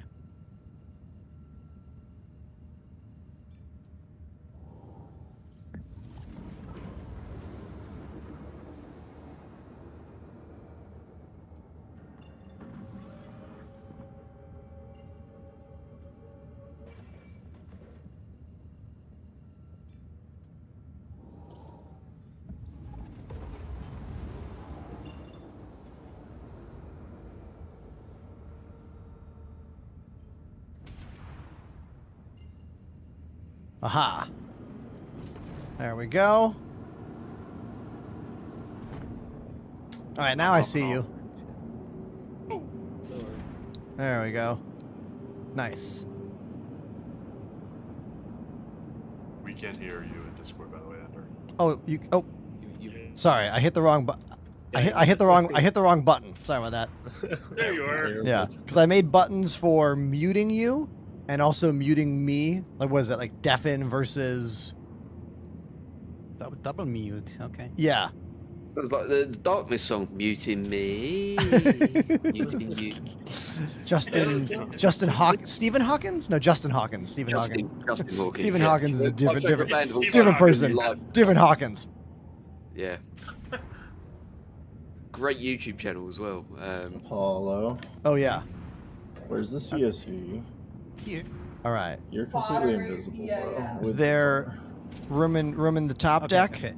Aha. There we go. All right, now I see you. There we go. Nice. We can't hear you in Discord, by the way, Ender. Oh, you. Oh, sorry. I hit the wrong button. I hit the wrong button. Sorry about that. There you are. Yeah, because I made buttons for muting you and also muting me. Like, what is that? Like deafen versus double mute. Okay. Yeah. Sounds like the Darkness song. Muting me. Muting you. Stephen Hawkins? No, Justin Hawkins. Stephen Hawkins. Justin Hawkins. Stephen yeah. Hawkins is a My different favourite band of all time. different person. Live. Different Hawkins. Yeah. Great YouTube channel as well. Apollo. Oh yeah. Where's the CSV? Here. All right. You're completely invisible, bro. Is there room in the top deck? Okay.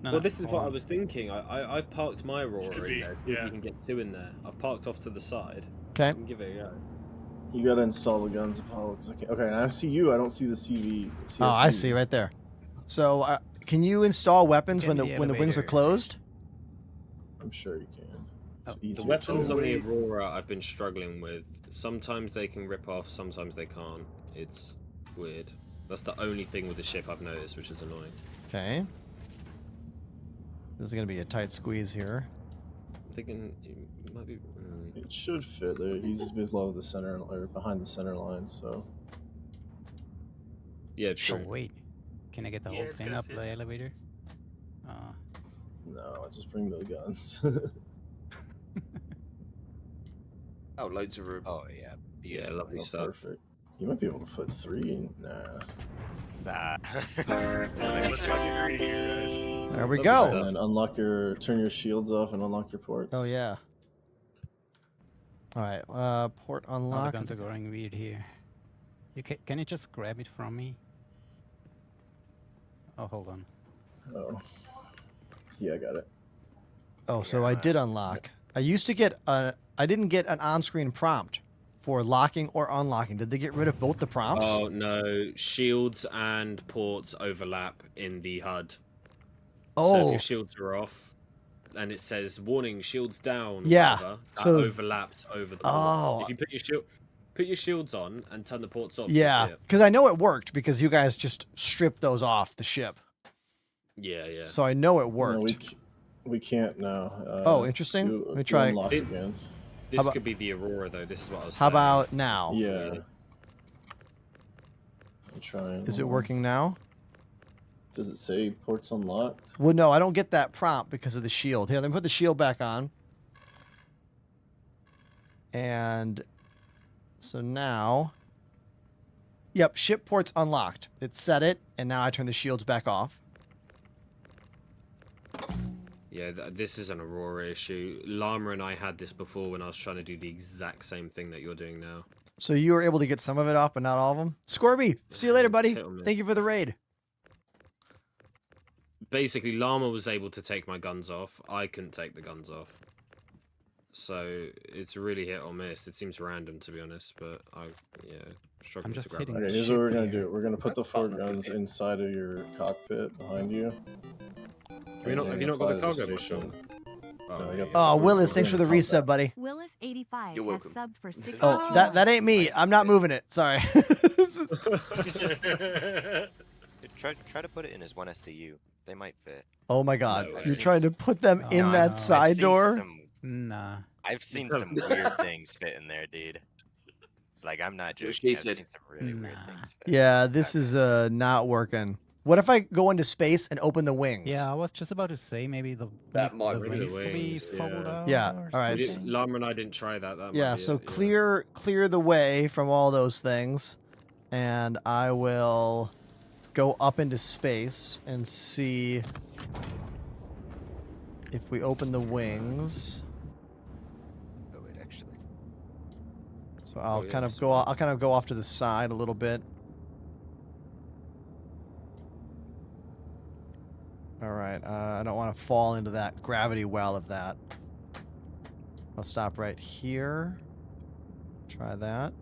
No, Well, this is hold what I on. was thinking. I've parked my Aurora Should in be, there. See if yeah. you can get 2 in there. I've parked off to the side. Okay. You can give it a go. You gotta install the guns, Apollo. Okay, and I see you. I don't see the CV. Oh, I see right there. So, can you install weapons when the wings are closed? I'm sure you can. It's The easier weapons to- on the Aurora I've been struggling with. Sometimes they can rip off, sometimes they can't. It's weird. That's the only thing with the ship I've noticed, which is annoying. Okay. This is going to be a tight squeeze here. I'm thinking it might be... It should fit there. He's below the center, or behind the center line, so... Yeah, Oh, true. wait. Can I get the Yeah, whole it's thing gonna up fit. the elevator? No, just bring the guns. Oh, loads of room. Oh yeah. Yeah, lovely Oh, stuff. perfect. You might be able to put 3. Nah. Nah. There we go. And then turn your shields off and unlock your ports. Oh, yeah. All right. Port Oh, the unlock. guns are going weird here. Can you just grab it from me? Oh, hold on. Oh. Yeah, I got it. Oh, so I did unlock. I used to get I didn't get an on-screen prompt for locking or unlocking. Did they get rid of both the prompts? Oh, no. Shields and ports overlap in the HUD. So if Oh. your shields are off, and it says, warning, shields down, Yeah, whatever, that so- overlapped over the ports. Oh. If you put your shields on and turn the ports off, Yeah, you'll see it. because I know it worked because you guys just stripped those off the ship. Yeah, yeah. So I know it No, worked. we can't now. Oh, interesting. Let me try- Unlock It- again. This How about- could be the Aurora, though. This is what I was How saying. about now? Yeah. I'm trying. Is it Hold on. working now? Does it say ports unlocked? Well, no, I don't get that prompt because of the shield. Here, let me put the shield back on. And so now, yep, ship ports unlocked. It set it, and now I turn the shields back off. Yeah, this is an Aurora issue. Llama and I had this before when I was trying to do the exact same thing that you're doing now. So you were able to get some of it off, but not all of them? Scorby, see you later, buddy. hit or miss. Thank you for the raid. Basically, Llama was able to take my guns off. I couldn't take the guns off. So it's really hit or miss. It seems random, to be honest, but struggling just to grab hitting it. Okay, here's what we're gonna do. We're gonna put the 4 guns inside of your cockpit behind you. Have you not got the cargo station? Oh, I got the Oh, cargo Willis, before thanks for the combat. resub, buddy. Willis85 You're has welcome. subbed for 60. Oh, that ain't me. I'm not moving it. Sorry. Try to put it in as one SCU. They might fit. Oh my God, No, I've you're seen trying to some- put them in No, that no. side door? Nah. I've seen some weird things fit in there, dude. Like, I'm not What joking. she I've said. seen some really weird things fit. Yeah, this is not working. What if I go into space and open the wings? Yeah, I was just about to say maybe That might the be wings to be wings, folded yeah. out. Yeah, or all right. something. Llama and I didn't try that. That Yeah, might be so it, clear the way from all those things, and I will go up into space and see if we open the wings. Oh, wait, actually. So I'll yeah, kind of that's go. I'll kind of go off to the side a little bit. All right. I don't want to fall into that gravity well of that. I'll stop right here. Try that.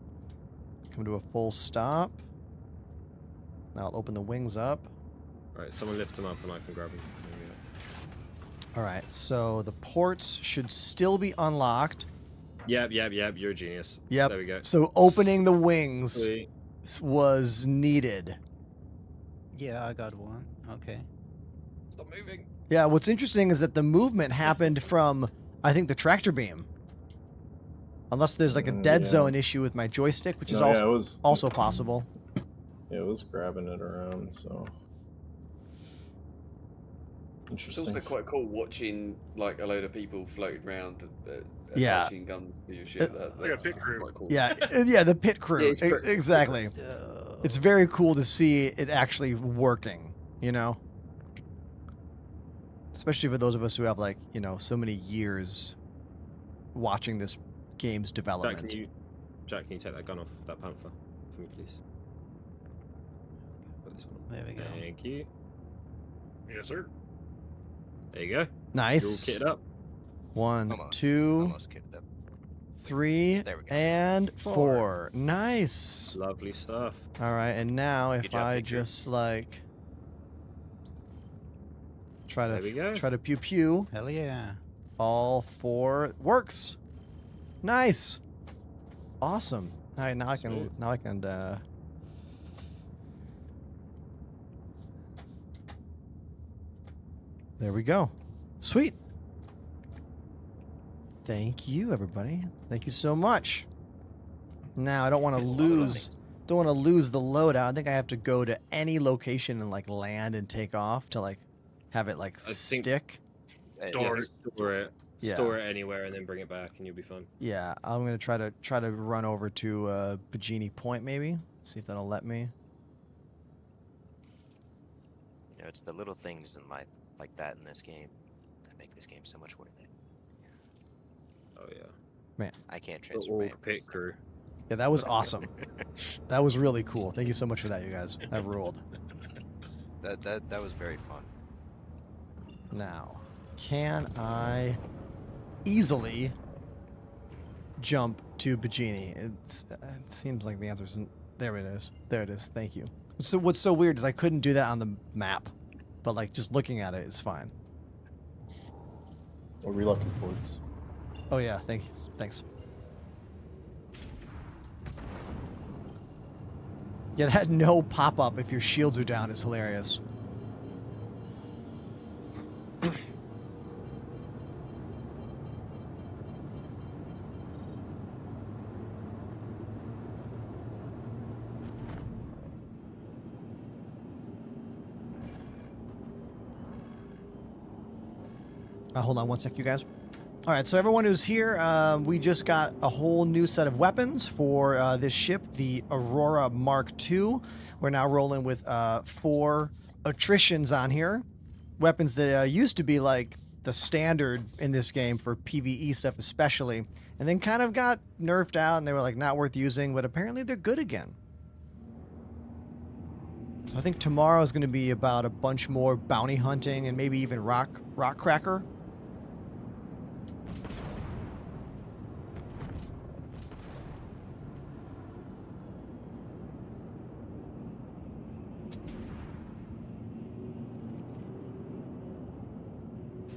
Come to a full stop. Now I'll open the wings up. Alright, someone lift them up and I can grab them. There we go. All right. So the ports should still be unlocked. Yep, you're a genius. Yep. There we go. So opening the wings Sweet. was needed. Yeah, I got one. Okay. Stop moving. Yeah, what's interesting is that the movement happened from, I think, the tractor beam. Unless there's like a dead yeah. zone issue with my joystick, which is No, yeah, also, it was- also possible. Yeah, it was grabbing it around, so. It's Interesting. also quite cool watching like a load of people floating around Yeah. attaching guns to your ship. Like a pit crew. Quite cool. Yeah, yeah, the pit crew. Yeah, it's pretty- Exactly. It's very cool to see it actually working, you know? Especially for those of us who have, like, you know, so many years watching this game's development. Jack, can you take that gun off that panther for me, please? Put this one on. There we go. Thank you. Yes, sir. There you go. Nice. You're all kitted up. 1, Almost. 2, Almost kitted up. 3, There we go. and 4. Nice. Lovely stuff. All right, and now if Good job, I Victor. just like try There we go. to pew pew, Hell yeah. all 4 works. Nice. Awesome. All right, now Smooth. I can there we go. Sweet. Thank you, everybody. Thank you so much. Now I don't want to lose the loadout. I think I have to go to any location and like land and take off to like have it like stick. Store it. Yeah. Store it anywhere and then bring it back and you'll be fine. Yeah, I'm gonna try to run over to Bajini Point maybe. See if that'll let me. You know, it's the little things in life like that in this game that make this game so much worth it. Oh yeah. Man, I can't The transfer org my pit crew. yeah, that was awesome. That was really cool. Thank you so much for that, you guys. That ruled. That was very fun. Now, can I easily jump to Bajini? It seems like the answer's there. It is. There it is. Thank you. So what's so weird is I couldn't do that on the map, but like just looking at it is fine. Or reluctant ports. Oh yeah, thanks. Yeah, that no pop-up if your shields are down is hilarious. Hold on one sec, you guys. All right, so everyone who's here, we just got a whole new set of weapons for this ship, the Aurora Mark II. We're now rolling with 4 attritions on here. Weapons that used to be like the standard in this game for PvE stuff especially, and then kind of got nerfed out and they were like not worth using, but apparently they're good again. So I think tomorrow is going to be about a bunch more bounty hunting and maybe even rock cracker.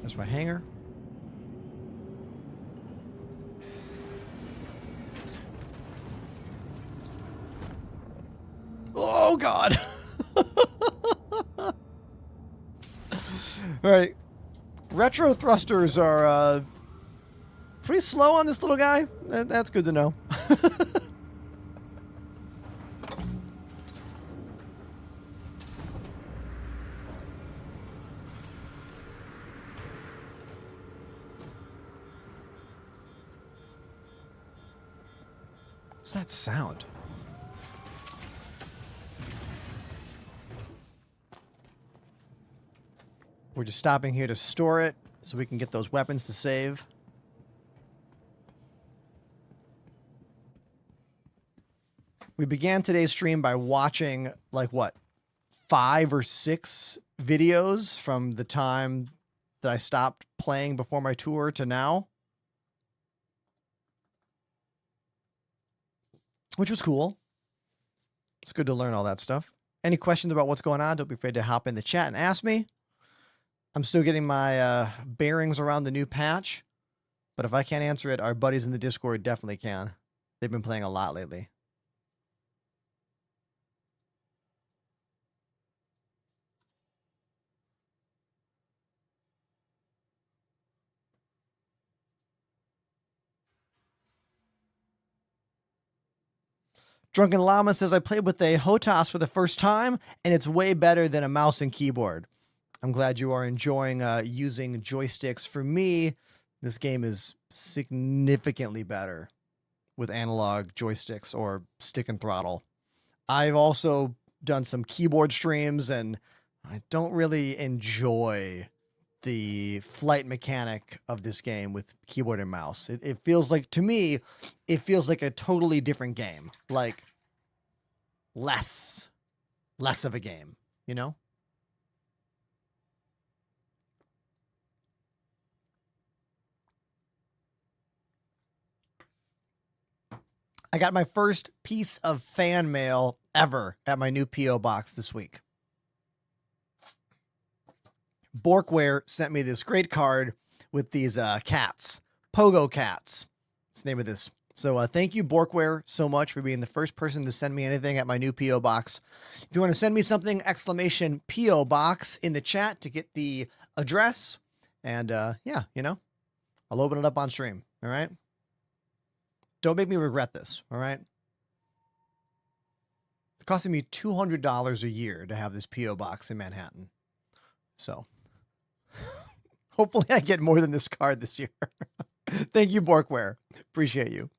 There's my hangar. Oh, God. All right. Retro thrusters are pretty slow on this little guy. That's good to know. What's that sound? We're just stopping here to store it so we can get those weapons to save. We began today's stream by watching, like, what, 5 or 6 videos from the time that I stopped playing before my tour to now. Which was cool. It's good to learn all that stuff. Any questions about what's going on, don't be afraid to hop in the chat and ask me. I'm still getting my bearings around the new patch, but if I can't answer it, our buddies in the Discord definitely can. They've been playing a lot lately. Drunken Llama says, I played with a HOTAS for the first time, and it's way better than a mouse and keyboard. I'm glad you are enjoying using joysticks. For me, this game is significantly better with analog joysticks or stick and throttle. I've also done some keyboard streams, and I don't really enjoy the flight mechanic of this game with keyboard and mouse. It feels like, to me, it feels like a totally different game. Like, less of a game, you know? I got my first piece of fan mail ever at my new P.O. box this week. Borkware sent me this great card with these cats, Pogo cats. That's the name of this. So thank you, Borkware, so much for being the first person to send me anything at my new P.O. box. If you want to send me something, exclamation P.O. box in the chat to get the address. And yeah, you know, I'll open it up on stream. All right. Don't make me regret this. All right. It's costing me $200 a year to have this P.O. box in Manhattan. So hopefully I get more than this card this year. Thank you, Borkware. Appreciate you.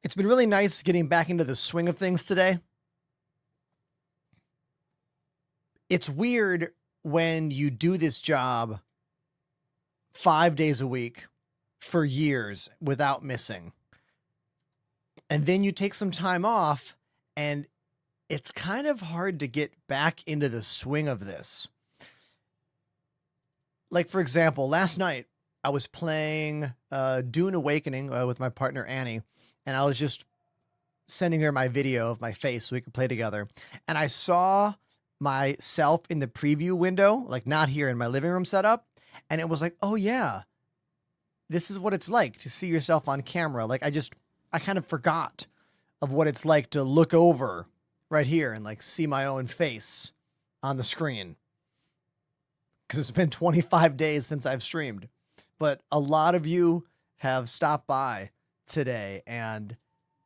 It's been really nice getting back into the swing of things today. It's weird when you do this job 5 days a week for years without missing. And then you take some time off and it's kind of hard to get back into the swing of this. Like, for example, last night I was playing Dune Awakening with my partner Annie, and I was just sending her my video of my face so we could play together. And I saw myself in the preview window, like not here in my living room setup. And it was like, oh yeah, this is what it's like to see yourself on camera. Like I kind of forgot of what it's like to look over right here and like see my own face on the screen. Because it's been 25 days since I've streamed. But a lot of you have stopped by today, and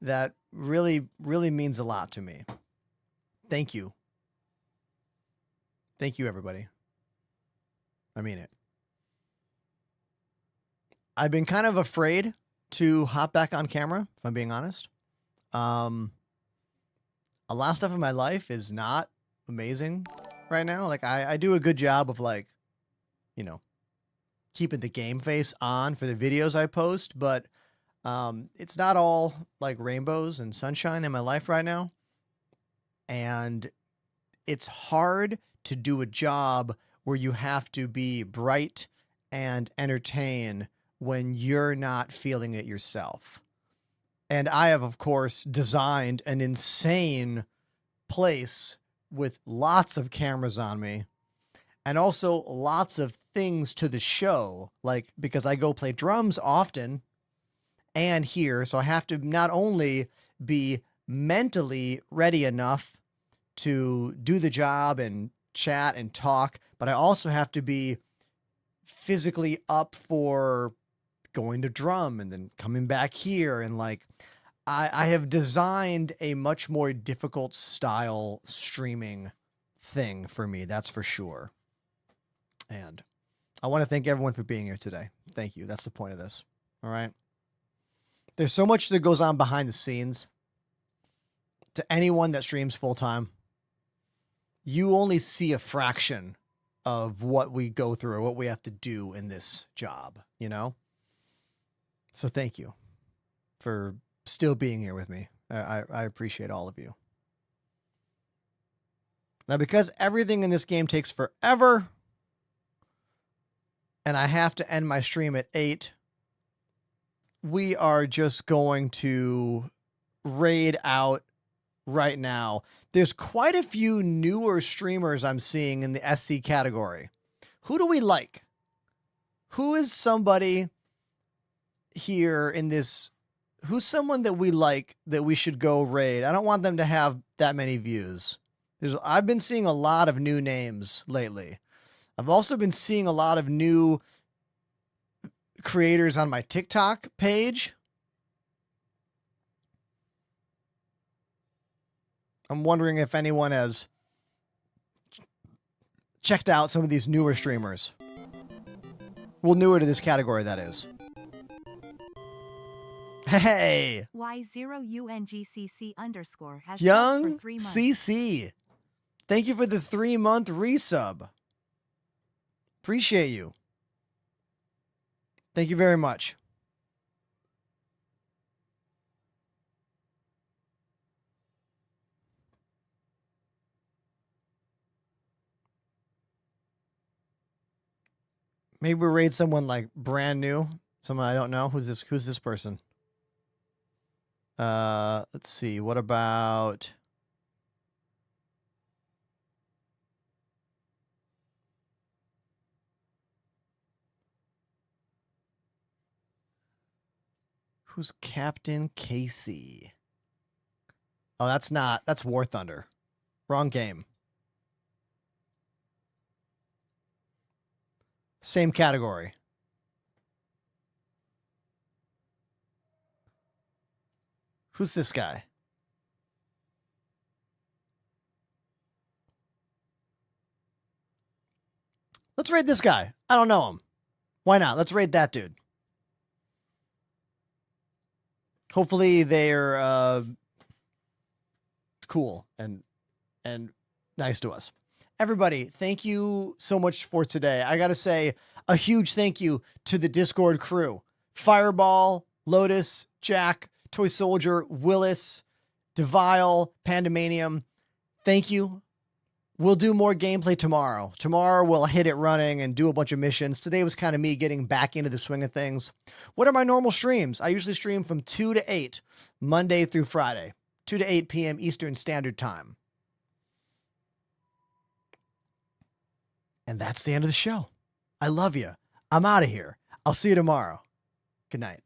that really, really means a lot to me. Thank you. Thank you, everybody. I mean it. I've been kind of afraid to hop back on camera, if I'm being honest. A lot of stuff in my life is not amazing right now. Like I do a good job of like, you know, keeping the game face on for the videos I post, but it's not all like rainbows and sunshine in my life right now. And it's hard to do a job where you have to be bright and entertain when you're not feeling it yourself. And I have, of course, designed an insane place with lots of cameras on me and also lots of things to the show, like because I go play drums often and here, so I have to not only be mentally ready enough to do the job and chat and talk, but I also have to be physically up for going to drum and then coming back here. And like, I have designed a much more difficult style streaming thing for me. That's for sure. And I want to thank everyone for being here today. Thank you. That's the point of this. All right. There's so much that goes on behind the scenes. To anyone that streams full time, you only see a fraction of what we go through or what we have to do in this job, you know? So thank you for still being here with me. I appreciate all of you. Now, because everything in this game takes forever and I have to end my stream at 8, we are just going to raid out right now. There's quite a few newer streamers I'm seeing in the SC category. Who do we like? Who is somebody here in this? Who's someone that we like that we should go raid? I don't want them to have that many views. I've been seeing a lot of new names lately. I've also been seeing a lot of new creators on my TikTok page. I'm wondering if anyone has checked out some of these newer streamers. Well, newer to this category, that is. Hey! Y0UNGCC_ has Young subbed for 3 months. CC. Thank you for the 3-month resub. Appreciate you. Thank you very much. Maybe we raid someone like brand new. Someone I don't know. Who's this person? Let's see. What about who's Captain Casey? Oh, that's War Thunder. Wrong game. Same category. Who's this guy? Let's raid this guy. I don't know him. Why not? Let's raid that dude. Hopefully they're cool and nice to us. Everybody, thank you so much for today. I got to say a huge thank you to the Discord crew. Fireball, Lotus, Jack, Toy Soldier, Willis, Devile, Pandemanium. Thank you. We'll do more gameplay tomorrow. Tomorrow we'll hit it running and do a bunch of missions. Today was kind of me getting back into the swing of things. What are my normal streams? I usually stream from 2 to 8, Monday through Friday, 2 to 8 p.m. Eastern Standard Time. And that's the end of the show. I love you. I'm out of here. I'll see you tomorrow. Good night.